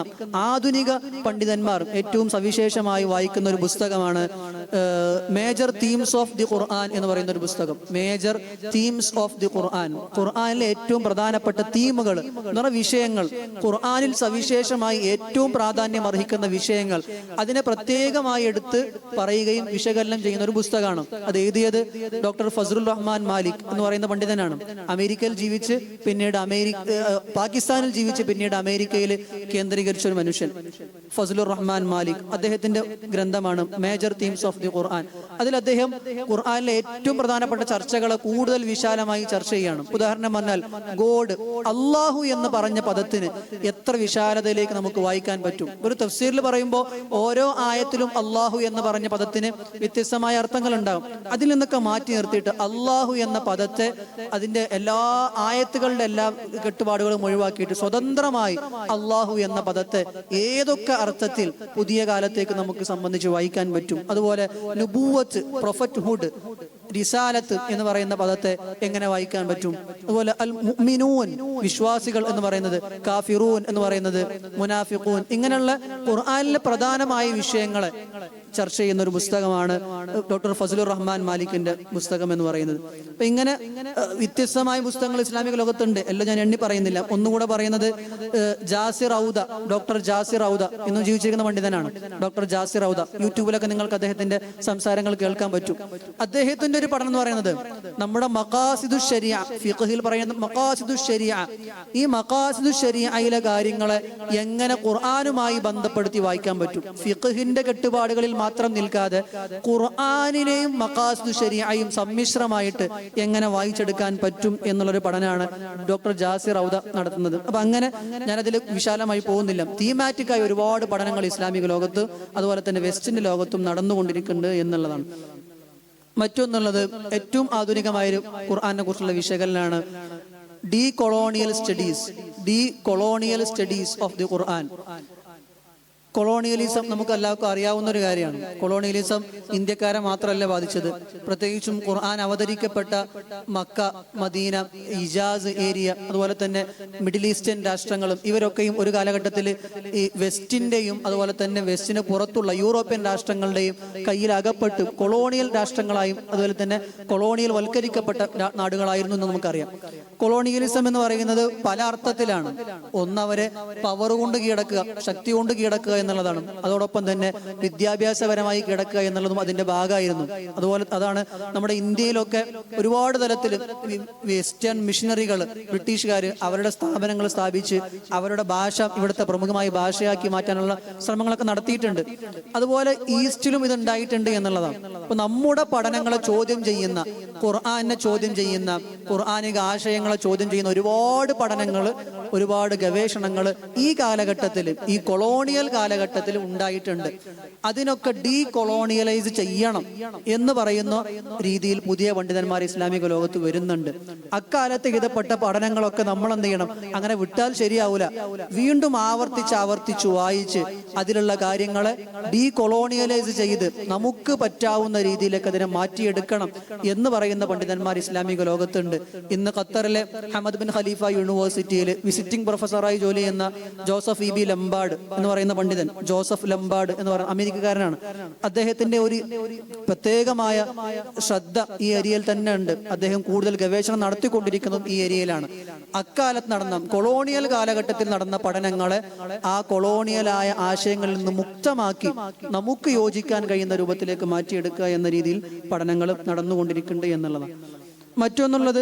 ആധുനിക പണ്ഡിതന്മാർ ഏറ്റവും സവിശേഷമായി വായിക്കുന്ന ഒരു പുസ്തകമാണ് major themes of the Quran എന്ന് പറയുന്ന ഒരു പുസ്തകം. മേജർ തീംസ് ഓഫ് ദി ഖുർആൻ, ഖുർആനിലെ ഏറ്റവും പ്രധാനപ്പെട്ട തീമുകൾ എന്ന് പറഞ്ഞ വിഷയങ്ങൾ, ഖുർആനിൽ സവിശേഷമായി ഏറ്റവും പ്രാധാന്യം അർഹിക്കുന്ന വിഷയങ്ങൾ, അതിനെ പ്രത്യേകമായി എടുത്ത് പറയുകയും വിശകലനം ചെയ്യുന്ന ഒരു പുസ്തകമാണ്. അത് എഴുതിയത് ഡോക്ടർ ഫസ്ലുർ റഹ്മാൻ മാലിക് എന്ന് പറയുന്ന പണ്ഡിതനാണ്. അമേരിക്കയിൽ ജീവിച്ച് പിന്നീട് പാകിസ്ഥാനിൽ ജീവിച്ച് പിന്നീട് അമേരിക്കയിൽ കേന്ദ്രീകരിച്ച ഒരു മനുഷ്യൻ, ഫസ്ലുർ റഹ്മാൻ മാലിക്. അദ്ദേഹത്തിന്റെ ഗ്രന്ഥമാണ് മേജർ തീംസ് ഓഫ് ദി ഖുർആൻ. അതിൽ അദ്ദേഹം ഖുർആനിലെ ഏറ്റവും പ്രധാനപ്പെട്ട ചർച്ചകളെ കൂടുതൽ വിശാലമായി ചർച്ച ചെയ്യാണ്. ഉദാഹരണം പറഞ്ഞാൽ ഗോഡ്, അള്ളാഹു എന്ന് പറഞ്ഞ പദത്തിന് എത്ര വിശാലതയിലേക്ക് നമുക്ക് വായിക്കാൻ പറ്റും. ഒരു തഫ്സീറിൽ പറയുമ്പോൾ ഓരോ ആയത്തിലും അള്ളാഹു എന്ന് പറഞ്ഞ പദത്തിന് വ്യത്യസ്തമായ അർത്ഥങ്ങൾ ഉണ്ടാകും. അതിൽ നിന്നൊക്കെ മാറ്റി നിർത്തിയിട്ട് അള്ളാഹു എന്ന പദത്തെ അതിന്റെ എല്ലാ ആയത്തുകളുടെ എല്ലാ കെട്ടുപാടുകളും ഒഴിവാക്കിയിട്ട് സ്വതന്ത്രമായി അള്ളാഹു എന്ന പദത്തെ ഏതൊക്കെ അർത്ഥത്തിൽ പുതിയ കാലത്തേക്ക് നമുക്ക് സംബന്ധിച്ച് വായിക്കാൻ പറ്റും. അതുപോലെ നുബൂവത്ത്, പ്രൊഫറ്റ്ഹുഡ്, റിസാലത്ത് എന്ന് പറയുന്ന പദത്തെ എങ്ങനെ വായിക്കാൻ പറ്റും. അതുപോലെ അൽ മുഅ്മിനൂൻ, വിശ്വാസികൾ എന്ന് പറയുന്നത്, കാഫിറൂൻ എന്ന് പറയുന്നത്, മുനാഫിഖൂൻ, ഇങ്ങനെയുള്ള ഖുർആനിലെ പ്രധാനമായ വിഷയങ്ങളെ ചർച്ച ചെയ്യുന്ന ഒരു പുസ്തകമാണ് ഡോക്ടർ ഫസ്ലുർ റഹ്മാൻ മാലിക്കിന്റെ പുസ്തകം എന്ന് പറയുന്നത്. അപ്പൊ ഇങ്ങനെ വ്യത്യസ്തമായ പുസ്തകങ്ങൾ ഇസ്ലാമിക ലോകത്തുണ്ട്. എല്ലാം ഞാൻ എണ്ണി പറയുന്നില്ല. ഒന്നുകൂടെ പറയുന്നത് ജാസിർ ഔദ, ഡോക്ടർ ജാസിർ ഔദ ഇന്നും ജീവിച്ചിരിക്കുന്ന പണ്ഡിതനാണ്. ഡോക്ടർ ജാസിർ ഔദ, യൂട്യൂബിലൊക്കെ നിങ്ങൾക്ക് അദ്ദേഹത്തിന്റെ സംസാരങ്ങൾ കേൾക്കാൻ പറ്റും. അദ്ദേഹത്തിന്റെ ഒരു പഠനം എന്ന് പറയുന്നത് നമ്മുടെ മഖാസിദു ശരിയ, ഫിഖ്ഹിൽ പറയുന്ന മഖാസിദു ശരിയ, ഈ മഖാസിദു ശരിയയിലെ കാര്യങ്ങളെ എങ്ങനെ ഖുർആനുമായി ബന്ധപ്പെടുത്തി വായിക്കാൻ പറ്റും, ഫിഖ്ഹിന്റെ കെട്ടുപാടുകളിൽ മാത്രം നിൽക്കാതെ ഖുർആനിനെയും മഖാസിദു ശരിയയും സമ്മിശ്രമായിട്ട് എങ്ങനെ വായിച്ചെടുക്കാൻ പറ്റും എന്നുള്ളൊരു പഠനമാണ് ഡോക്ടർ ജാസിർ ഔദ നടത്തുന്നത്. അപ്പൊ അങ്ങനെ ഞാനതിൽ വിശാലമായി പോകുന്നില്ല. തീമാറ്റിക്കായി ഒരുപാട് പഠനങ്ങൾ ഇസ്ലാമിക ലോകത്ത് അതുപോലെ തന്നെ വെസ്റ്റിന്റെ ലോകത്തും നടന്നുകൊണ്ടിരിക്കുന്നുണ്ട് എന്നുള്ളതാണ്. മറ്റൊന്നുള്ളത് ഏറ്റവും ആധുനികമായ ഖുർആനെ കുറിച്ചുള്ള വിശകലനമാണ് decolonial studies of the Quran. കൊളോണിയലിസം നമുക്ക് എല്ലാവർക്കും അറിയാവുന്ന ഒരു കാര്യമാണ്. കൊളോണിയലിസം ഇന്ത്യക്കാരെ മാത്രമല്ല ബാധിച്ചത്, പ്രത്യേകിച്ചും ഖുർആൻ അവതരിക്കപ്പെട്ട മക്ക, മദീന, ഇജാസ് ഏരിയ, അതുപോലെ തന്നെ മിഡിൽ ഈസ്റ്റേൺ രാഷ്ട്രങ്ങളും ഇവരൊക്കെയും ഒരു കാലഘട്ടത്തിൽ ഈ വെസ്റ്റിന്റെയും അതുപോലെ തന്നെ വെസ്റ്റിന് പുറത്തുള്ള യൂറോപ്യൻ രാഷ്ട്രങ്ങളുടെയും കയ്യിൽ അകപ്പെട്ട് കൊളോണിയൽ രാഷ്ട്രങ്ങളായും അതുപോലെ തന്നെ കൊളോണിയൽ വൽക്കരിക്കപ്പെട്ട നാടുകളായിരുന്നു എന്ന് നമുക്കറിയാം. കൊളോണിയലിസം എന്ന് പറയുന്നത് പല അർത്ഥത്തിലാണ്. ഒന്നവരെ പവർ കൊണ്ട് കീഴടക്കുക, ശക്തി കൊണ്ട് കീഴടക്കുക എന്നുള്ളതാണ്. അതോടൊപ്പം തന്നെ വിദ്യാഭ്യാസപരമായി കിടക്കുക എന്നുള്ളതും അതിന്റെ ഭാഗമായിരുന്നു. അതുപോലെ അതാണ് നമ്മുടെ ഇന്ത്യയിലൊക്കെ ഒരുപാട് തലത്തിൽ വെസ്റ്റേൺ മിഷനറികൾ, ബ്രിട്ടീഷുകാർ അവരുടെ സ്ഥാപനങ്ങൾ സ്ഥാപിച്ച് അവരുടെ ഭാഷ ഇവിടുത്തെ പ്രമുഖമായ ഭാഷയാക്കി മാറ്റാനുള്ള ശ്രമങ്ങളൊക്കെ നടത്തിയിട്ടുണ്ട്. അതുപോലെ ഈസ്റ്റിലും ഇത് ഉണ്ടായിട്ടുണ്ട് എന്നുള്ളതാണ്. അപ്പൊ നമ്മുടെ പഠനങ്ങളെ ചോദ്യം ചെയ്യുന്ന, ഖുർആനെ ചോദ്യം ചെയ്യുന്ന, ഖുർആനിക ആശയങ്ങളെ ചോദ്യം ചെയ്യുന്ന ഒരുപാട് പഠനങ്ങൾ, ഒരുപാട് ഗവേഷണങ്ങൾ ഈ കാലഘട്ടത്തിൽ, ഈ കൊളോണിയൽ കാലഘട്ടത്തിൽ ഉണ്ടായിട്ടുണ്ട്. അതിനൊക്കെ ഡീ കൊളോണിയലൈസ് ചെയ്യണം എന്ന് പറയുന്ന രീതിയിൽ പുതിയ പണ്ഡിതന്മാർ ഇസ്ലാമിക ലോകത്ത് വരുന്നുണ്ട്. അക്കാലത്ത് എഴുതപ്പെട്ട പഠനങ്ങളൊക്കെ നമ്മൾ എന്ത് ചെയ്യണം, അങ്ങനെ വിട്ടാൽ ശരിയാവൂല. വീണ്ടും ആവർത്തിച്ച് വായിച്ച് അതിലുള്ള കാര്യങ്ങളെ ഡീ കൊളോണിയലൈസ് ചെയ്ത് നമുക്ക് പറ്റാവുന്ന രീതിയിലേക്ക് അതിനെ മാറ്റിയെടുക്കണം എന്ന് പറയുന്ന പണ്ഡിതന്മാർ ഇസ്ലാമിക ലോകത്തുണ്ട്. ഇന്ന് ഖത്തറിലെ ഹമദ് ബിൻ ഖലീഫ യൂണിവേഴ്സിറ്റിയിൽ വിസിറ്റിംഗ് പ്രൊഫസറായി ജോലി ചെയ്യുന്ന ജോസഫ് ഇ ബി ലംബാർഡ് എന്ന് പറയുന്ന പണ്ഡിതൻ, ജോസഫ് ലംബാർഡ് എന്ന് പറയുന്ന അമേരിക്കക്കാരനാണ്. അദ്ദേഹത്തിന്റെ ഒരു പ്രത്യേകമായ ശ്രദ്ധ ഈ ഏരിയയിൽ തന്നെ ഉണ്ട്. അദ്ദേഹം കൂടുതൽ ഗവേഷണം നടത്തിക്കൊണ്ടിരിക്കുന്നതും ഈ ഏരിയയിലാണ്. അക്കാലത്ത് നടന്ന കൊളോണിയൽ കാലഘട്ടത്തിൽ നടന്ന പഠനങ്ങളെ ആ കൊളോണിയലായ ആശയങ്ങളിൽ നിന്ന് മുക്തമാക്കി നമുക്ക് യോജിക്കാൻ കഴിയുന്ന രൂപത്തിലേക്ക് മാറ്റിയെടുക്കുക എന്ന രീതിയിൽ പഠനങ്ങൾ നടന്നുകൊണ്ടിരിക്കുന്നുണ്ട് എന്നുള്ളതാണ്. മറ്റൊന്നുള്ളത്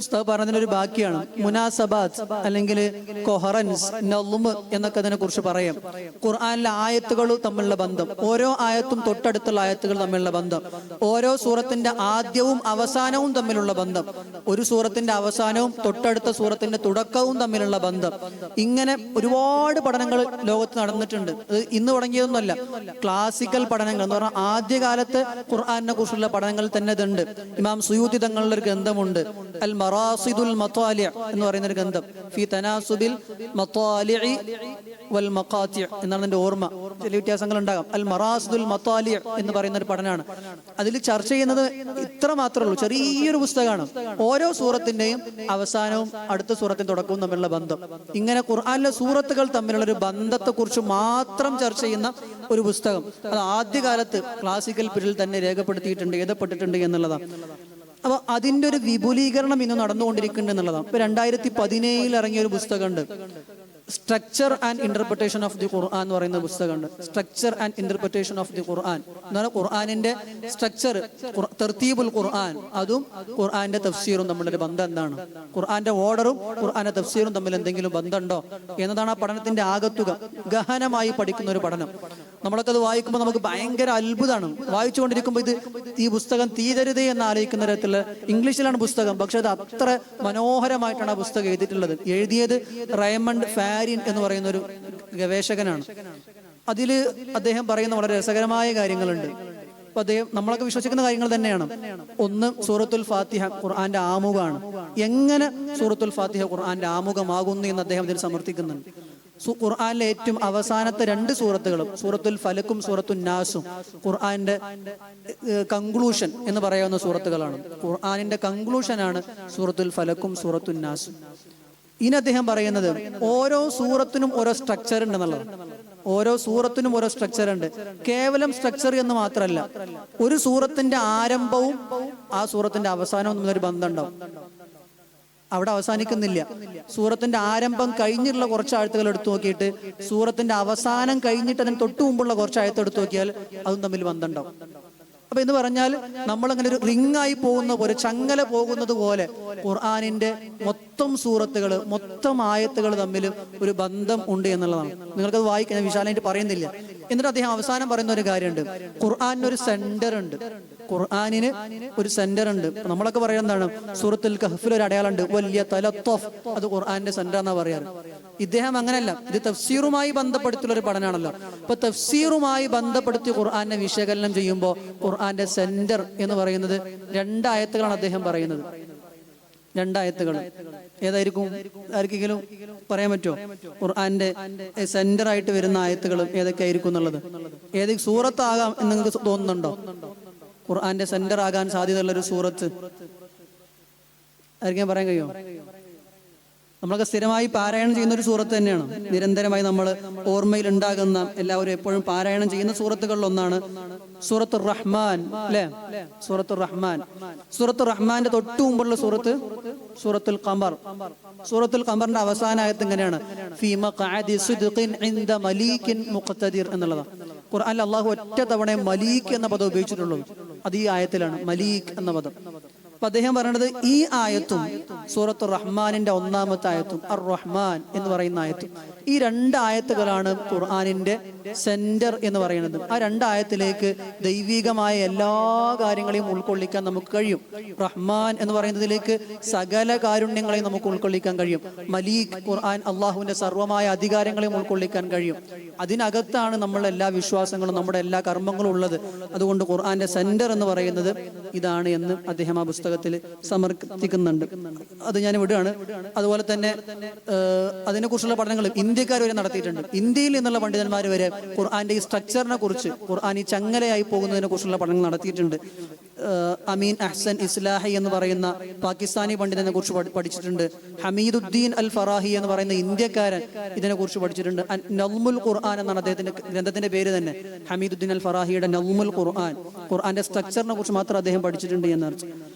ഉസ്താദ് പറഞ്ഞതിനൊരു ബാക്കിയാണ് മുനാസബാത്ത് അല്ലെങ്കിൽ കൊഹറൻസ്, നളുമ് എന്നൊക്കെ അതിനെ കുറിച്ച് പറയാം. ഖുർആനിലെ ആയത്തുകൾ തമ്മിലുള്ള ബന്ധം, ഓരോ ആയത്തും തൊട്ടടുത്തുള്ള ആയത്തുകൾ തമ്മിലുള്ള ബന്ധം, ഓരോ സൂറത്തിന്റെ ആദ്യവും അവസാനവും തമ്മിലുള്ള ബന്ധം, ഒരു സൂറത്തിന്റെ അവസാനവും തൊട്ടടുത്ത സൂറത്തിന്റെ തുടക്കവും തമ്മിലുള്ള ബന്ധം, ഇങ്ങനെ ഒരുപാട് പഠനങ്ങൾ ലോകത്ത് നടന്നിട്ടുണ്ട്. അത് ഇന്ന് തുടങ്ങിയതൊന്നുമല്ല, ക്ലാസിക്കൽ പഠനങ്ങൾ എന്ന് പറഞ്ഞാൽ ആദ്യകാലത്ത് ഖുർആനെ കുറിച്ചുള്ള പഠനങ്ങൾ തന്നെ ഇതുണ്ട്. ഇമാം സുയൂത്തി തങ്ങളുടെ ഒരു ഗ്രന്ഥമുണ്ട്, അൽ മറാസിദുൽ മത്താലി എന്ന് പറയുന്ന ഒരു ഗ്രന്ഥം, ഫി തനാസുബിൽ മത്താലിഇ വൽ മഖാത്തി എന്നാണ് എന്റെ ഓർമ്മ, ചില വ്യത്യാസങ്ങൾ ഉണ്ടാകാം. അൽ മറാസിദുൽ മത്താലി എന്ന് പറയുന്ന ഒരു പഠനമാണ്. അതിൽ ചർച്ച ചെയ്യുന്നത് ഇത്ര മാത്രമേ ഉള്ളൂ, ചെറിയൊരു പുസ്തകമാണ്. ഓരോ സൂറത്തിന്റെയും അവസാനവും അടുത്ത സൂറത്തിന്റെ തുടക്കവും തമ്മിലുള്ള ബന്ധം, ഇങ്ങനെ ഖുർആനിലെ സൂറത്തുകൾ തമ്മിലുള്ള ഒരു ബന്ധത്തെ കുറിച്ച് മാത്രം ചർച്ച ചെയ്യുന്ന ഒരു പുസ്തകം. അത് ആദ്യകാലത്ത് ക്ലാസിക്കൽ പീരീഡിൽ തന്നെ രേഖപ്പെടുത്തിയിട്ടുണ്ട്, എഴുതപ്പെട്ടിട്ടുണ്ട് എന്നുള്ളതാണ്. അപ്പൊ അതിന്റെ ഒരു വിപുലീകരണം ഇന്ന് നടന്നുകൊണ്ടിരിക്കുന്നുണ്ട് എന്നുള്ളതാണ്. ഇപ്പൊ 2017 ഇറങ്ങിയ ഒരു പുസ്തകമുണ്ട്, structure and interpretation of the Quran എന്ന് പറയുന്ന പുസ്തകമുണ്ട്. Structure and interpretation of the Quran എന്നാണ് ഖുർആനിന്റെ സ്ട്രക്ചർ, തർത്തീബുൽ ഖുർആൻ, അതും ഖുർആന്റെ തഫ്സീറും തമ്മിലൊരു ബന്ധം എന്താണ്, ഖുർആന്റെ ഓർഡറും ഖുർആന്റെ തഫ്സീറും തമ്മിൽ എന്തെങ്കിലും ബന്ധമുണ്ടോ എന്നതാണ് ആ പഠനത്തിന്റെ ആകത്തുക. ഗഹനമായി പഠിക്കുന്ന ഒരു പഠനം. നമ്മളൊക്കെ അത് വായിക്കുമ്പോൾ നമുക്ക് ഭയങ്കര അത്ഭുതമാണ്. വായിച്ചുകൊണ്ടിരിക്കുമ്പോൾ ഈ പുസ്തകം തീരരുതേ എന്ന് ആലോചിക്കുന്ന തരത്തിലുള്ള ഇംഗ്ലീഷിലാണ് പുസ്തകം, പക്ഷെ അത് അത്ര മനോഹരമായിട്ടാണ് ആ പുസ്തകം എഴുതിയിട്ടുള്ളത്. എഴുതിയത് റൈമണ്ട് ഫാരിൻ എന്ന് പറയുന്ന ഒരു ഗവേഷകനാണ്. അതിൽ അദ്ദേഹം പറയുന്ന വളരെ രസകരമായ കാര്യങ്ങളുണ്ട്. അപ്പൊ അദ്ദേഹം നമ്മളൊക്കെ വിശ്വസിക്കുന്ന കാര്യങ്ങൾ തന്നെയാണ്. ഒന്ന്, സൂറത്തുൽ ഫാത്തിഹ ഖുർആന്റെ ആമുഖമാണ്. എങ്ങനെ സൂറത്തുൽ ഫാത്തിഹ ഖുർആന്റെ ആമുഖമാകുന്നു എന്ന് അദ്ദേഹം ഇതിൽ സമർത്ഥിക്കുന്നുണ്ട്. ഖുർആനിലെ ഏറ്റവും അവസാനത്തെ 2 സൂറത്തുകളും, സൂറത്തുൽ ഫലക്കും സൂറത്തുൽ നാസും, ഖുർആന്റെ കൺക്ലൂഷൻ എന്ന് പറയാവുന്ന സൂറത്തുകളാണ്. ഖുർആനിന്റെ കൺക്ലൂഷനാണ് സൂറത്തുൽ ഫലക്കും സൂറത്തുൽ നാസും. ഇനി അദ്ദേഹം പറയുന്നത് ഓരോ സൂറത്തിനും ഓരോ സ്ട്രക്ചർ ഉണ്ടെന്നുള്ളത്. ഓരോ സൂറത്തിനും ഓരോ സ്ട്രക്ചർ ഉണ്ട്. കേവലം സ്ട്രക്ചർ എന്ന് മാത്രമല്ല, ഒരു സൂറത്തിന്റെ ആരംഭവും ആ സൂറത്തിന്റെ അവസാനവും തമ്മിലൊരു ബന്ധം ഉണ്ടാവും. അവിടെ അവസാനിക്കുന്നില്ല. സൂറത്തിന്റെ ആരംഭം കഴിഞ്ഞിട്ടുള്ള കുറച്ച് ആയത്തുകൾ എടുത്തു നോക്കിയിട്ട് സൂറത്തിന്റെ അവസാനം കഴിഞ്ഞിട്ട് അതിന് തൊട്ടു മുമ്പുള്ള കുറച്ച് ആയത്ത് എടുത്തു നോക്കിയാൽ അതും തമ്മിൽ ബന്ധമുണ്ടാവും. അപ്പൊ എന്ന് പറഞ്ഞാൽ നമ്മളങ്ങനെ ഒരു റിങ്ങായി പോകുന്ന പോലെ, ചങ്ങല പോകുന്നത് പോലെ ഖുർആനിന്റെ മൊത്തം സൂറത്തുകൾ, മൊത്തം ആയത്തുകൾ തമ്മിൽ ഒരു ബന്ധം ഉണ്ട് എന്നുള്ളതാണ്. നിങ്ങൾക്കത് വായിക്കാൻ ഞാൻ വിശാലമായിട്ട് പറയുന്നില്ല. എന്നിട്ട് അദ്ദേഹം അവസാനം പറയുന്ന ഒരു കാര്യമുണ്ട്, ഖുർആനിന് ഒരു സെന്റർ ഉണ്ട്. ഖുർആനിന് ഒരു സെന്റർ ഉണ്ട്. നമ്മളൊക്കെ പറയുന്നതാണ് സൂറത്തുൽ കഹ്ഫിൽ ഒരു അടയാളമുണ്ട്, വലിയ തലത്തോഫ്, അത് ഖുർആനിന്റെ സെന്റർ എന്നാ പറയാറ്. ഇദ്ദേഹം അങ്ങനെയല്ല, ഇത് തഫ്സീറുമായി ബന്ധപ്പെടുത്തിയുള്ള ഒരു പഠനമാണല്ലോ. അപ്പൊ തഫ്സീറുമായി ബന്ധപ്പെടുത്തി ഖുർആനെ വിശകലനം ചെയ്യുമ്പോൾ ഖുർആന്റെ സെന്റർ എന്ന് പറയുന്നത് 2 ആയത്തുകളാണ് അദ്ദേഹം പറയുന്നത്. 2 ആയത്തുകൾ ഏതായിരിക്കും? ആർക്കെങ്കിലും പറയാൻ പറ്റുമോ? ഖുർആന്റെ സെന്റർ ആയിട്ട് വരുന്ന ആയത്തുകൾ ഏതൊക്കെ ആയിരിക്കും എന്നുള്ളത്? ഏത് സൂറത്താകാം എന്ന് നിങ്ങൾക്ക് തോന്നുന്നുണ്ടോ? ഖുർആന്റെ സെന്റർ ആകാൻ സാധ്യതയുള്ള ഒരു സൂറത്ത് ആർക്കും പറയാൻ കഴിയുമോ? നമ്മളൊക്കെ സ്ഥിരമായി പാരായണം ചെയ്യുന്ന ഒരു സൂറത്ത് തന്നെയാണ്. നിരന്തരമായി നമ്മൾ ഓർമ്മയിൽ ഉണ്ടാകുന്ന, എല്ലാവരും എപ്പോഴും പാരായണം ചെയ്യുന്ന സൂറത്തുകളിൽ ഒന്നാണ് സൂറത്തുർ റഹ്മാൻ, അല്ലേ? സൂറത്തുർ റഹ്മാൻ. സൂറത്തുർ റഹ്മാന്റെ തൊട്ടു മുമ്പുള്ള സൂറത്ത് സൂറത്തുൽ ഖമർ. സൂറത്തുൽ ഖമറിന്റെ അവസാന ആയത്ത് ഇങ്ങനെയാണ്, ഫീ മഖഅദി സിദ്ഖിൻ ഇൻദ മലീകിൻ മുഖ്തദിർ എന്നുള്ളതാണ്. ഖുർആനിൽ അല്ലാഹു ഒറ്റ തവണ മലീക് എന്ന പദം ഉപയോഗിച്ചിട്ടുള്ളൂ. അത് ഈ ആയത്തിലാണ്, മലീക് എന്ന പദം. അപ്പൊ അദ്ദേഹം പറയുന്നത് ഈ ആയത്തും സൂറത്തുർ റഹ്മാനിന്റെ 1-ാമത്തെ ആയത്തും അർ റഹ്മാൻ എന്ന് പറയുന്ന ആയത്തും, ഈ 2 ആയത്തുകളാണ് ഖുർആനിന്റെ സെന്റർ എന്ന് പറയുന്നത്. ആ 2 ആയത്തിലേക്ക് ദൈവികമായ എല്ലാ കാര്യങ്ങളെയും ഉൾക്കൊള്ളിക്കാൻ നമുക്ക് കഴിയും. റഹ്മാൻ എന്ന് പറയുന്നതിലേക്ക് സകല കാരുണ്യങ്ങളെയും നമുക്ക് ഉൾക്കൊള്ളിക്കാൻ കഴിയും. മലീക്, ഖുർആൻ അള്ളാഹുവിന്റെ സർവമായ അധികാരങ്ങളെയും ഉൾക്കൊള്ളിക്കാൻ കഴിയും. അതിനകത്താണ് നമ്മളെ എല്ലാ വിശ്വാസങ്ങളും, നമ്മുടെ എല്ലാ കർമ്മങ്ങളും ഉള്ളത്. അതുകൊണ്ട് ഖുർആന്റെ സെന്റർ എന്ന് പറയുന്നത് ഇതാണ് എന്ന് അദ്ദേഹം ആ പുസ്തകത്തിൽ സമർപ്പിക്കുന്നുണ്ട്. അത് ഞാൻ വിടുകയാണ്. അതുപോലെ തന്നെ അതിനെക്കുറിച്ചുള്ള പഠനങ്ങൾ ഇന്ത്യക്കാർ വരെ നടത്തിയിട്ടുണ്ട്. ഇന്ത്യയിൽ നിന്നുള്ള പണ്ഡിതന്മാർ വരെ ഖുർആന്റെ ഈ സ്ട്രക്ചറിനെ കുറിച്ച്, ഖുർആൻ ഈ ചങ്ങലയായി പോകുന്നതിനെ കുറിച്ചുള്ള പഠനങ്ങൾ നടത്തിയിട്ടുണ്ട്. അമീൻ അഹ്സൻ ഇസ്ലാഹി എന്ന് പറയുന്ന പാകിസ്ഥാനി പണ്ഡിതനെ കുറിച്ച് പഠിച്ചിട്ടുണ്ട്. ഹമീദുദ്ദീൻ അൽ ഫറാഹി എന്ന് പറയുന്ന ഇന്ത്യക്കാരൻ ഇതിനെ കുറിച്ച് പഠിച്ചിട്ടുണ്ട്. നൽമുൽ ഖുർആൻ എന്നാണ് അദ്ദേഹത്തിന്റെ ഗ്രന്ഥത്തിന്റെ പേര് തന്നെ. ഹമീദുദ്ദീൻ അൽ ഫറാഹിയുടെ നൽമുൽ ഖുർആൻ, ഖുർആന്റെ സ്ട്രക്ചറിനെ കുറിച്ച് മാത്രം അദ്ദേഹം പഠിച്ചിട്ടുണ്ട് എന്നർത്ഥം.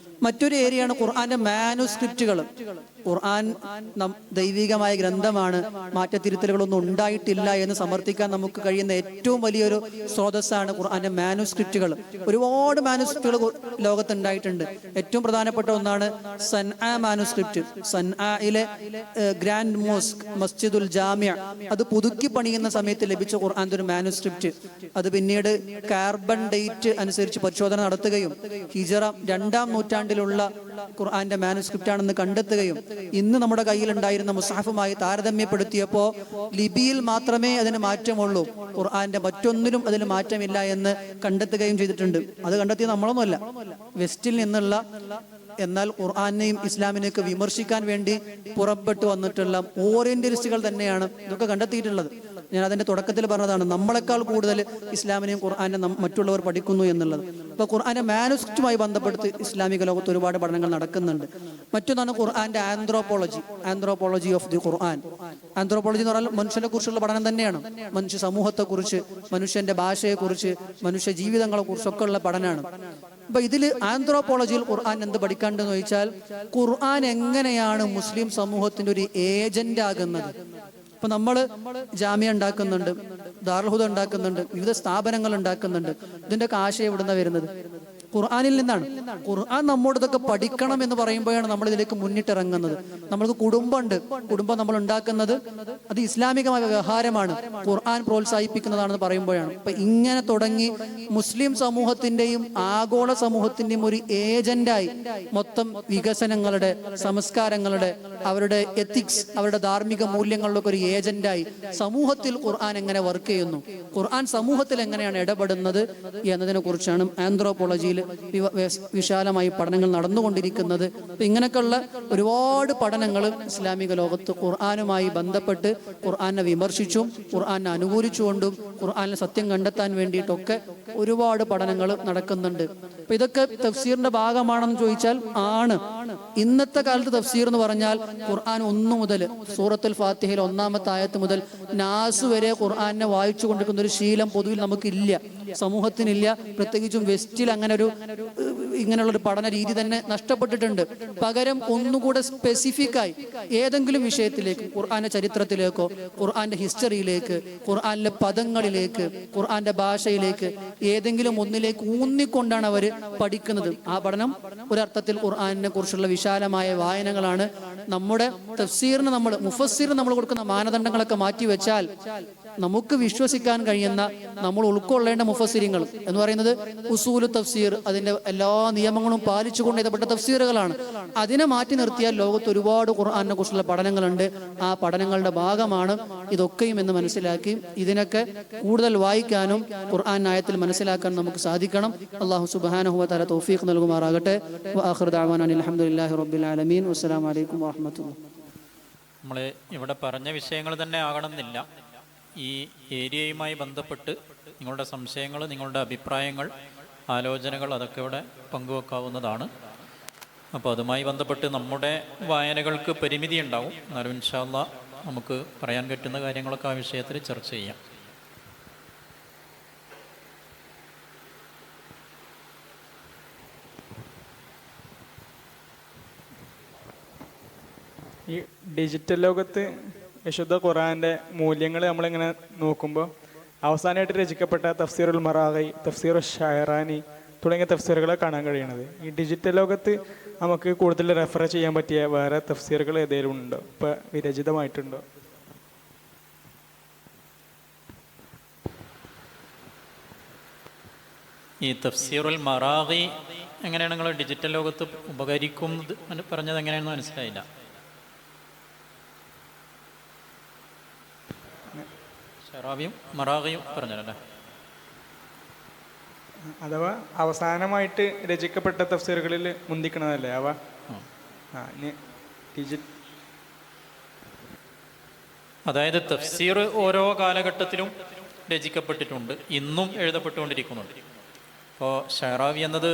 മറ്റൊരു ഏരിയയാണ് ഖുർആന്റെ മാനുസ്ക്രിപ്റ്റുകൾ. ഖുർആൻ ദൈവികമായ ഗ്രന്ഥമാണ്, മാറ്റത്തിരുത്തലുകളൊന്നും ഉണ്ടായിട്ടില്ല എന്ന് സമർത്ഥിക്കാൻ നമുക്ക് കഴിയുന്ന ഏറ്റവും വലിയൊരു സ്രോതസ്സാണ് ഖുർആന്റെ മാനുസ്ക്രിപ്റ്റുകൾ. ഒരുപാട് മാനുസ്ക്രിപ്റ്റുകൾ ലോകത്തുണ്ടായിട്ടുണ്ട്. ഏറ്റവും പ്രധാനപ്പെട്ട ഒന്നാണ് സൻആ മാനുസ്ക്രിപ്റ്റ്. സൻആയിലെ ഗ്രാൻഡ് മോസ്ക്, മസ്ജിദുൽ ജാമിഅ, അത് പുതുക്കി പണിയുന്ന സമയത്ത് ലഭിച്ച ഖുർആന്റെ ഒരു മാനുസ്ക്രിപ്റ്റ്. അത് പിന്നീട് കാർബൺ ഡേറ്റ് അനുസരിച്ച് പരിശോധന നടത്തുകയും ഹിജറ 2-ാം നൂറ്റാണ്ടിലുള്ള ഖുർആന്റെ മാനുസ്ക്രിപ്റ്റ് ആണെന്ന് കണ്ടെത്തുകയും ഇന്ന് നമ്മുടെ കയ്യിലുണ്ടായിരുന്ന മുസ്ഹഫുമായി താരതമ്യപ്പെടുത്തിയപ്പോൾ ലിപിയിൽ മാത്രമേ അതിന് മാറ്റമുള്ളൂ, ഖുർആന്റെ മറ്റൊന്നിലും അതിന് മാറ്റമില്ല എന്ന് കണ്ടെത്തുകയും ചെയ്തിട്ടുണ്ട്. അത് കണ്ടെത്തിയത് നമ്മളൊന്നുമല്ല, വെസ്റ്റിൽ നിന്നുള്ള, എന്നാൽ ഖുർആനെയും ഇസ്ലാമിനെയൊക്കെ വിമർശിക്കാൻ വേണ്ടി പുറപ്പെട്ടു വന്നിട്ടുള്ള ഓറിയന്റലിസ്റ്റുകൾ തന്നെയാണ് ഇതൊക്കെ കണ്ടെത്തിയിട്ടുള്ളത്. ഞാൻ അതിന്റെ തുടക്കത്തിൽ പറഞ്ഞതാണ്, നമ്മളെക്കാൾ കൂടുതൽ ഇസ്ലാമിനെയും ഖുർആനെ മറ്റുള്ളവർ പഠിക്കുന്നു എന്നുള്ളത്. അപ്പൊ ഖുർആന്റെ മാനുസ്ക്രിപ്റ്റുമായി ബന്ധപ്പെടുത്തി ഇസ്ലാമിക ലോകത്ത് ഒരുപാട് പഠനങ്ങൾ നടക്കുന്നുണ്ട്. മറ്റൊന്നാണ് ഖുർആന്റെ anthropology of the Quran. Anthropology എന്ന് പറഞ്ഞാൽ മനുഷ്യനെ കുറിച്ചുള്ള പഠനം തന്നെയാണ്. മനുഷ്യ സമൂഹത്തെക്കുറിച്ച്, മനുഷ്യന്റെ ഭാഷയെക്കുറിച്ച്, മനുഷ്യ ജീവിതങ്ങളെ കുറിച്ചൊക്കെ ഉള്ള പഠനമാണ്. അപ്പൊ ഇതിൽ ആന്ത്രോപോളജിയിൽ ഖുർആൻ എന്ത് പഠിക്കാണ്ടെന്ന് ചോദിച്ചാൽ, ഖുർആൻ എങ്ങനെയാണ് മുസ്ലിം സമൂഹത്തിന്റെ ഒരു ഏജന്റ് ആകുന്നത്. അപ്പൊ നമ്മൾ ജാമ്യ ഉണ്ടാക്കുന്നുണ്ട്, ദാറുൽ ഹുദ ഉണ്ടാക്കുന്നുണ്ട്, വിവിധ സ്ഥാപനങ്ങൾ ഉണ്ടാക്കുന്നുണ്ട്. ഇതിന്റെയൊക്കെ ആശയം എവിടുന്നാ വരുന്നത്? ഖുർആനിൽ നിന്നാണ്. ഖുർആൻ നമ്മോട് ഇതൊക്കെ പഠിക്കണം എന്ന് പറയുമ്പോഴാണ് നമ്മൾ ഇതിലേക്ക് മുന്നിട്ടിറങ്ങുന്നത്. നമ്മൾക്ക് കുടുംബമുണ്ട്, കുടുംബം നമ്മൾ ഉണ്ടാക്കുന്നത് അത് ഇസ്ലാമികമായ വ്യവഹാരമാണ്, ഖുർആൻ പ്രോത്സാഹിപ്പിക്കുന്നതാണെന്ന് പറയുമ്പോഴാണ്. അപ്പൊ ഇങ്ങനെ തുടങ്ങി മുസ്ലിം സമൂഹത്തിന്റെയും ആഗോള സമൂഹത്തിന്റെയും ഒരു ഏജന്റായി മൊത്തം വികസനങ്ങളുടെ, സംസ്കാരങ്ങളുടെ, അവരുടെ എത്തിക്സ്, അവരുടെ ധാർമ്മിക മൂല്യങ്ങളിലൊക്കെ ഒരു ഏജന്റായി സമൂഹത്തിൽ ഖുർആൻ എങ്ങനെ വർക്ക് ചെയ്യുന്നു, ഖുർആൻ സമൂഹത്തിൽ എങ്ങനെയാണ് ഇടപെടുന്നത് എന്നതിനെ കുറിച്ചാണ് ആന്ത്രോപോളജിയിൽ വിശാലമായി പഠനങ്ങൾ നടന്നുകൊണ്ടിരിക്കുന്നത്. ഇങ്ങനെയൊക്കെയുള്ള ഒരുപാട് പഠനങ്ങൾ ഇസ്ലാമിക ലോകത്ത് ഖുർആനുമായി ബന്ധപ്പെട്ട് ഖുർആനെ വിമർശിച്ചും ഖുർആനെ അനുകൂലിച്ചുകൊണ്ടും ഖുർആനിലെ സത്യം കണ്ടെത്താൻ വേണ്ടിയിട്ടൊക്കെ ഒരുപാട് പഠനങ്ങൾ നടക്കുന്നുണ്ട്. അപ്പൊ ഇതൊക്കെ തഫ്സീറിന്റെ ഭാഗമാണെന്ന് ചോദിച്ചാൽ ആണ്. ഇന്നത്തെ കാലത്ത് തഫ്സീർ എന്ന് പറഞ്ഞാൽ ഖുർആൻ 1 മുതൽ സൂറത്തുൽ ഫാത്തിഹയിൽ 1-ാമത്തെ ആയത്ത് മുതൽ നാസ് വരെ ഖുർആനെ വായിച്ചു കൊണ്ടിരിക്കുന്ന ഒരു ശീലം പൊതുവിൽ നമുക്കില്ല. സമൂഹത്തിനില്ല. പ്രത്യേകിച്ചും വെസ്റ്റിൽ ഇങ്ങനെയുള്ളൊരു പഠന രീതി തന്നെ നഷ്ടപ്പെട്ടിട്ടുണ്ട്. പകരം ഒന്നുകൂടെ സ്പെസിഫിക്കായി ഏതെങ്കിലും വിഷയത്തിലേക്ക്, ഖുർആന്റെ ചരിത്രത്തിലേക്കോ ഖുർആന്റെ ഹിസ്റ്ററിയിലേക്ക്, ഖുർആനിലെ പദങ്ങളിലേക്ക്, ഖുർആന്റെ ഭാഷയിലേക്ക് ഏതെങ്കിലും ഒന്നിലേക്ക് ഊന്നിക്കൊണ്ടാണ് അവർ പഠിക്കുന്നത്. ആ പഠനം ഒരർത്ഥത്തിൽ ഖുർആനെ കുറിച്ചുള്ള വിശാലമായ വായനകളാണ്. നമ്മുടെ തഫ്സീറിന് മുഫസ്സിറിന് നമ്മൾ കൊടുക്കുന്ന മാനദണ്ഡങ്ങളൊക്കെ മാറ്റിവെച്ചാൽ നമുക്ക് വിശ്വസിക്കാൻ കഴിയുന്ന, നമ്മൾ ഉൾക്കൊള്ളേണ്ട മുഫസ്സിരിങ്ങൾ എന്ന് പറയുന്നത് ഉസൂലു തഫ്സീർ, അതിന്റെ എല്ലാ നിയമങ്ങളും പാലിച്ചുകൊണ്ട് എഴുതപ്പെട്ട തഫ്സീറുകളാണ്. അതിനെ മാറ്റി നിർത്തിയാൽ ലോകത്ത് ഒരുപാട് ഖുർആനെ കുറിച്ചുള്ള പഠനങ്ങളുണ്ട്. ആ പഠനങ്ങളുടെ ഭാഗമാണ് ഇതൊക്കെയും എന്ന് മനസ്സിലാക്കി ഇതിനൊക്കെ കൂടുതൽ വായിക്കാനും ഖുർആൻ ആയത്തിൽ മനസ്സിലാക്കാൻ നമുക്ക് സാധിക്കണം. അല്ലാഹു സുബ്ഹാനഹു വ തആല തൗഫീഖ് നൽകുമാറാകട്ടെ. വആഖിറു ദഅവാനാ അൽഹംദുലില്ലാഹി റബ്ബിൽ ആലമീൻ. വസ്സലാമു അലൈക്കും വറഹ്മത്തുള്ളാഹി. നമ്മൾ ഇവിടെ പറഞ്ഞ വിഷയങ്ങൾ തന്നെ ആകണമെന്നില്ല. ഈ ഏരിയയുമായി ബന്ധപ്പെട്ട് നിങ്ങളുടെ സംശയങ്ങൾ, നിങ്ങളുടെ അഭിപ്രായങ്ങൾ, ആലോചനകൾ അതൊക്കെ ഇവിടെ പങ്കുവെക്കാവുന്നതാണ്. അപ്പോൾ അതുമായി ബന്ധപ്പെട്ട് നമ്മുടെ വായനകൾക്ക് പരിമിതി ഉണ്ടാവും. എന്നാലും ഇൻഷാ അല്ലാഹ് നമുക്ക് പറയാൻ പറ്റുന്ന കാര്യങ്ങളൊക്കെ ആ വിഷയത്തിൽ ചർച്ച ചെയ്യാം. ഈ ഡിജിറ്റൽ ലോകത്ത് വിശുദ്ധ ഖുർആന്റെ മൂല്യങ്ങൾ നമ്മളിങ്ങനെ നോക്കുമ്പോൾ അവസാനമായിട്ട് രചിക്കപ്പെട്ട തഫ്സീറുൽ മറാഗി, തഫ്സീർ ഷഹറാനി തുടങ്ങിയ തഫ്സീറുകളെ കാണാൻ കഴിയുന്നത്. ഈ ഡിജിറ്റൽ ലോകത്ത് നമുക്ക് കൂടുതൽ റെഫർ ചെയ്യാൻ പറ്റിയ വേറെ തഫ്സീറുകൾ ഏതെങ്കിലും ഉണ്ടോ, ഇപ്പോൾ വിരചിതമായിട്ടുണ്ടോ? ഈ തഫ്സീറുൽ മറാഗി എങ്ങനെയാണ് നിങ്ങൾ ഡിജിറ്റൽ ലോകത്ത് ഉപകരിക്കുന്നത് പറഞ്ഞത് എങ്ങനെയാണെന്ന് മനസ്സിലായില്ല. ഷറാവിയും മറാഗിയും പറഞ്ഞല്ലേ? അഥവാ അവസാനമായിട്ട് രചിക്കപ്പെട്ട തഫ്സീറുകളിൽ മുന്തിക്കണതല്ലേ അവ? അതായത് തഫ്സീർ ഓരോ കാലഘട്ടത്തിലും രചിക്കപ്പെട്ടിട്ടുണ്ട്, ഇന്നും എഴുതപ്പെട്ടുകൊണ്ടിരിക്കുന്നുണ്ട്. അപ്പോൾ ഷറാവി എന്നത്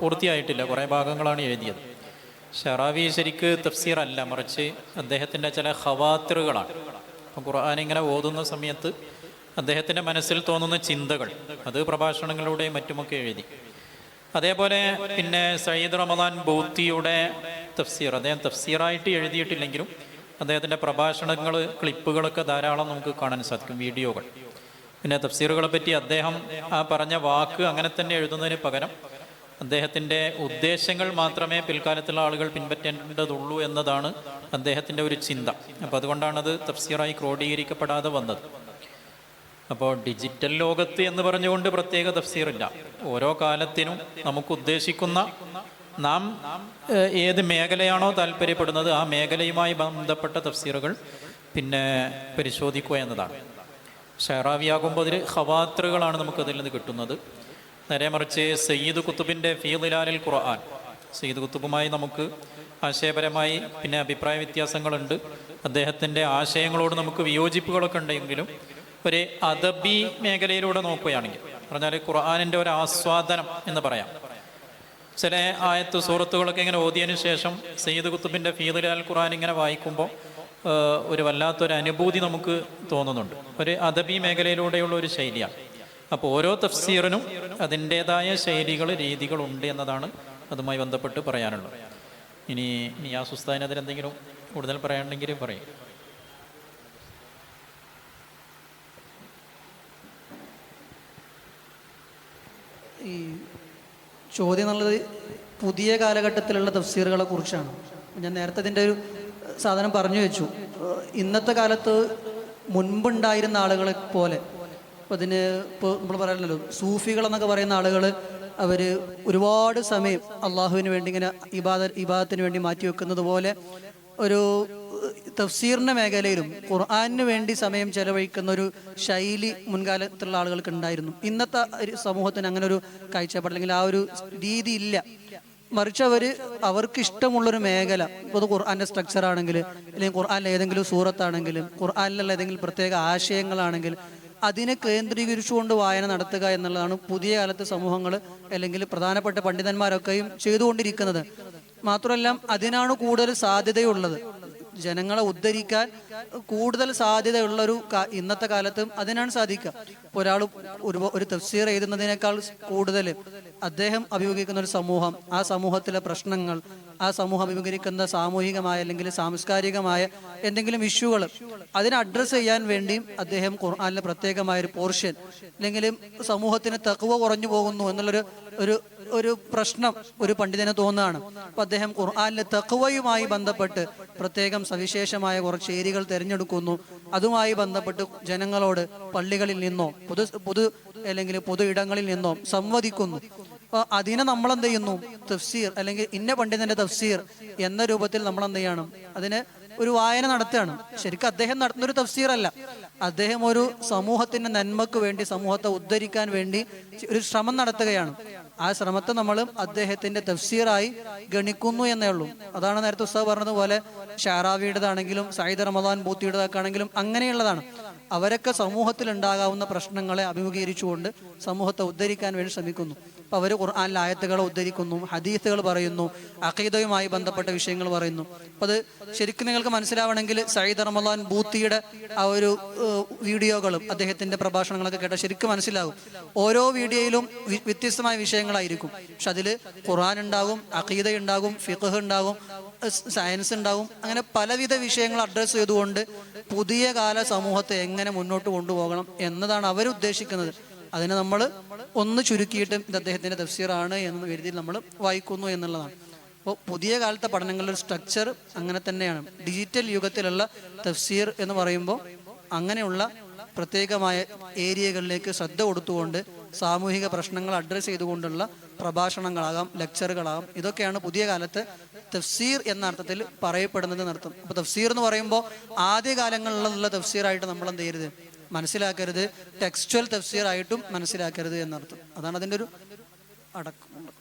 പൂർത്തിയായിട്ടില്ല, കുറേ ഭാഗങ്ങളാണ് എഴുതിയത്. ഷറാവി ശരിക്ക് തഫ്സീർ അല്ല, മറിച്ച് അദ്ദേഹത്തിൻ്റെ ചില ഖവാത്തിറുകളാണ്. അപ്പം ഖുർആൻ ഇങ്ങനെ ഓതുന്ന സമയത്ത് അദ്ദേഹത്തിൻ്റെ മനസ്സിൽ തോന്നുന്ന ചിന്തകൾ അത് പ്രഭാഷണങ്ങളിലൂടെയും മറ്റുമൊക്കെ എഴുതി. അതേപോലെ പിന്നെ സയ്യിദ് റമദാൻ ബൗത്തിയുടെ തഫ്സീർ, അദ്ദേഹം തഫ്സീറായിട്ട് എഴുതിയിട്ടില്ലെങ്കിലും അദ്ദേഹത്തിൻ്റെ പ്രഭാഷണങ്ങൾ, ക്ലിപ്പുകളൊക്കെ ധാരാളം നമുക്ക് കാണാൻ സാധിക്കും, വീഡിയോകൾ. പിന്നെ തഫ്സീറുകളെ പറ്റി അദ്ദേഹം ആ പറഞ്ഞ വാക്ക് അങ്ങനെ തന്നെ എഴുതുന്നതിന് പകരം അദ്ദേഹത്തിൻ്റെ ഉദ്ദേശങ്ങൾ മാത്രമേ പിൽക്കാലത്തുള്ള ആളുകൾ പിൻപറ്റേണ്ടതുള്ളൂ എന്നതാണ് അദ്ദേഹത്തിൻ്റെ ഒരു ചിന്ത. അപ്പോൾ അതുകൊണ്ടാണത് തഫ്സീറായി ക്രോഡീകരിക്കപ്പെടാതെ വന്നത്. അപ്പോൾ ഡിജിറ്റൽ ലോകത്ത് എന്ന് പറഞ്ഞുകൊണ്ട് പ്രത്യേക തഫ്സീറില്ല. ഓരോ കാലത്തിനും നമുക്ക് ഉദ്ദേശിക്കുന്ന, നാം ഏത് മേഖലയാണോ താല്പര്യപ്പെടുന്നത് ആ മേഖലയുമായി ബന്ധപ്പെട്ട തഫ്സീറുകൾ പിന്നെ പരിശോധിക്കുക എന്നതാണ്. ഷഹറാവിയാകുമ്പോൾ അതിൽ ഖവാത്തിറുകളാണ് നമുക്കതിൽ നിന്ന് കിട്ടുന്നത്. നേരെ മറിച്ച് സയ്യിദ് കുത്തുബിൻ്റെ ഫീ ദിലാലിൽ ഖുർആൻ, സയ്യിദ് കുത്തുബുമായി നമുക്ക് ആശയപരമായി പിന്നെ അഭിപ്രായ വ്യത്യാസങ്ങളുണ്ട്. അദ്ദേഹത്തിൻ്റെ ആശയങ്ങളോട് നമുക്ക് വിയോജിപ്പുകളൊക്കെ ഉണ്ടെങ്കിലും ഒരു അദബി മേഖലയിലൂടെ നോക്കുകയാണെങ്കിൽ പറഞ്ഞാൽ ഖുർആനിൻ്റെ ഒരു ആസ്വാദനം എന്ന് പറയാം. ചില ആയത്ത് സൂറത്തുകളൊക്കെ ഇങ്ങനെ ഓതിയതിനു ശേഷം സയ്യിദ് കുത്തുബിൻ്റെ ഫീ ദിലാൽ ഖുർആൻ ഇങ്ങനെ വായിക്കുമ്പോൾ ഒരു വല്ലാത്തൊരു അനുഭൂതി നമുക്ക് തോന്നുന്നുണ്ട്. ഒരു അദബി മേഖലയിലൂടെയുള്ള ഒരു ശൈലിയാണ്. അപ്പോൾ ഓരോ തഫ്സീറിനും അതിൻ്റേതായ ശൈലികൾ, രീതികളുണ്ട് എന്നതാണ് അതുമായി ബന്ധപ്പെട്ട് പറയാനുള്ളത്. ഇനി നിയാസ് ഉസ്താദിന് അതിലെന്തെങ്കിലും കൂടുതൽ പറയാനുണ്ടെങ്കിൽ പറയും. ഈ ചോദ്യം എന്നുള്ളത് പുതിയ കാലഘട്ടത്തിലുള്ള തഫ്സീറുകളെ കുറിച്ചാണ്. ഞാൻ നേരത്തെ ഇതിൻ്റെ ഒരു സാധനം പറഞ്ഞു വെച്ചു. ഇന്നത്തെ കാലത്ത് മുൻപുണ്ടായിരുന്ന ആളുകളെ പോലെ, അപ്പോൾ അതിന് ഇപ്പോൾ നമ്മൾ പറയാനല്ലോ സൂഫികൾ എന്നൊക്കെ പറയുന്ന ആളുകൾ, അവർ ഒരുപാട് സമയം അള്ളാഹുവിന് വേണ്ടി ഇങ്ങനെ ഇബാദത്തിന് വേണ്ടി മാറ്റിവെക്കുന്നത് പോലെ ഒരു തഫ്സീറിൻ്റെ മേഖലയിലും ഖുർആനിന് വേണ്ടി സമയം ചെലവഴിക്കുന്ന ഒരു ശൈലി മുൻകാലത്തുള്ള ആളുകൾക്ക് ഉണ്ടായിരുന്നു. ഇന്നത്തെ ഒരു സമൂഹത്തിന് അങ്ങനെ ഒരു കാഴ്ചപ്പാട് അല്ലെങ്കിൽ ആ ഒരു രീതി ഇല്ല. മറിച്ച് അവർക്ക് ഇഷ്ടമുള്ളൊരു മേഖല, ഇപ്പോൾ ഖുർആൻ്റെ സ്ട്രക്ചർ ആണെങ്കിൽ, അല്ലെങ്കിൽ ഖുർആനിലെ ഏതെങ്കിലും സൂറത്താണെങ്കിലും, ഖുർആനിലുള്ള ഏതെങ്കിലും പ്രത്യേക ആശയങ്ങളാണെങ്കിൽ അതിനെ കേന്ദ്രീകരിച്ചുകൊണ്ട് വായന നടത്തുക എന്നുള്ളതാണ് പുതിയ കാലത്ത് സമൂഹങ്ങൾ അല്ലെങ്കിൽ പ്രധാനപ്പെട്ട പണ്ഡിതന്മാരൊക്കെയും ചെയ്തുകൊണ്ടിരിക്കുന്നത്. മാത്രമല്ല അതിനാണ് കൂടുതൽ സാധ്യതയുള്ളത്. ജനങ്ങളെ ഉദ്ധരിക്കാൻ കൂടുതൽ സാധ്യതയുള്ളൊരു ഇന്നത്തെ കാലത്തും അതിനാണ് സാധിക്കുക. ഇപ്പോൾ ഒരാൾ ഒരു തഫ്സീർ എഴുതുന്നതിനേക്കാൾ കൂടുതൽ അദ്ദേഹം അഭിമുഖീകരിക്കുന്ന ഒരു സമൂഹം, ആ സമൂഹത്തിലെ പ്രശ്നങ്ങൾ, ആ സമൂഹം അഭിമുഖീകരിക്കുന്ന സാമൂഹികമായ അല്ലെങ്കിൽ സാംസ്കാരികമായ എന്തെങ്കിലും ഇഷ്യൂകൾ അതിനെ അഡ്രസ്സ് ചെയ്യാൻ വേണ്ടിയും അദ്ദേഹം ഖുർആനിലെ പ്രത്യേകമായൊരു പോർഷൻ, അല്ലെങ്കിൽ സമൂഹത്തിന് തഖ്വ കുറഞ്ഞു പോകുന്നു എന്നുള്ളൊരു ഒരു പ്രശ്നം ഒരു പണ്ഡിതന് തോന്നുകയാണ്. അപ്പം അദ്ദേഹം ഖുർആനിലെ തഖ്വയുമായി ബന്ധപ്പെട്ട് പ്രത്യേകം സവിശേഷമായ കുറച്ച് ഏരിയകൾ തിരഞ്ഞെടുക്കുന്നു. അതുമായി ബന്ധപ്പെട്ട് ജനങ്ങളോട് പള്ളികളിൽ നിന്നോ പൊതു അല്ലെങ്കിൽ പൊതു ഇടങ്ങളിൽ നിന്നോ സംവദിക്കുന്നു. അപ്പോൾ അതിനെ നമ്മളെന്ത് ചെയ്യുന്നു, തഫ്സീർ അല്ലെങ്കിൽ ഇന്ന പണ്ഡിതന്റെ തഫ്സീർ എന്ന രൂപത്തിൽ നമ്മൾ എന്ത് ചെയ്യണം, അതിന് ഒരു വായന നടത്തുകയാണ്. ശരിക്കും അദ്ദേഹം നടത്തുന്ന ഒരു തഫ്സീർ അല്ല, അദ്ദേഹം ഒരു സമൂഹത്തിന്റെ നന്മക്ക് വേണ്ടി, സമൂഹത്തെ ഉദ്ധരിക്കാൻ വേണ്ടി ഒരു ശ്രമം നടത്തുകയാണ്. ആ ശ്രമത്തെ നമ്മൾ അദ്ദേഹത്തിന്റെ തഫ്സീറായി ഗണിക്കുന്നു എന്നേ ഉള്ളൂ. അതാണ് നേരത്തെ ഉസ്താദ് പറഞ്ഞതുപോലെ ഷാറാവിയുടേതാണെങ്കിലും സയ്യിദ് റമദാൻ ബൂത്തിയുടേതൊക്കെ ആണെങ്കിലും അങ്ങനെയുള്ളതാണ്. അവരൊക്കെ സമൂഹത്തിൽ ഉണ്ടാകാവുന്ന പ്രശ്നങ്ങളെ അഭിമുഖീകരിച്ചുകൊണ്ട് സമൂഹത്തെ ഉദ്ധരിക്കാൻ വേണ്ടി ശ്രമിക്കുന്നു. അപ്പോൾ അവർ ഖുർആനിലെ ആയത്തുകളെ ഉദ്ധരിക്കുന്നു, ഹദീസുകൾ പറയുന്നു, അഖീദയുമായി ബന്ധപ്പെട്ട വിഷയങ്ങൾ പറയുന്നു. അപ്പോൾ അത് ശരിക്കും നിങ്ങൾക്ക് മനസ്സിലാവണമെങ്കിൽ സയ്യിദ് റമദാൻ ബൂത്തിയുടെ ആ ഒരു വീഡിയോകളും അദ്ദേഹത്തിന്റെ പ്രഭാഷണങ്ങളൊക്കെ കേട്ടാൽ ശരിക്കും മനസ്സിലാകും. ഓരോ വീഡിയോയിലും വ്യത്യസ്തമായ വിഷയങ്ങളായിരിക്കും. പക്ഷെ അതിൽ ഖുർആൻ ഉണ്ടാകും, അഖീദ ഉണ്ടാകും, ഫിഖ് ഉണ്ടാകും, സയൻസ് ഉണ്ടാകും. അങ്ങനെ പലവിധ വിഷയങ്ങൾ അഡ്രസ്സ് ചെയ്തുകൊണ്ട് പുതിയ കാല സമൂഹത്തെ എങ്ങനെ മുന്നോട്ട് കൊണ്ടുപോകണം എന്നതാണ് അവർ ഉദ്ദേശിക്കുന്നത്. അതിനെ നമ്മൾ ഒന്ന് ചുരുക്കിയിട്ട് ഇത് അദ്ദേഹത്തിന്റെ തഫ്സീറാണ് എന്ന രീതിയിൽ നമ്മൾ വായിക്കുന്നു എന്നുള്ളതാണ്. അപ്പോൾ പുതിയ കാലത്തെ പഠനങ്ങളുടെ ഒരു സ്ട്രക്ചർ അങ്ങനെ തന്നെയാണ്. ഡിജിറ്റൽ യുഗത്തിലുള്ള തഫ്സീർ എന്ന് പറയുമ്പോൾ അങ്ങനെയുള്ള പ്രത്യേകമായ ഏരിയകളിലേക്ക് ശ്രദ്ധ കൊടുത്തുകൊണ്ട് സാമൂഹിക പ്രശ്നങ്ങൾ അഡ്രസ്സ് ചെയ്തുകൊണ്ടുള്ള പ്രഭാഷണങ്ങളാകാം, ലെക്ചറുകളാകാം. ഇതൊക്കെയാണ് പുതിയ കാലത്ത് തഫ്സീർ എന്ന അർത്ഥത്തിൽ പറയപ്പെടുന്നത് എന്നർത്ഥം. അപ്പോൾ തഫ്സീർ എന്ന് പറയുമ്പോൾ ആദ്യകാലങ്ങളിലുള്ള തഫ്സീറായിട്ട് നമ്മൾ എന്ത് ചെയ്യരുത്, മനസ്സിലാക്കരുത്, ടെക്സ്ച്വൽ തഫ്സീർ ആയിട്ടും മനസ്സിലാക്കരുത് എന്നർത്ഥം. അതാണ് അതിൻ്റെ ഒരു അടക്കം.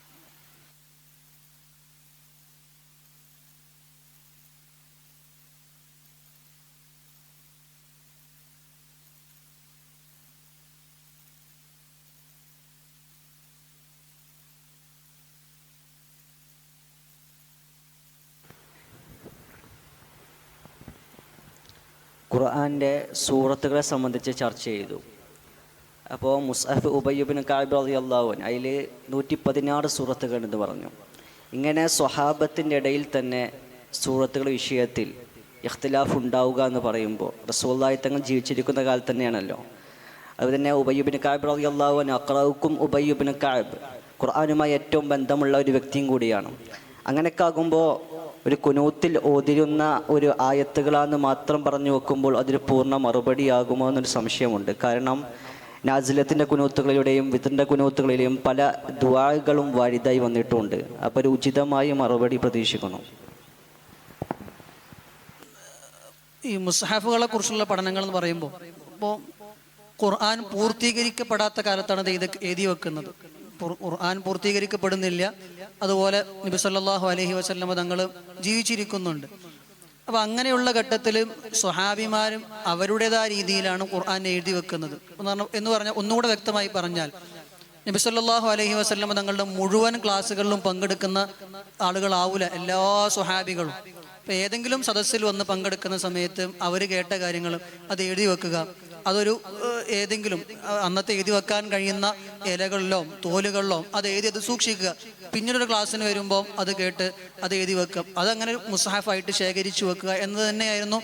ഖുർആൻ്റെ സൂറത്തുകളെ സംബന്ധിച്ച് ചർച്ച ചെയ്തു. അപ്പോൾ മുസ്അഫ് ഉബയ്യ് ഇബ്നു കഅബ് റളിയല്ലാഹു അൻഹു അതിൽ 116 സൂറത്തുകൾ എന്ന് പറഞ്ഞു. ഇങ്ങനെ സ്വഹാബത്തിൻ്റെ ഇടയിൽ തന്നെ സൂറത്തുകൾ വിഷയത്തിൽ ഇഖ്തിലാഫ് ഉണ്ടാവുക എന്ന് പറയുമ്പോൾ റസൂലുള്ളാഹി തങ്ങൾ ജീവിച്ചിരിക്കുന്ന കാലത്ത് തന്നെയാണല്ലോ. അതുപോലെ തന്നെ ഉബയ്യ് ഇബ്നു കഅബ് റളിയല്ലാഹു അൻഹു അഖ്റഉക്കും ഉബയ്യ് ഇബ്നു കഅബ് ഖുർആനുമായി ഏറ്റവും ബന്ധമുള്ള ഒരു വ്യക്തിയും കൂടിയാണ്. അങ്ങനെയൊക്കെ ആകുമ്പോൾ ഒരു കുനൂത്തിൽ ഓതിരുന്ന ഒരു ആയത്തുകളാന്ന് മാത്രം പറഞ്ഞു വെക്കുമ്പോൾ അതൊരു പൂർണ്ണ മറുപടിയാകുമോ എന്നൊരു സംശയമുണ്ട്. കാരണം നാസിലത്തിൻ്റെ കുനൂത്തുകളിലൂടെയും വിത്റിൻ്റെ കുനൂത്തുകളിലെയും പല ദുആകളും വാരിതായി വന്നിട്ടുണ്ട്. അപ്പോൾ ഒരു ഉചിതമായ മറുപടി പ്രതീക്ഷിക്കുന്നു. ഈ മുസ്ഹഫുകളെ കുറിച്ചുള്ള പഠനങ്ങൾ എന്ന് പറയുമ്പോൾ ഇപ്പോൾ ഖുർആൻ പൂർത്തീകരിക്കപ്പെടാത്ത കാലത്താണ് ഇത് എഴുതി വെക്കുന്നത്. ഖുർആൻ പൂർത്തീകരിക്കപ്പെടുന്നില്ല. അതുപോലെ നബി സല്ലല്ലാഹു അലൈഹി വസല്ലമ തങ്ങൾ ജീവിച്ചിരിക്കുന്നുണ്ട്. അപ്പോൾ അങ്ങനെയുള്ള ഘട്ടത്തിൽ സ്വഹാബിമാരും അവരുടേതായ രീതിയിലാണ് ഖുർആൻ എഴുതി വെക്കുന്നത് എന്ന് പറഞ്ഞാൽ ഒന്നുകൂടെ വ്യക്തമായി പറഞ്ഞാൽ നബി സല്ലല്ലാഹു അലൈഹി വസല്ലമ തങ്ങളുടെ മുഴുവൻ ക്ലാസ്സുകളിലും പങ്കെടുക്കുന്ന ആളുകളാവൂല എല്ലാ സ്വഹാബികളും. ഇപ്പം ഏതെങ്കിലും സദസ്സിൽ വന്ന് പങ്കെടുക്കുന്ന സമയത്ത് അവർ കേട്ട കാര്യങ്ങൾ അത് എഴുതി വെക്കുക. അതൊരു ഏതെങ്കിലും അന്നത്തെ എഴുതി വെക്കാൻ കഴിയുന്ന ഇലകളിലോ തോലുകളിലോ അത് സൂക്ഷിക്കുക. പിന്നീടൊരു ക്ലാസ്സിന് വരുമ്പോൾ അത് കേട്ട് അത് എഴുതി വെക്കുക. അതങ്ങനെ മുസ്ഹഫായിട്ട് ശേഖരിച്ചു വെക്കുക എന്നത് തന്നെയായിരുന്നു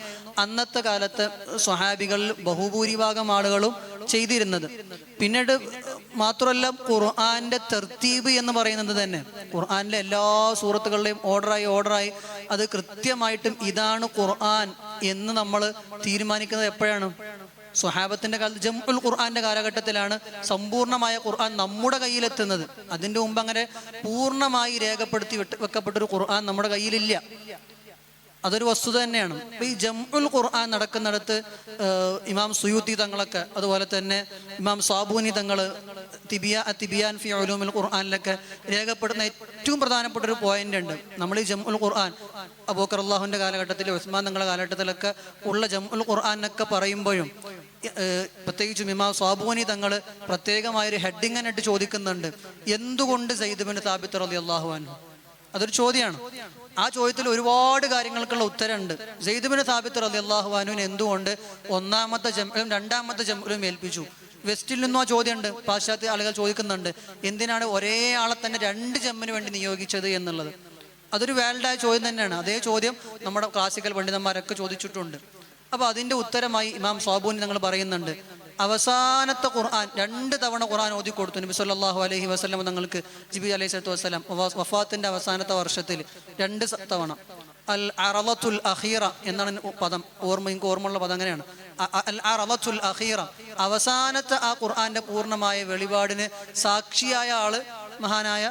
അന്നത്തെ കാലത്ത് സ്വഹാബികളിൽ ബഹുഭൂരിഭാഗം ആളുകളും ചെയ്തിരുന്നത്. പിന്നീട് മാത്രമല്ല ഖുർആന്റെ തർത്തീബ് എന്ന് പറയുന്നത് തന്നെ ഖുർആനിലെ എല്ലാ സൂറത്തുകളുടെയും ഓർഡറായി അത് കൃത്യമായിട്ടും ഇതാണ് ഖുർആൻ എന്ന് നമ്മൾ തീരുമാനിക്കുന്നത് എപ്പോഴാണ്? സ്വഹാബത്തിന്റെ കാലത്ത് ജംഉൽ ഖുർആന്റെ കാലഘട്ടത്തിലാണ് സമ്പൂർണമായ ഖുർആൻ നമ്മുടെ കയ്യിലെത്തുന്നത്. അതിന്റെ മുമ്പ് അങ്ങനെ പൂർണ്ണമായി രേഖപ്പെടുത്തി വെക്കപ്പെട്ടൊരു ഖുർആൻ നമ്മുടെ കയ്യിലില്ല. അതൊരു വസ്തുത തന്നെയാണ്. അപ്പൊ ഈ ജംഉൽ ഖുർആൻ നടക്കുന്നിടത്ത് ഇമാം സുയൂത്തി തങ്ങളൊക്കെ അതുപോലെ തന്നെ ഇമാം സാബൂനി തങ്ങള് തിബിയാൻ ഫി ഉലൂമിൽ ഖുർആനിലൊക്കെ രേഖപ്പെടുന്ന ഏറ്റവും പ്രധാനപ്പെട്ട ഒരു പോയിന്റ് ഉണ്ട്. നമ്മൾ ഈ ജംഉൽ ഖുർആൻ അബൂബക്കർ റളിയല്ലാഹുവിന്റെ കാലഘട്ടത്തിൽ ഉസ്മാൻ തങ്ങളുടെ കാലഘട്ടത്തിലൊക്കെ ഉള്ള ജംഉൽ ഖുർആനൊക്കെ പറയുമ്പോഴും പ്രത്യേകിച്ചും ഇമാം സാബൂനി തങ്ങൾ പ്രത്യേകമായൊരു ഹെഡിങ്ങിനായിട്ട് ചോദിക്കുന്നുണ്ട്, എന്തുകൊണ്ട് സയ്യിദ് ഇബ്നു സാബിത്ത് റളിയല്ലാഹു അൻഹു അതൊരു ചോദ്യമാണ്. ആ ചോദ്യത്തിൽ ഒരുപാട് കാര്യങ്ങൾക്കുള്ള ഉത്തരമുണ്ട്. സെയ്ദ് ബിൻ സാബിത്ത് റളിയല്ലാഹു അൻഹുവിനെ എന്തുകൊണ്ട് ഒന്നാമത്തെ ജംഇലും രണ്ടാമത്തെ ജംഇലും ഏൽപ്പിച്ചു? വെസ്റ്റിൽ നിന്നും ആ ചോദ്യമുണ്ട്. പാശ്ചാത്യ ആളുകൾ ചോദിക്കുന്നുണ്ട്, എന്തിനാണ് ഒരേ ആളെ തന്നെ 2 ജമ്മിന് വേണ്ടി നിയോഗിച്ചത് എന്നുള്ളത്. അതൊരു വാലിഡായ ചോദ്യം തന്നെയാണ്. അതേ ചോദ്യം നമ്മുടെ ക്ലാസിക്കൽ പണ്ഡിതന്മാരൊക്കെ ചോദിച്ചിട്ടുണ്ട്. അപ്പോൾ അതിൻ്റെ ഉത്തരമായി ഇമാം സ്വാബൂനി ഞങ്ങൾ പറയുന്നുണ്ട്, അവസാനത്തെ ഖുർആൻ 2 തവണ ഖുർആൻ ഓതി കൊടുത്തു നബി സല്ലല്ലാഹു അലൈഹി വസല്ലം തങ്ങൾക്ക്. ജിബ്രീൽ അലൈഹി സ്വല്ലത്തു വസ്സലാം വഫാത്തിൻ്റെ അവസാനത്തെ വർഷത്തിൽ 2 തവണ അൽ അറളത്തുൽ അഖീറ എന്നാണ് പദം. എനിക്ക് ഓർമ്മയുള്ള പദം അങ്ങനെയാണ്. അൽ അറളത്തുൽ അഖീറ, അവസാനത്തെ ആ ഖുർആന്റെ പൂർണ്ണമായ വെളിപാടിന് സാക്ഷിയായ ആള് മഹാനായ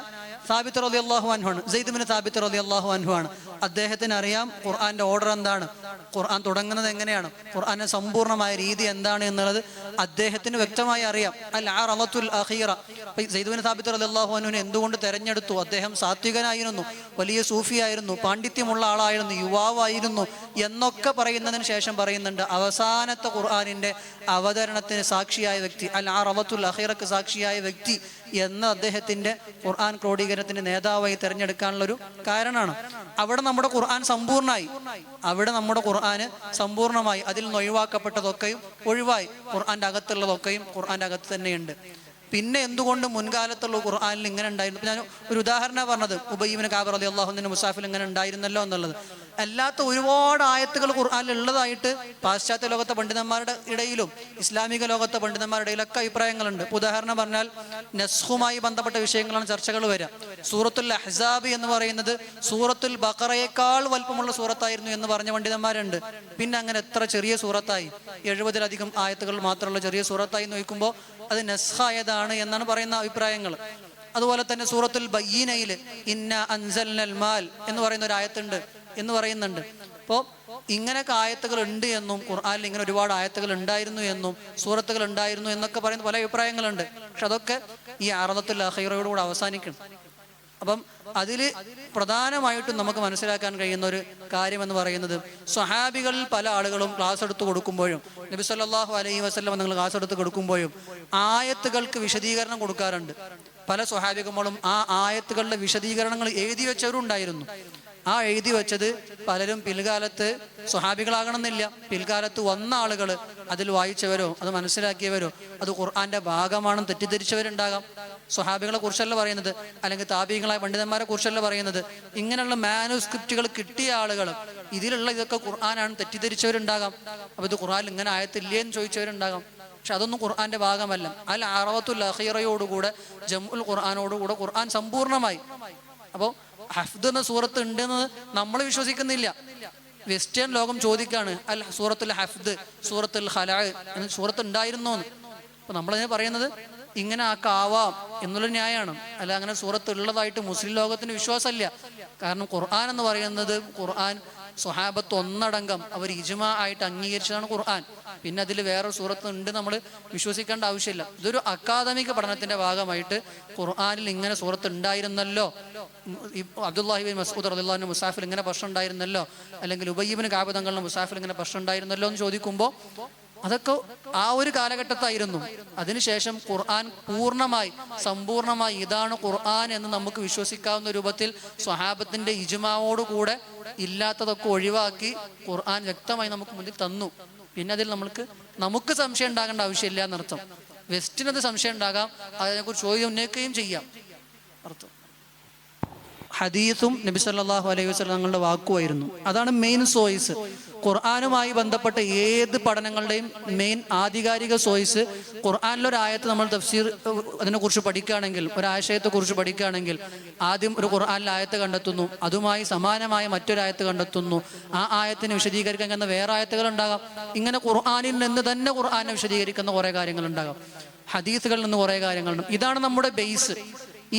സാബിത്ത് റളിയല്ലാഹു അൻഹു ആണ്. സെയ്ദ് ബിൻ സാബിത്ത് റളിയല്ലാഹു അൻഹു ആണ്. അദ്ദേഹത്തിന് അറിയാം ഖുർആന്റെ ഓർഡർ എന്താണ്, ഖുർആൻ തുടങ്ങുന്നത് എങ്ങനെയാണ്, ഖുർആന്റെ സമ്പൂർണ്ണമായ രീതി എന്താണ് എന്നുള്ളത് അദ്ദേഹത്തിന് വ്യക്തമായി അറിയാം. അൽ അറളത്തുൽ അഖീറ. സെയ്ദ് ബിൻ സാബിത്ത് റളിയല്ലാഹു അൻഹുവിനെ എന്തുകൊണ്ട് തെരഞ്ഞെടുത്തു? അദ്ദേഹം സാത്വികനായിരുന്നു, വലിയ സൂഫിയായിരുന്നു, പാണ്ഡിത്യമുള്ള ആളായിരുന്നു, യുവാവായിരുന്നു എന്നൊക്കെ പറയുന്നതിന് ശേഷം പറയുന്നുണ്ട്, അവസാനത്തെ ഖുർആനിന്റെ അവതരണത്തിന് സാക്ഷിയായ വ്യക്തി, അൽ അറളത്തുൽ അഖീറക്ക് സാക്ഷിയായ വ്യക്തി എന്ന അദ്ദേഹത്തിന്റെ ഖുർആൻ ക്രോഡീകരണത്തിന്റെ നേതാവായി തിരഞ്ഞെടുക്കാനുള്ളൊരു കാരണമാണ്. അവിടെ നമ്മുടെ ഖുർആൻ സമ്പൂർണ്ണമായി, അവിടെ നമ്മുടെ ഖുർആന് സമ്പൂർണ്ണമായി, അതിൽ നിന്ന് ഒഴിവാക്കപ്പെട്ടതൊക്കെയും ഒഴിവായി, ഖുർആന്റെ അകത്തുള്ളതൊക്കെയും ഖുർആന്റെ അകത്ത് തന്നെയുണ്ട്. പിന്നെ എന്തുകൊണ്ട് മുൻകാലത്തുള്ള ഖുർആനിൽ ഇങ്ങനെ ഉണ്ടായിരുന്നു? ഞാൻ ഒരു ഉദാഹരണം പറഞ്ഞത് ഉബയ്യ് ഇബ്നു കഅബ് റളിയല്ലാഹു അൻഹു മുസാഫിൽ ഇങ്ങനെ ഉണ്ടായിരുന്നല്ലോ എന്നുള്ളത്. അല്ലാത്ത ഒരുപാട് ആയത്തുകൾ ഖുർആനിൽ ഉള്ളതായിട്ട് പാശ്ചാത്യ ലോകത്തെ പണ്ഡിതന്മാരുടെ ഇടയിലും ഇസ്ലാമിക ലോകത്തെ പണ്ഡിതന്മാരുടെ ഇടയിലൊക്കെ അഭിപ്രായങ്ങളുണ്ട്. ഉദാഹരണം പറഞ്ഞാൽ നസ്ഖുമായി ബന്ധപ്പെട്ട വിഷയങ്ങളാണ് ചർച്ചകൾ വരിക. സൂറത്തുൽ അഹ്സാബ് എന്ന് പറയുന്നത് സൂറത്തുൽ ബഖറയേക്കാൾ വലുപ്പമുള്ള സൂറത്തായിരുന്നു എന്ന് പറഞ്ഞ പണ്ഡിതന്മാരുണ്ട്. പിന്നെ അങ്ങനെ എത്ര ചെറിയ സൂറത്തായി, 70-ലധികം ആയത്തുകൾ മാത്രമുള്ള ചെറിയ സൂറത്തായി നോക്കുമ്പോൾ അത് നസ്ഖായതാണ് എന്നാണ് പറയുന്ന അഭിപ്രായങ്ങൾ. അതുപോലെ തന്നെ സൂറത്തുൽ ബയ്യിനയിൽ ഇന്ന അൻസൽനൽ മാൽ എന്ന് പറയുന്ന ഒരു ആയത്തുണ്ട് എന്ന് പറയുന്നുണ്ട്. അപ്പോൾ ഇങ്ങനെയൊക്കെ ആയത്തുകൾ ഉണ്ട് എന്നും ഖുർആനിൽ ഇങ്ങനെ ഒരുപാട് ആയത്തുകൾ ഉണ്ടായിരുന്നു എന്നും സൂറത്തുകൾ ഉണ്ടായിരുന്നു എന്നൊക്കെ പറയുന്ന പല അഭിപ്രായങ്ങളുണ്ട്. പക്ഷെ അതൊക്കെ ഈ അറളത്തുൽ അഖീറയോടുകൂടെ അവസാനിക്കണം. അപ്പം അതിൽ പ്രധാനമായിട്ടും നമുക്ക് മനസ്സിലാക്കാൻ കഴിയുന്ന ഒരു കാര്യം എന്ന് പറയുന്നത്, സ്വഹാബികളിൽ പല ആളുകളും ക്ലാസ് എടുത്ത് കൊടുക്കുമ്പോഴും നബി സല്ലല്ലാഹു അലൈഹി വസല്ലം നിങ്ങൾ ക്ലാസ് എടുത്ത് കൊടുക്കുമ്പോഴും ആയത്തുകൾക്ക് വിശദീകരണം കൊടുക്കാറുണ്ട്. പല സ്വഹാബികളും ആ ആയത്തുകളുടെ വിശദീകരണങ്ങൾ എഴുതി വെച്ചവരുണ്ടായിരുന്നു. ആ എഴുതി വെച്ചത് പലരും പിൽക്കാലത്ത് സ്വഹാബികളാകണമെന്നില്ല, പിൽക്കാലത്ത് വന്ന ആളുകൾ അതിൽ വായിച്ചവരോ അത് മനസ്സിലാക്കിയവരോ അത് ഖുർആന്റെ ഭാഗമാണെന്ന് തെറ്റിദ്ധരിച്ചവരുണ്ടാകാം. സ്വഹാബികളെ കുറിച്ചല്ല പറയുന്നത്, അല്ലെങ്കിൽ താബീങ്ങളായ പണ്ഡിതന്മാരെ കുറിച്ചല്ല പറയുന്നത്. ഇങ്ങനെയുള്ള മാനുസ്ക്രിപ്റ്റുകൾ കിട്ടിയ ആളുകൾ ഇതിലുള്ള ഇതൊക്കെ ഖുർആനാണ് തെറ്റിദ്ധരിച്ചവരുണ്ടാകാം. അപ്പൊ ഇത് ഖുർആനിൽ ഇങ്ങനെ ആയത്തില്ലേ എന്ന് ചോദിച്ചവരുണ്ടാകാം. പക്ഷെ അതൊന്നും ഖുർആന്റെ ഭാഗമല്ല. അൽ അറവത്തുൽ അഖീറയോടുകൂടെ ജംഉൽ ഖുർആനോടുകൂടെ ഖുർആൻ സമ്പൂർണ്ണമായി. അപ്പോൾ ഹഫ്ദ് എന്ന സൂറത്ത് ഉണ്ടെന്ന് നമ്മൾ വിശ്വസിക്കുന്നില്ല. വെസ്റ്റേൺ ലോകം ചോദിക്കാണ് അൽ സൂറത്തുൽ ഹഫ്ദ്, സൂറത്തുൽ ഖലാ എന്ന സൂറത്ത് ഉണ്ടായിരുന്നോന്ന്. അപ്പൊ നമ്മളതിനെ പറയുന്നത് ഇങ്ങനെ ആക്കാവാം എന്നുള്ള ന്യായമാണ്. അല്ല അങ്ങനെ സൂറത്ത് ഉള്ളതായിട്ട് മുസ്ലിം ലോകത്തിന് വിശ്വാസമില്ല. കാരണം ഖുർആൻ എന്ന് പറയുന്നത്, ഖുർആൻ സ്വഹാബത്ത് ഒന്നടങ്കം അവർ ഇജ്മാ ആയിട്ട് അംഗീകരിച്ചതാണ് ഖുർആൻ. പിന്നെ അതിൽ വേറെ സൂറത്ത് ഉണ്ട് നമ്മൾ വിശ്വസിക്കേണ്ട ആവശ്യമില്ല. ഇതൊരു അക്കാദമിക് പഠനത്തിന്റെ ഭാഗമായിട്ട് ഖുർആനിൽ ഇങ്ങനെ സൂറത്ത് ഉണ്ടായിരുന്നല്ലോ, അബ്ദുല്ലാഹി ബിൻ മസ്ഊദ് റളിയല്ലാഹു അൻഹു മുസാഫിൽ ഇങ്ങനെ പ്രശ്നം ഉണ്ടായിരുന്നല്ലോ, അല്ലെങ്കിൽ ഉബയ്യ് ഇബ്നു കഅബ് തങ്ങളുടെ മുസാഫിൽ ഇങ്ങനെ പ്രശ്നം ഉണ്ടായിരുന്നല്ലോ എന്ന് ചോദിക്കുമ്പോൾ അതൊക്കെ ആ ഒരു കാലഘട്ടത്തായിരുന്നു. അതിനുശേഷം ഖുർആൻ പൂർണ്ണമായി സമ്പൂർണ്ണമായി ഇതാണ് ഖുർആൻ എന്ന് നമുക്ക് വിശ്വസിക്കാവുന്ന രൂപത്തിൽ സ്വഹാബത്തിന്റെ ഇജ്മാവോടുകൂടെ ഇല്ലാത്തതൊക്കെ ഒഴിവാക്കി ഖുർആൻ വ്യക്തമായി നമുക്ക് മുന്നിൽ തന്നു. പിന്നെ അതിൽ നമുക്ക് സംശയം ഉണ്ടാകേണ്ട ആവശ്യമില്ല എന്നർത്ഥം. വെസ്റ്റിനത് സംശയം ഉണ്ടാകാം, അതിനെക്കുറിച്ച് ചോദ്യം ഉന്നയിക്കുകയും ചെയ്യാം അർത്ഥം. ഹദീസും നബി സല്ലല്ലാഹു അലൈഹി വസല്ലം തങ്ങളുടെ വാക്കുമായിരുന്നു. അതാണ് മെയിൻ സോയ്സ്. ഖുർആനുമായി ബന്ധപ്പെട്ട ഏത് പഠനങ്ങളുടെയും മെയിൻ ആധികാരിക സോയ്സ് ഖുർആനിലൊരായത്ത് നമ്മൾ തഫ്സീർ അതിനെക്കുറിച്ച് പഠിക്കുകയാണെങ്കിൽ, ഒരാശയത്തെക്കുറിച്ച് പഠിക്കുകയാണെങ്കിൽ ആദ്യം ഒരു ഖുർആനിലെ ആയത്ത് കണ്ടെത്തുന്നു, അതുമായി സമാനമായ മറ്റൊരായത്ത് കണ്ടെത്തുന്നു, ആ ആയത്തിനെ വിശദീകരിക്കാൻ കഴിയുന്ന വേറെ ആയത്തുകൾ ഉണ്ടാകാം. ഇങ്ങനെ ഖുർആനിൽ നിന്ന് തന്നെ ഖുർആനെ വിശദീകരിക്കുന്ന കുറേ കാര്യങ്ങളുണ്ടാകാം, ഹദീസുകളിൽ നിന്ന് കുറേ കാര്യങ്ങളുണ്ട്. ഇതാണ് നമ്മുടെ ബേസ്.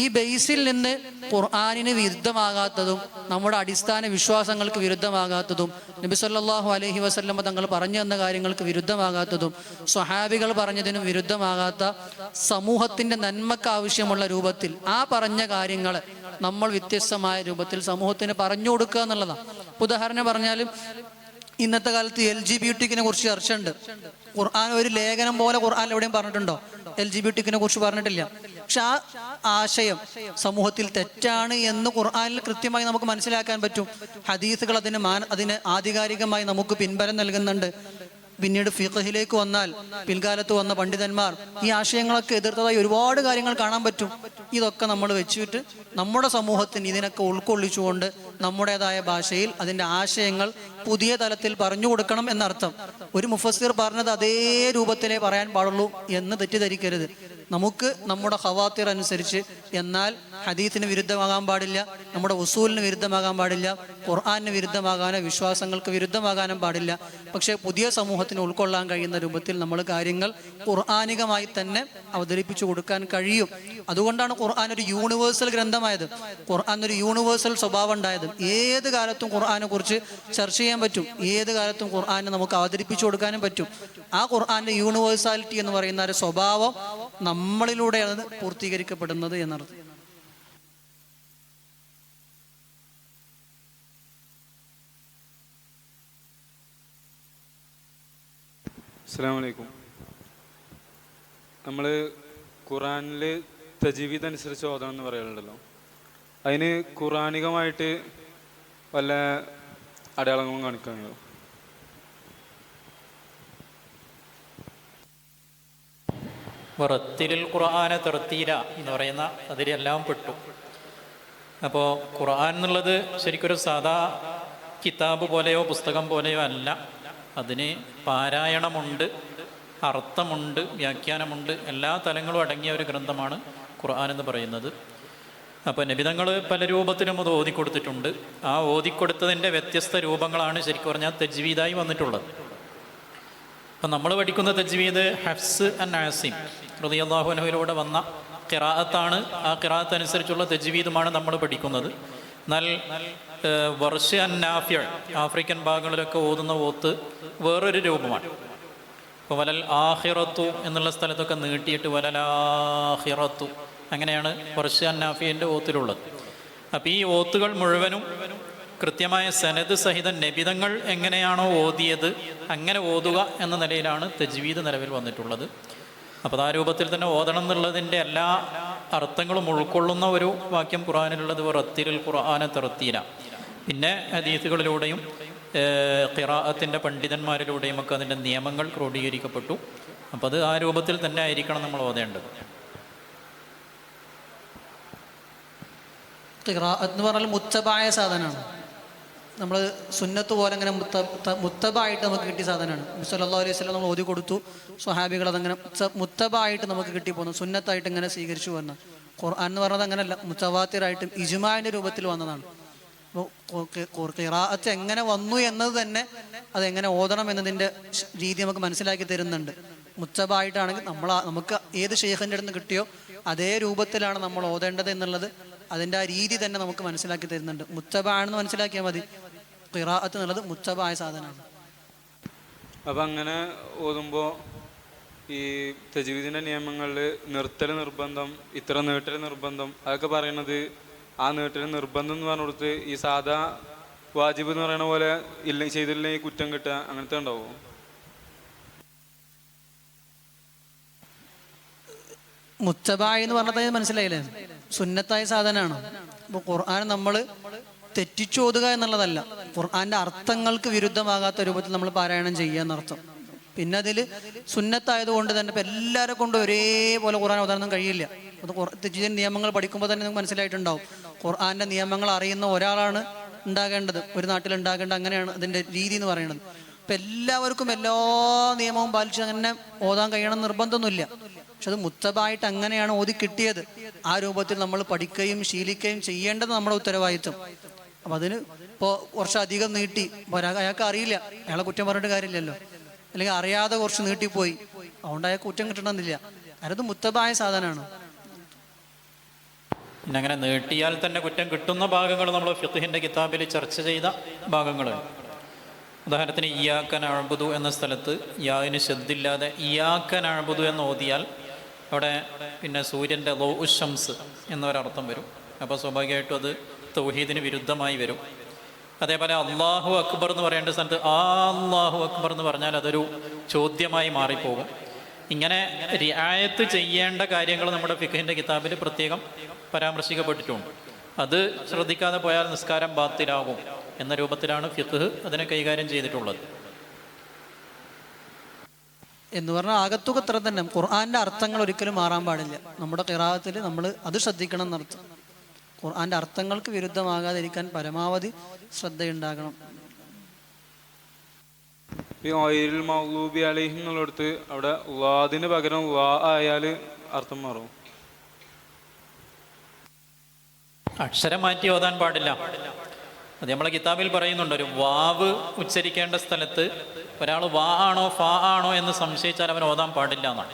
ഈ ബേസിൽ നിന്ന് ഖുർആനിന് വിരുദ്ധമാകാത്തതും നമ്മുടെ അടിസ്ഥാന വിശ്വാസങ്ങൾക്ക് വിരുദ്ധമാകാത്തതും നബി സല്ലല്ലാഹു അലൈഹി വസല്ലം തങ്ങൾ പറഞ്ഞു തന്ന കാര്യങ്ങൾക്ക് വിരുദ്ധമാകാത്തതും സ്വഹാബികൾ പറഞ്ഞതിനും വിരുദ്ധമാകാത്ത സമൂഹത്തിന്റെ നന്മക്ക് ആവശ്യമുള്ള രൂപത്തിൽ ആ പറഞ്ഞ കാര്യങ്ങൾ നമ്മൾ വ്യത്യസ്തമായ രൂപത്തിൽ സമൂഹത്തിന് പറഞ്ഞു കൊടുക്കുക എന്നുള്ളതാണ്. ഉദാഹരണം പറഞ്ഞാൽ ഇന്നത്തെ കാലത്ത് LGBTനെ കുറിച്ച് ചർച്ചയുണ്ട്. ഖുർആൻ ഒരു ലേഖനം പോലെ ഖുർആൻ എവിടെയും പറഞ്ഞിട്ടുണ്ടോ? LGBTനെ കുറിച്ച് പറഞ്ഞിട്ടില്ല. പക്ഷെ ആ ആശയം സമൂഹത്തിൽ തെറ്റാണ് എന്ന് ഖുർആനിൽ കൃത്യമായി നമുക്ക് മനസ്സിലാക്കാൻ പറ്റും. ഹദീസുകൾ അതിന് ആധികാരികമായി നമുക്ക് പിൻബലം നൽകുന്നുണ്ട്. പിന്നീട് ഫിഖഹിലേക്ക് വന്നാൽ പിൽക്കാലത്ത് വന്ന പണ്ഡിതന്മാർ ഈ ആശയങ്ങളൊക്കെ എതിർത്തതായി ഒരുപാട് കാര്യങ്ങൾ കാണാൻ പറ്റും. ഇതൊക്കെ നമ്മൾ വെച്ചിട്ട് നമ്മുടെ സമൂഹത്തിന് ഇതിനൊക്കെ ഉൾക്കൊള്ളിച്ചുകൊണ്ട് നമ്മുടേതായ ഭാഷയിൽ അതിൻ്റെ ആശയങ്ങൾ പുതിയ തലത്തിൽ പറഞ്ഞു കൊടുക്കണം എന്നർത്ഥം. ഒരു മുഫസ്സിർ പറഞ്ഞത് അതേ രൂപത്തിലേ പറയാൻ പാടുള്ളൂ എന്ന് തെറ്റിദ്ധരിക്കരുത്. നമുക്ക് നമ്മുടെ ഖവാത്തിർ അനുസരിച്ച്, എന്നാൽ ഹദീസിന് വിരുദ്ധമാകാൻ പാടില്ല, നമ്മുടെ ഉസൂലിന് വിരുദ്ധമാകാൻ പാടില്ല, ഖുർആനിന് വിരുദ്ധമാകാനോ വിശ്വാസങ്ങൾക്ക് വിരുദ്ധമാകാനും പാടില്ല. പക്ഷേ പുതിയ സമൂഹത്തിന് ഉൾക്കൊള്ളാൻ കഴിയുന്ന രൂപത്തിൽ നമ്മൾ കാര്യങ്ങൾ ഖുർആനികമായി തന്നെ അവതരിപ്പിച്ചു കൊടുക്കാൻ കഴിയും. അതുകൊണ്ടാണ് ഖുർആൻ ഒരു യൂണിവേഴ്സൽ ഗ്രന്ഥമായത്, ഖുർആൻ ഒരു യൂണിവേഴ്സൽ സ്വഭാവം ഉണ്ടായത്. ഏത് കാലത്തും ഖുർആനെ കുറിച്ച് ചർച്ച ചെയ്യാൻ പറ്റും, ഏത് കാലത്തും ഖുർആനെ നമുക്ക് അവതരിപ്പിച്ചു കൊടുക്കാനും പറ്റും. ആ ഖുർആന്റെ യൂണിവേഴ്സാലിറ്റി എന്ന് പറയുന്ന ഒരു സ്വഭാവം നമ്മളിലൂടെയാണ് പൂർത്തീകരിക്കപ്പെടുന്നത് എന്നർത്ഥം. അസ്സലാമു അലൈക്കും. നമ്മൾ ഖുറാനിൽ തജ്വീദ് അനുസരിച്ച് ഓതണം എന്ന് പറയാറുണ്ടല്ലോ, അതിന് ഖുറാനികമായിട്ട് വല്ല അടയാളങ്ങളും കാണിക്കാനുണ്ടോ? വറത്തിലിൽ ഖുർആന തർത്തീല എന്ന് പറയുന്ന അതിലെല്ലാം പെട്ടു. അപ്പോൾ ഖുർആൻ എന്നുള്ളത് ശരിക്കൊരു സാധാ കിതാബ് പോലെയോ പുസ്തകം പോലെയോ അല്ല. അതിന് പാരായണമുണ്ട്, അർത്ഥമുണ്ട്, വ്യാഖ്യാനമുണ്ട്, എല്ലാ തലങ്ങളും അടങ്ങിയ ഒരു ഗ്രന്ഥമാണ് ഖുർആൻ എന്ന് പറയുന്നത്. അപ്പോൾ നബിതങ്ങൾ പല രൂപത്തിലും അത് ഓതിക്കൊടുത്തിട്ടുണ്ട്. ആ ഓതിക്കൊടുത്തതിൻ്റെ വ്യത്യസ്ത രൂപങ്ങളാണ് ശരിക്കും പറഞ്ഞാൽ തജ്വീദായി വന്നിട്ടുള്ളത്. അപ്പം നമ്മൾ പഠിക്കുന്ന തജ്വീദ് ഹഫ്സ് അൻ ആസിം റളിയല്ലാഹു അൻഹുവിലൂടെ വന്ന ഖിറാഅത്താണ്. ആ ഖിറാഅത്ത് അനുസരിച്ചുള്ള തജ്വീദുമാണ് നമ്മൾ പഠിക്കുന്നത്. എന്നാൽ വർഷ് അൻ നാഫിഅ ആഫ്രിക്കൻ ഭാഗങ്ങളിലൊക്കെ ഓതുന്ന ഓത്ത് വേറൊരു രൂപമാണ്. ഇപ്പോൾ വലൽ ആഖിറത്തു എന്നുള്ള സ്ഥലത്തൊക്കെ നീട്ടിയിട്ട് വലൽ ആഖിറത്തു, അങ്ങനെയാണ് വർഷ് അൻ നാഫിയൻ്റെ ഓത്തിലുള്ളത്. അപ്പോൾ ഈ ഓത്തുകൾ മുഴുവനും കൃത്യമായ സനദ് സഹിതം നബിതങ്ങൾ എങ്ങനെയാണോ ഓതിയത് അങ്ങനെ ഓതുക എന്ന നിലയിലാണ് തജ്വീദ് നിലവിൽ വന്നിട്ടുള്ളത്. അപ്പോൾ ആ രൂപത്തിൽ തന്നെ ഓതണം എന്നുള്ളതിൻ്റെ എല്ലാ അർത്ഥങ്ങളും ഉൾക്കൊള്ളുന്ന ഒരു വാക്യം ഖുർആനിലുള്ളത് റത്തിലുൽ ഖുർആന തർത്തീല. പിന്നെ ഹദീസുകളിലൂടെയും ഖിറാഅത്തിൻ്റെ പണ്ഡിതന്മാരിലൂടെയും ഒക്കെ അതിൻ്റെ നിയമങ്ങൾ ക്രോഡീകരിക്കപ്പെട്ടു. അപ്പോൾ അത് ആ രൂപത്തിൽ തന്നെ ആയിരിക്കണം നമ്മൾ ഓതേണ്ടത്. ഖിറാഅത്ത് എന്ന് പറഞ്ഞാൽ മുത്തബായ സാധനമാണ്. നമ്മൾ സുന്നത്ത് പോലെ അങ്ങനെ മുത്തബായിട്ട് നമുക്ക് കിട്ടിയ സാധനമാണ്. സല്ലല്ലാഹു അലൈഹി വസല്ലം നമ്മൾ ഓതി കൊടുത്തു, സ്വഹാബികൾ അതങ്ങനെ മുത്തബായിട്ട് നമുക്ക് കിട്ടിപ്പോകുന്നു, സുന്നത്തായിട്ട് ഇങ്ങനെ സ്വീകരിച്ചു വന്ന. ഖുർആൻ എന്ന് പറഞ്ഞത് അങ്ങനെയല്ല, മുത്തവാത്തിറായിട്ടും ഇജ്മാഇന്റെ രൂപത്തിൽ വന്നതാണ്. അപ്പോൾ ഖിറാഅത്ത് എങ്ങനെ വന്നു എന്നത് തന്നെ അതെങ്ങനെ ഓതണം എന്നതിൻ്റെ രീതി നമുക്ക് മനസ്സിലാക്കി തരുന്നുണ്ട്. മുത്തബായിട്ടാണെങ്കിൽ നമുക്ക് ഏത് ഷെയ്ഖിൻ്റെ അടുത്ത് കിട്ടിയോ അതേ രൂപത്തിലാണ് നമ്മൾ ഓതേണ്ടത് എന്നുള്ളത് അതിൻ്റെ ആ രീതി തന്നെ നമുക്ക് മനസ്സിലാക്കി തരുന്നുണ്ട്. മുത്തബാണെന്ന് മനസ്സിലാക്കിയാൽ മതി. ഖിറാഅത്ത് എന്നുള്ളത് മുത്തബായ സാധനമാണ്. അപ്പം അങ്ങനെ ഓതുമ്പോൾ ഈ തജ്വീദിൻ്റെ നിയമങ്ങളിൽ നിർത്തൽ നിർബന്ധം, ഇത്ര നീട്ടൽ നിർബന്ധം, അതൊക്കെ പറയണത് ആ നീട്ടൽ നിർബന്ധം എന്ന് പറഞ്ഞു കൊടുത്ത് ഈ സാധാ വാജിബ് എന്ന് പറയുന്ന പോലെ ചെയ്തില്ലെങ്കിൽ കുറ്റം കിട്ടുക അങ്ങനത്തെ ഉണ്ടാവുമോ? മുത്തബായി എന്ന് പറഞ്ഞത് മനസ്സിലായില്ലേ, സുന്നത്തായ സാധനമാണ്. അപ്പോൾ ഖുർആൻ നമ്മൾ തെറ്റിച്ചോതുക എന്നുള്ളതല്ല, ഖുർആന്റെ അർത്ഥങ്ങൾക്ക് വിരുദ്ധമാകാത്ത രൂപത്തിൽ നമ്മൾ പാരായണം ചെയ്യുക എന്നർത്ഥം. പിന്നെ അതിൽ സുന്നത്തായതുകൊണ്ട് തന്നെ ഇപ്പം എല്ലാവരെ കൊണ്ടും ഒരേപോലെ ഖുർആൻ ഓതാനൊന്നും കഴിയില്ല. അത് തെറ്റിന്റെ നിയമങ്ങൾ പഠിക്കുമ്പോൾ തന്നെ നിങ്ങൾക്ക് മനസ്സിലായിട്ടുണ്ടാവും. ഖുർആന്റെ നിയമങ്ങൾ അറിയുന്ന ഒരാളാണ് ഉണ്ടാകേണ്ടത്, ഒരു നാട്ടിൽ ഉണ്ടാകേണ്ടത്. അങ്ങനെയാണ് അതിൻ്റെ രീതി എന്ന് പറയുന്നത്. ഇപ്പം എല്ലാവർക്കും എല്ലാ നിയമവും പാലിച്ച് അങ്ങനെ ഓതാൻ കഴിയണം നിർബന്ധമൊന്നുമില്ല. പക്ഷെ അത് മുത്തബായിട്ട് അങ്ങനെയാണ് ഓതി കിട്ടിയത്. ആ രൂപത്തിൽ നമ്മൾ പഠിക്കുകയും ശീലിക്കുകയും ചെയ്യേണ്ടത് നമ്മുടെ ഉത്തരവാദിത്വം. അപ്പം അതിന് ഇപ്പോൾ കുറച്ചധികം നീട്ടി അയാൾക്ക് അറിയില്ല, അയാളെ കുറ്റം പറഞ്ഞിട്ട് കാര്യമില്ലല്ലോ. അല്ലെങ്കിൽ അറിയാതെ കുറച്ച് നീട്ടിപ്പോയി, അതുകൊണ്ട് അയാൾക്ക് കുറ്റം കിട്ടണമെന്നില്ല. അത് മുത്തബായ സാധനമാണ്. പിന്നെ അങ്ങനെ നീട്ടിയാൽ തന്നെ കുറ്റം കിട്ടുന്ന ഭാഗങ്ങൾ നമ്മൾ ഫിഖ്ഹിൻ്റെ കിതാബിൽ ചർച്ച ചെയ്ത ഭാഗങ്ങളാണ്. ഉദാഹരണത്തിന് ഇയ്യാക നഅ്ബുദു എന്ന സ്ഥലത്ത് യാവിന് ശബ്ദില്ലാതെ ഇയ്യാക നഅ്ബുദു എന്ന് ഓതിയാൽ അവിടെ പിന്നെ സൂര്യൻ്റെ ലൗഉ ശംസ് എന്നൊരർത്ഥം വരും. അപ്പോൾ സ്വാഭാവികമായിട്ടും അത് തൗഹീദിന് വിരുദ്ധമായി വരും. അതേപോലെ അല്ലാഹു അക്ബർ എന്ന് പറയേണ്ട സ്ഥലത്ത് അല്ലാഹു അക്ബർ എന്ന് പറഞ്ഞാൽ അതൊരു ചോദ്യമായി മാറിപ്പോകും. ഇങ്ങനെ റിആയത്ത് ചെയ്യേണ്ട കാര്യങ്ങൾ നമ്മുടെ ഫിഖഹിൻ്റെ കിതാബിൽ പ്രത്യേകം പരാമർശിക്കപ്പെട്ടിട്ടുണ്ട്. അത് ശ്രദ്ധിക്കാതെ പോയാൽ നിസ്കാരം ബാത്തിലാകും എന്ന രൂപത്തിലാണ് ഫിഖ് അതിനെ കൈകാര്യം ചെയ്തിട്ടുള്ളത്. എന്ന് പറഞ്ഞാൽ ആകത്തുക ഇത്ര തന്നെ. ഖുർആൻ്റെ അർത്ഥങ്ങൾ ഒരിക്കലും മാറാൻ പാടില്ല. നമ്മുടെ ഖിറാഅത്തിൽ നമ്മൾ അത് ശ്രദ്ധിക്കണം എന്നർത്ഥം. ഖുർആൻ്റെ അർത്ഥങ്ങൾക്ക് വിരുദ്ധമാകാതിരിക്കാൻ പരമാവധി ശ്രദ്ധയുണ്ടാകണം. ഈ ഓയിൽ മൗലൂബി അലൈഹിം എന്നുള്ളടത്ത് അവിടെ വാദിന് പകരം വാ ആയാൽ അർത്ഥം മാറും. അക്ഷരം മാറ്റി ഓതാൻ പാടില്ല. അത് നമ്മളെ കിതാബിൽ പറയുന്നുണ്ട്. ഒരു വാവ് ഉച്ചരിക്കേണ്ട സ്ഥലത്ത് ഒരാൾ വാ ആണോ ഫാ ആണോ എന്ന് സംശയിച്ചാൽ അവൻ ഓതാൻ പാടില്ല എന്നാണ്.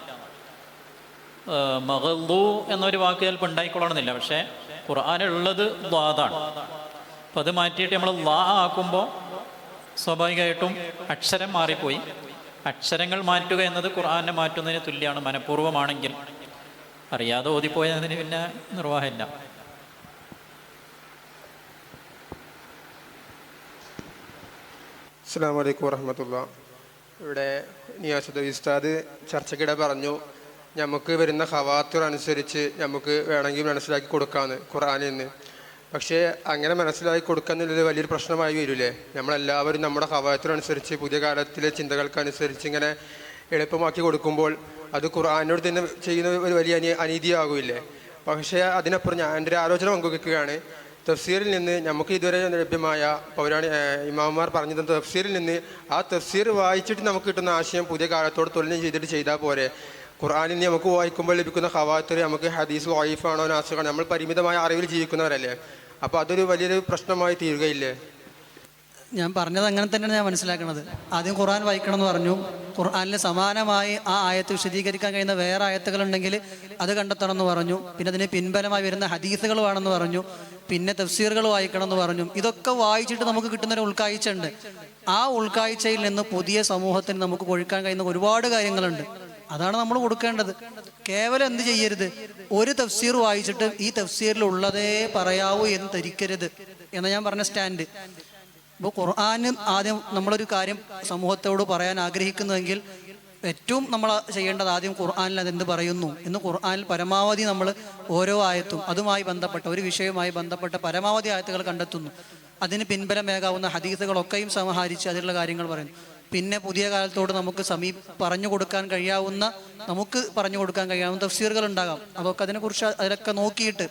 മഗളു എന്നൊരു വാക്ക് ചിലപ്പോൾ ഉണ്ടായിക്കൊള്ളണമെന്നില്ല, പക്ഷേ ഖുർആനിലുള്ളത് ദ്വാദാണ്. അപ്പം അത് മാറ്റിയിട്ട് നമ്മൾ ലാ ആക്കുമ്പോൾ സ്വാഭാവികമായിട്ടും അക്ഷരം മാറിപ്പോയി. അക്ഷരങ്ങൾ മാറ്റുക എന്നത് ഖുർആനെ മാറ്റുന്നതിന് തുല്യമാണ് മനഃപൂർവ്വമാണെങ്കിൽ. അറിയാതെ ഓതിപ്പോയതിന് പിന്നെ നിർവാഹമില്ല. അസ്സലാമു അലൈക്കും വറഹ്മത്തുള്ളാഹി. ഇവിടെ നിയാസുദ്ദീൻ ഉസ്താദ് ചർച്ചയ്ക്കിടെ പറഞ്ഞു നമുക്ക് വരുന്ന ഖവാത്തിർ അനുസരിച്ച് നമുക്ക് വേണമെങ്കിൽ മനസ്സിലാക്കി കൊടുക്കാമെന്ന് ഖുർആനിൽ നിന്ന്. പക്ഷേ അങ്ങനെ മനസ്സിലാക്കി കൊടുക്കാന്നുള്ളത് വലിയൊരു പ്രശ്നമായി വരില്ലേ? നമ്മളെല്ലാവരും നമ്മുടെ ഖവാത്തിർ അനുസരിച്ച് പുതിയ കാലത്തിലെ ചിന്തകൾക്കനുസരിച്ച് ഇങ്ങനെ എളുപ്പമാക്കി കൊടുക്കുമ്പോൾ അത് ഖുർആനോട് തന്നെ ചെയ്യുന്ന ഒരു വലിയ അനീതിയാകില്ലേ? പക്ഷേ അതിനപ്പുറം ഞാൻ എൻ്റെ ഒരു ആലോചന പങ്കുവെക്കുകയാണ്. തഫ്സീറിൽ നിന്ന് നമുക്ക് ഇതുവരെ ലഭ്യമായ ഇമാമുമാർ പറഞ്ഞു തന്ന തഫ്സീറിൽ നിന്ന് ആ തഫ്സീർ വായിച്ചിട്ട് നമുക്ക് കിട്ടുന്ന ആശയം പുതിയ കാലത്തോട് തുലനം ചെയ്തിട്ട് ചെയ്താൽ പോരെ? ഖുർആനിൽ നിന്ന് നമുക്ക് വായിക്കുമ്പോൾ ലഭിക്കുന്ന ഖവാത്തിർ നമുക്ക് ഹദീസ് വൈഫാണോ നാസിഖാണോ? നമ്മൾ പരിമിതമായ അറിവിൽ ജീവിക്കുന്നവരല്ലേ? അപ്പോൾ അതൊരു വലിയൊരു പ്രശ്നമായി തീരുകയില്ലേ? ഞാൻ പറഞ്ഞത് അങ്ങനെ തന്നെയാണ് ഞാൻ മനസ്സിലാക്കുന്നത്. ആദ്യം ഖുർആൻ വായിക്കണം എന്ന് പറഞ്ഞു. ഖുർആനിൽ സമാനമായി ആ ആയത്ത് വിശദീകരിക്കാൻ കഴിയുന്ന വേറെ ആയത്തുകളുണ്ടെങ്കിൽ അത് കണ്ടെത്തണം എന്ന് പറഞ്ഞു. പിന്നെ അതിന് പിൻബലമായി വരുന്ന ഹദീസുകൾ വേണമെന്ന് പറഞ്ഞു. പിന്നെ തഫ്സീറുകൾ വായിക്കണം എന്ന് പറഞ്ഞു. ഇതൊക്കെ വായിച്ചിട്ട് നമുക്ക് കിട്ടുന്നൊരു ഉൾക്കാഴ്ച ഉണ്ട്. ആ ഉൾക്കാഴ്ചയിൽ നിന്ന് പുതിയ സമൂഹത്തിന് നമുക്ക് കൊഴുക്കാൻ കഴിയുന്ന ഒരുപാട് കാര്യങ്ങളുണ്ട്. അതാണ് നമ്മൾ കൊടുക്കേണ്ടത്. കേവലം എന്ത് ചെയ്യരുത്, ഒരു തഫ്സീർ വായിച്ചിട്ട് ഈ തഫ്സീറിൽ ഉള്ളതേ പറയാവൂ എന്ന് ധരിക്കരുത് എന്ന് ഞാൻ പറഞ്ഞ സ്റ്റാൻഡ്. ഇപ്പോൾ ഖുർആന് ആദ്യം നമ്മളൊരു കാര്യം സമൂഹത്തോട് പറയാൻ ആഗ്രഹിക്കുന്നുവെങ്കിൽ ഏറ്റവും നമ്മൾ ചെയ്യേണ്ടത് ആദ്യം ഖുർആനിൽ അതെന്ത് പറയുന്നു എന്ന് ഖുർആനിൽ പരമാവധി നമ്മൾ ഓരോ ആയത്തും അതുമായി ബന്ധപ്പെട്ട ഒരു വിഷയവുമായി ബന്ധപ്പെട്ട പരമാവധി ആയത്തുകൾ കണ്ടെത്തുന്നു. അതിന് പിൻബലമേകാവുന്ന ഹദീസുകളൊക്കെയും സമാഹരിച്ച് അതിലുള്ള കാര്യങ്ങൾ പറയുന്നു. പിന്നെ പുതിയ കാലത്തോട് നമുക്ക് പറഞ്ഞു കൊടുക്കാൻ കഴിയാവുന്ന തഫ്സീറുകൾ ഉണ്ടാകാം. അതൊക്കെ അതിനെക്കുറിച്ച് അതിലൊക്കെ നോക്കിയിട്ട്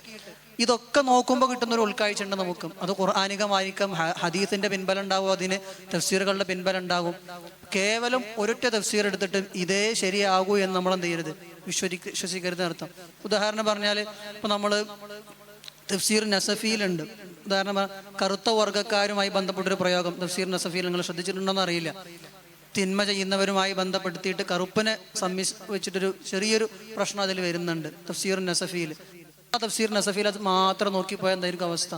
ഇതൊക്കെ നോക്കുമ്പോൾ കിട്ടുന്നൊരു ഉൾക്കാഴ്ച ഉണ്ട് നമുക്ക്. അത് ഖുർആനികമായിരിക്കും, ഹദീസിന്റെ പിൻബലം ഉണ്ടാവും, അതിന് തഫ്സീറുകളുടെ പിൻബലം ഉണ്ടാകും. കേവലം ഒരൊറ്റ തഫ്സീർ എടുത്തിട്ട് ഇതേ ശരിയാകൂ എന്ന് നമ്മൾ എന്ത് ചെയ്യരുത്, വിശ്വസിക്കരുത് അർത്ഥം. ഉദാഹരണം പറഞ്ഞാൽ ഇപ്പം നമ്മൾ തഫ്സീർ നസഫിയിലുണ്ട്. ഉദാഹരണം കറുത്ത വർഗ്ഗക്കാരുമായി ബന്ധപ്പെട്ടൊരു പ്രയോഗം തഫ്സീർ നസഫിയിൽ നിങ്ങൾ ശ്രദ്ധിച്ചിട്ടുണ്ടോയെന്ന് അറിയില്ല. തിന്മ ചെയ്യുന്നവരുമായി ബന്ധപ്പെടുത്തിയിട്ട് കറുപ്പിനെ വെച്ചിട്ടൊരു ചെറിയൊരു പ്രശ്നം അതിൽ വരുന്നുണ്ട് തഫ്സീർ നസഫിയിൽ. ആ തഫ്സീർ നസഫിയിൽ അത് മാത്രം നോക്കിപ്പോയാൽ എന്തായിരിക്കും അവസ്ഥ?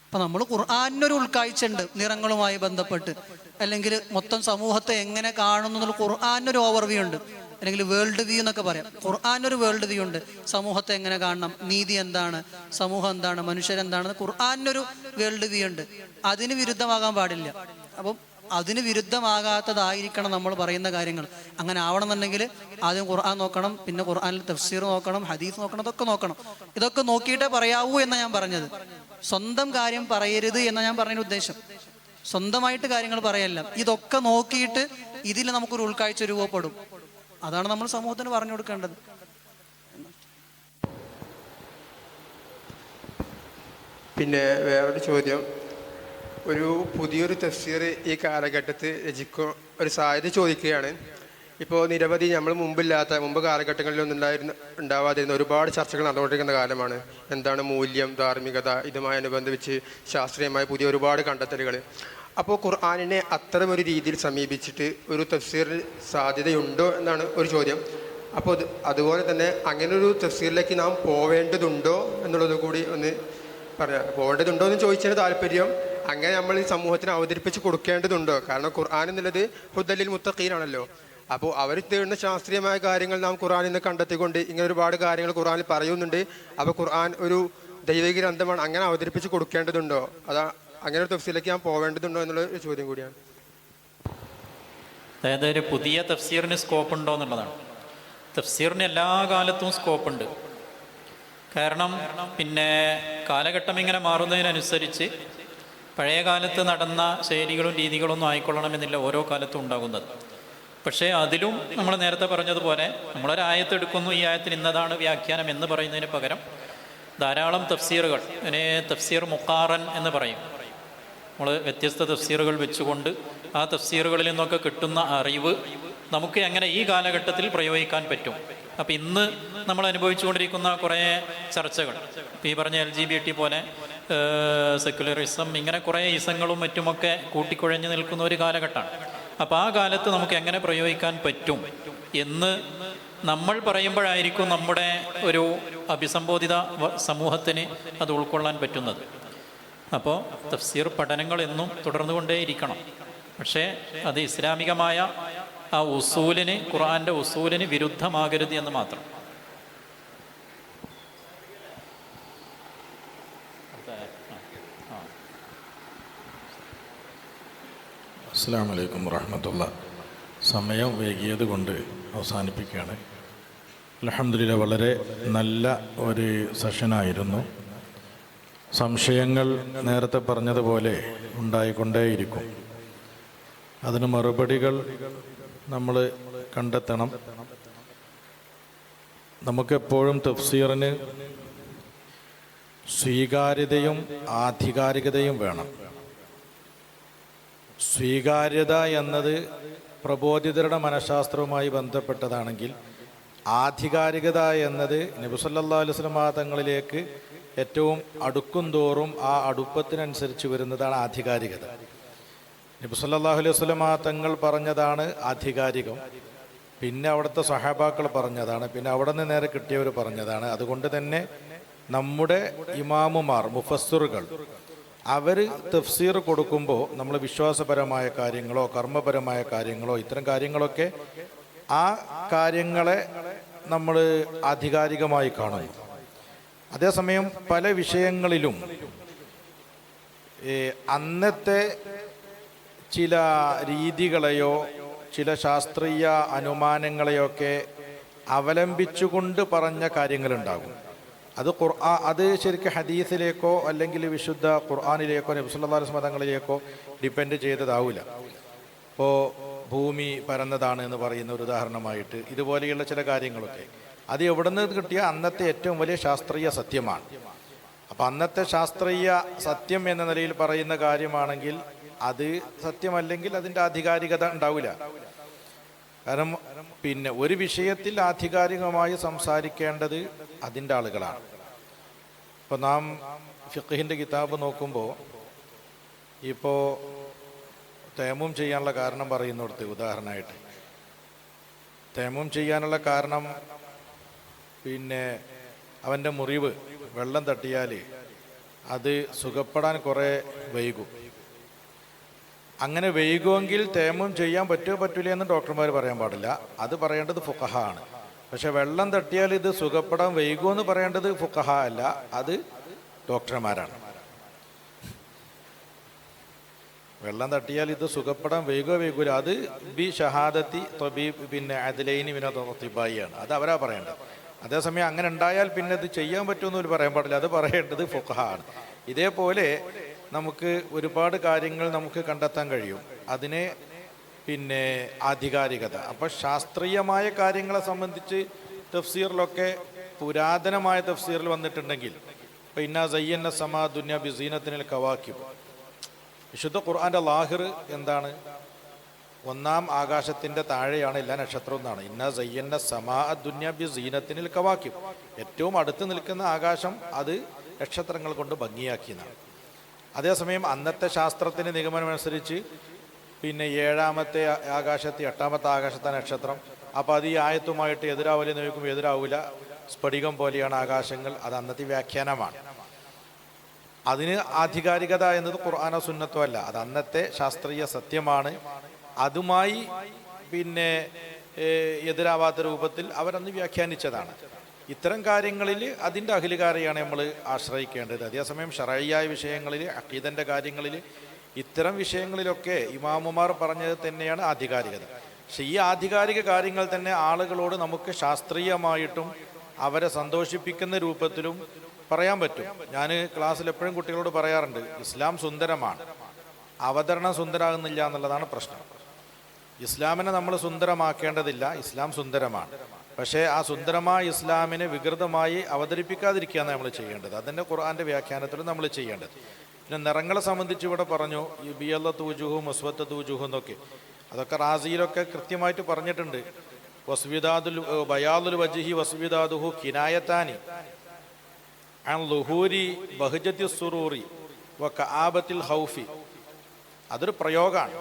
അപ്പം നമ്മൾ ഖുർആനൊരു ഉൾക്കാഴ്ച ഉണ്ട് നിറങ്ങളുമായി ബന്ധപ്പെട്ട്, അല്ലെങ്കിൽ മൊത്തം സമൂഹത്തെ എങ്ങനെ കാണുന്നു എന്നുള്ള ഖുർആനൊരു ഓവർവ്യൂ ഉണ്ട്, അല്ലെങ്കിൽ വേൾഡ് വ്യൂ എന്നൊക്കെ പറയാം. ഖുർആനൊരു വേൾഡ് വ്യൂ ഉണ്ട്. സമൂഹത്തെ എങ്ങനെ കാണണം, നീതി എന്താണ്, സമൂഹം എന്താണ്, മനുഷ്യരെന്താണെന്ന് ഖുർആനൊരു വേൾഡ് വ്യൂ ഉണ്ട്. അതിന് വിരുദ്ധമാകാൻ പാടില്ല. അപ്പം അതിന് വിരുദ്ധമാകാത്തതായിരിക്കണം നമ്മൾ പറയുന്ന കാര്യങ്ങൾ. അങ്ങനെ ആവണമെന്നുണ്ടെങ്കിൽ ആദ്യം ഖുർആൻ നോക്കണം, പിന്നെ ഖുർആനിൽ തഫ്സീർ നോക്കണം, ഹദീസ് നോക്കണം, ഇതൊക്കെ നോക്കണം. ഇതൊക്കെ നോക്കിയിട്ടേ പറയാവൂ എന്നാണ് ഞാൻ പറഞ്ഞത്. സ്വന്തം കാര്യം പറയരുത് എന്നാണ് ഞാൻ പറഞ്ഞ ഉദ്ദേശം. സ്വന്തമായിട്ട് കാര്യങ്ങൾ പറയല്ല, ഇതൊക്കെ നോക്കിയിട്ട് ഇതിൽ നമുക്കൊരു ഉൾക്കാഴ്ച രൂപപ്പെടും. അതാണ് നമ്മൾ സമൂഹത്തിന് പറഞ്ഞു കൊടുക്കേണ്ടത്. പിന്നെ വേറൊരു ചോദ്യം, ഒരു പുതിയൊരു തഫ്സീർ ഈ കാലഘട്ടത്തിൽ രചിക്കും ഒരു സാധ്യത ചോദിക്കുകയാണ്. ഇപ്പോൾ നിരവധി നമ്മൾ മുമ്പ് കാലഘട്ടങ്ങളിലൊന്നും ഉണ്ടാവാതിരുന്ന ഒരുപാട് ചർച്ചകൾ നടന്നുകൊണ്ടിരിക്കുന്ന കാലമാണ്. എന്താണ് മൂല്യം, ധാർമ്മികത, ഇതുമായി അനുബന്ധിച്ച് ശാസ്ത്രീയമായ പുതിയ ഒരുപാട് കണ്ടെത്തലുകൾ. അപ്പോൾ ഖുർആനിനെ അത്തരം ഒരു രീതിയിൽ സമീപിച്ചിട്ട് ഒരു തഫ്സീറിൽ സാധ്യതയുണ്ടോ എന്നാണ് ഒരു ചോദ്യം. അപ്പോൾ അതുപോലെ തന്നെ അങ്ങനൊരു തഫ്സീറിലേക്ക് നാം പോവേണ്ടതുണ്ടോ എന്നുള്ളത് കൂടി ഒന്ന് പറയാം. പോവേണ്ടതുണ്ടോ എന്ന് ചോദിച്ചതിന് താല്പര്യം അങ്ങനെ നമ്മൾ ഈ സമൂഹത്തിന് അവതരിപ്പിച്ച് കൊടുക്കേണ്ടതുണ്ടോ? കാരണം ഖുർആൻ എന്നുള്ളത് ഹുദലിൽ മുത്തഖീനാണല്ലോ. അപ്പോൾ അവർ തേടുന്ന ശാസ്ത്രീയമായ കാര്യങ്ങൾ നാം ഖുർആനിൽ നിന്ന് കണ്ടെത്തിക്കൊണ്ട് ഇങ്ങനെ ഒരുപാട് കാര്യങ്ങൾ ഖുർആനിൽ പറയുന്നുണ്ട്. അപ്പോൾ ഖുർആൻ ഒരു ദൈവിക ഗ്രന്ഥമാണ്, അങ്ങനെ അവതരിപ്പിച്ച് കൊടുക്കേണ്ടതുണ്ടോ? അങ്ങനെ ഒരു തഫ്സീറിലേക്ക് ഞാൻ പോവേണ്ടതുണ്ടോ എന്നുള്ള ഒരു ചോദ്യം കൂടിയാണ്. അതായത് ഒരു പുതിയ തഫ്സീറിന് സ്കോപ്പ് ഉണ്ടോ എന്നുള്ളതാണ്. തഫ്സീറിന് എല്ലാ കാലത്തും സ്കോപ്പുണ്ട്. കാരണം പിന്നെ കാലഘട്ടം ഇങ്ങനെ മാറുന്നതിനനുസരിച്ച് പഴയ കാലത്ത് നടന്ന ശൈലികളും രീതികളൊന്നും ആയിക്കൊള്ളണമെന്നില്ല ഓരോ കാലത്തും ഉണ്ടാകുന്നത്. പക്ഷേ അതിലും നമ്മൾ നേരത്തെ പറഞ്ഞതുപോലെ നമ്മളൊരായത്ത് എടുക്കുന്നു, ഈ ആയത്തിന് ഇന്നതാണ് വ്യാഖ്യാനം എന്ന് പറയുന്നതിന് പകരം ധാരാളം തഫ്സീറുകൾ, അതിനെ തഫ്സീർ മുഖാറൻ എന്ന് പറയും. നമ്മൾ വ്യത്യസ്ത തഫ്സീറുകൾ വെച്ചുകൊണ്ട് ആ തഫ്സീറുകളിൽ നിന്നൊക്കെ കിട്ടുന്ന അറിവ് നമുക്ക് എങ്ങനെ ഈ കാലഘട്ടത്തിൽ പ്രയോഗിക്കാൻ പറ്റും. അപ്പോൾ ഇന്ന് നമ്മൾ അനുഭവിച്ചുകൊണ്ടിരിക്കുന്ന കുറേ ചർച്ചകൾ, ഇപ്പോൾ ഈ പറഞ്ഞ LGBT പോലെ സെക്യുലറിസം, ഇങ്ങനെ കുറേ ഇസങ്ങളും മറ്റുമൊക്കെ കൂട്ടിക്കുഴഞ്ഞു നിൽക്കുന്ന ഒരു കാലഘട്ടമാണ്. അപ്പോൾ ആ കാലത്ത് നമുക്ക് എങ്ങനെ പ്രയോഗിക്കാൻ പറ്റും എന്ന് നമ്മൾ പറയുമ്പോഴായിരിക്കും നമ്മുടെ ഒരു അഭിസംബോധിത സമൂഹത്തിന് അത് ഉൾക്കൊള്ളാൻ പറ്റുന്നത്. അപ്പോൾ തഫ്സീർ പഠനങ്ങൾ എന്നും തുടർന്നുകൊണ്ടേയിരിക്കണം. പക്ഷേ അത് ഇസ്ലാമികമായ ആ ഉസൂലിന്, ഖുർആൻ്റെ ഉസൂലിന് വിരുദ്ധമാകരുത് എന്ന് മാത്രം. അസ്സലാമു അലൈക്കും വറഹ്മത്തുള്ളാഹി. സമയം വൈകിയത് കൊണ്ട് അവസാനിപ്പിക്കുകയാണ്. അൽഹംദുലില്ലാഹ്, വളരെ നല്ല ഒരു സെഷനായിരുന്നു. സംശയങ്ങൾ നേരത്തെ പറഞ്ഞതുപോലെ ഉണ്ടായിക്കൊണ്ടേയിരിക്കും. അതിന് മറുപടികൾ നമ്മൾ കണ്ടെത്തണം. നമുക്കെപ്പോഴും തഫ്സീറിന് സ്വീകാര്യതയും ആധികാരികതയും വേണം. സ്വീകാര്യത എന്നത് പ്രബോധിതരുടെ മനഃശാസ്ത്രവുമായി ബന്ധപ്പെട്ടതാണെങ്കിൽ, ആധികാരികത എന്നത് നബി സല്ലല്ലാഹു അലൈഹി വസല്ലം തങ്ങളിലേക്ക് ഏറ്റവും അടുക്കും തോറും ആ അടുപ്പത്തിനനുസരിച്ച് വരുന്നതാണ് ആധികാരികത. നബി സല്ലല്ലാഹു അലൈഹി വസല്ലം തങ്ങൾ പറഞ്ഞതാണ് ആധികാരികം, പിന്നെ അവിടുത്തെ സഹാബാക്കൾ പറഞ്ഞതാണ്, പിന്നെ അവിടെ നിന്ന് നേരെ കിട്ടിയവർ പറഞ്ഞതാണ്. അതുകൊണ്ട് തന്നെ നമ്മുടെ ഇമാമുമാർ, മുഫസ്സിറുകൾ, അവർ തഫ്സീർ കൊടുക്കുമ്പോൾ നമ്മൾ വിശ്വാസപരമായ കാര്യങ്ങളോ കർമ്മപരമായ കാര്യങ്ങളോ ഇത്തരം കാര്യങ്ങളൊക്കെ ആ കാര്യങ്ങളെ നമ്മൾ ആധികാരികമായി കാണുന്നു. അതേസമയം പല വിഷയങ്ങളിലും അന്നത്തെ ചില രീതികളെയോ ചില ശാസ്ത്രീയ അനുമാനങ്ങളെയൊക്കെ അവലംബിച്ചുകൊണ്ട് പറഞ്ഞ കാര്യങ്ങളുണ്ടാകും. അത് ശരിക്കും ഹദീസിലേക്കോ അല്ലെങ്കിൽ വിശുദ്ധ ഖുർആനിലേക്കോ നബി സല്ലല്ലാഹു അലൈഹി വസല്ലം തങ്ങളിലേക്കോ ഡിപ്പെൻഡ് ചെയ്തതാവില്ല. ഇപ്പോൾ ഭൂമി പരന്നതാണ് എന്ന് പറയുന്ന ഒരു ഉദാഹരണമായിട്ട് ഇതുപോലെയുള്ള ചില കാര്യങ്ങളൊക്കെ അത് എവിടെ നിന്ന് കിട്ടിയ അന്നത്തെ ഏറ്റവും വലിയ ശാസ്ത്രീയ സത്യമാണ്. അപ്പം അന്നത്തെ ശാസ്ത്രീയ സത്യം എന്ന നിലയിൽ പറയുന്ന കാര്യമാണെങ്കിൽ അത് സത്യമല്ലെങ്കിൽ അതിൻ്റെ ആധികാരികത ഉണ്ടാവില്ല. കാരണം പിന്നെ ഒരു വിഷയത്തിൽ ആധികാരികമായി സംസാരിക്കേണ്ടത് അതിൻ്റെ ആളുകളാണ്. ഇപ്പോൾ നാം ഫിഖ്ഹിൻ്റെ കിതാബ് നോക്കുമ്പോൾ ഇപ്പോൾ തയമ്മും ചെയ്യാനുള്ള കാരണം പറയുന്നിടത്ത് ഉദാഹരണമായിട്ട് തയമ്മും ചെയ്യാനുള്ള കാരണം പിന്നെ അവൻ്റെ മുറിവ് വെള്ളം തട്ടിയാൽ അത് സുഖപ്പെടാൻ കുറേ വൈകും. അങ്ങനെ വൈകുമെങ്കിൽ തയമ്മും ചെയ്യാൻ പറ്റുമോ പറ്റില്ല എന്ന് ഡോക്ടർമാർ പറയാൻ പാടില്ല, അത് പറയേണ്ടത് ഫുഖഹ ആണ്. പക്ഷെ വെള്ളം തട്ടിയാൽ ഇത് സുഖപ്പെടാൻ വൈകുമെന്ന് പറയേണ്ടത് ഫുഖഹ അല്ല, അത് ഡോക്ടർമാരാണ്. വെള്ളം തട്ടിയാൽ ഇത് സുഖപ്പെടാൻ വൈകൂല, അത് ബി ഷഹാദത്തി തൊബീബ് പിന്നെ അദ്ലൈനി വിനോദിബായിയാണ്, അത് അവരാ പറയേണ്ടത്. അതേസമയം അങ്ങനെ ഉണ്ടായാൽ പിന്നെ ഇത് ചെയ്യാൻ പറ്റുമെന്ന് പറയാൻ പാടില്ല, അത് പറയേണ്ടത് ഫുഖഹ ആണ്. ഇതേപോലെ നമുക്ക് ഒരുപാട് കാര്യങ്ങൾ നമുക്ക് കണ്ടെത്താൻ കഴിയും, അതിനെ പിന്നെ ആധികാരികത. അപ്പോൾ ശാസ്ത്രീയമായ കാര്യങ്ങളെ സംബന്ധിച്ച് തഫ്സീറിലൊക്കെ പുരാതനമായ തഫ്സീറിൽ വന്നിട്ടുണ്ടെങ്കിൽ ഇപ്പോൾ ഇന്നാ സയ്യന്ന സമാ ദുന്യ ബിസീനത്തിനിൽ കവാക്കിബ്, വിശുദ്ധ ഖുർആൻ്റെ ലാഹിർ എന്താണ്? ഒന്നാം ആകാശത്തിൻ്റെ താഴെയാണ് എല്ലാ നക്ഷത്രവും എന്നാണ്. ഇന്നാ സയ്യന്ന സമാ ദുന്യ ബിസീനത്തിനിൽ കവാക്കിബ്, ഏറ്റവും അടുത്ത് നിൽക്കുന്ന ആകാശം അത് നക്ഷത്രങ്ങൾ കൊണ്ട് ഭംഗിയാക്കിയെന്നാണ്. അതേസമയം അന്നത്തെ ശാസ്ത്രത്തിൻ്റെ നിഗമനമനുസരിച്ച് പിന്നെ 7ാമത്തെ ആകാശത്ത് 8ാമത്തെ ആകാശത്തെ നക്ഷത്രം, അപ്പോൾ അത് ഈ ആയത്തുമായിട്ട് എതിരാവില്ല നോക്കുമ്പോൾ എതിരാവില്ല, സ്ഫടികം പോലെയാണ് ആകാശങ്ങൾ, അത് അന്നത്തെ വ്യാഖ്യാനമാണ്. അതിന് ആധികാരികത എന്നത് ഖുർആനോ സുന്നത്തോ അല്ല, അത് അന്നത്തെ ശാസ്ത്രീയ സത്യമാണ്. അതുമായി പിന്നെ എതിരാവാത്ത രൂപത്തിൽ അവരന്ന് വ്യാഖ്യാനിച്ചതാണ്. ഇത്തരം കാര്യങ്ങളിൽ അതിൻ്റെ അഖിലുകാരെയാണ് നമ്മൾ ആശ്രയിക്കേണ്ടത്. അതേസമയം ശറഈയായ വിഷയങ്ങളിൽ, അഖീദൻ്റെ കാര്യങ്ങളിൽ, ഇത്തരം വിഷയങ്ങളിലൊക്കെ ഇമാമുമാർ പറഞ്ഞത് തന്നെയാണ് ആധികാരികത. പക്ഷെ ഈ ആധികാരിക കാര്യങ്ങൾ തന്നെ ആളുകളോട് നമുക്ക് ശാസ്ത്രീയമായിട്ടും അവരെ സന്തോഷിപ്പിക്കുന്ന രൂപത്തിലും പറയാൻ പറ്റും. ഞാൻ ക്ലാസ്സിൽ എപ്പോഴും കുട്ടികളോട് പറയാറുണ്ട്, ഇസ്ലാം സുന്ദരമാണ്, അവതരണം സുന്ദരമാകുന്നില്ല എന്നുള്ളതാണ് പ്രശ്നം. ഇസ്ലാമിനെ നമ്മൾ സുന്ദരമാക്കേണ്ടതില്ല, ഇസ്ലാം സുന്ദരമാണ്. പക്ഷേ ആ സുന്ദരമായ ഇസ്ലാമിനെ വികൃതമായി അവതരിപ്പിക്കാതിരിക്കുകയാണ് നമ്മൾ ചെയ്യേണ്ടത്. അതിൻ്റെ ഖുർആൻ്റെ വ്യാഖ്യാനത്തിലും നമ്മൾ ചെയ്യേണ്ടത്. പിന്നെ നിറങ്ങളെ സംബന്ധിച്ച് ഇവിടെ പറഞ്ഞു ഈ ബിയല്ല തൂജുഹു മുസ്വത്ത് തൂജുഹു എന്നൊക്കെ, അതൊക്കെ റാസിയിലൊക്കെ കൃത്യമായിട്ട് പറഞ്ഞിട്ടുണ്ട്. വസ്വിദാദുൽ ബയാദുൽ വജ്ഹി വസ്വിദാദുഹു കിനായത്താനി അൻ ലുഹൂരി ബഹ്ജത്തി സുറൂറി വ കആബത്തിൽ ഖൗഫി. അതൊരു പ്രയോഗമാണ്.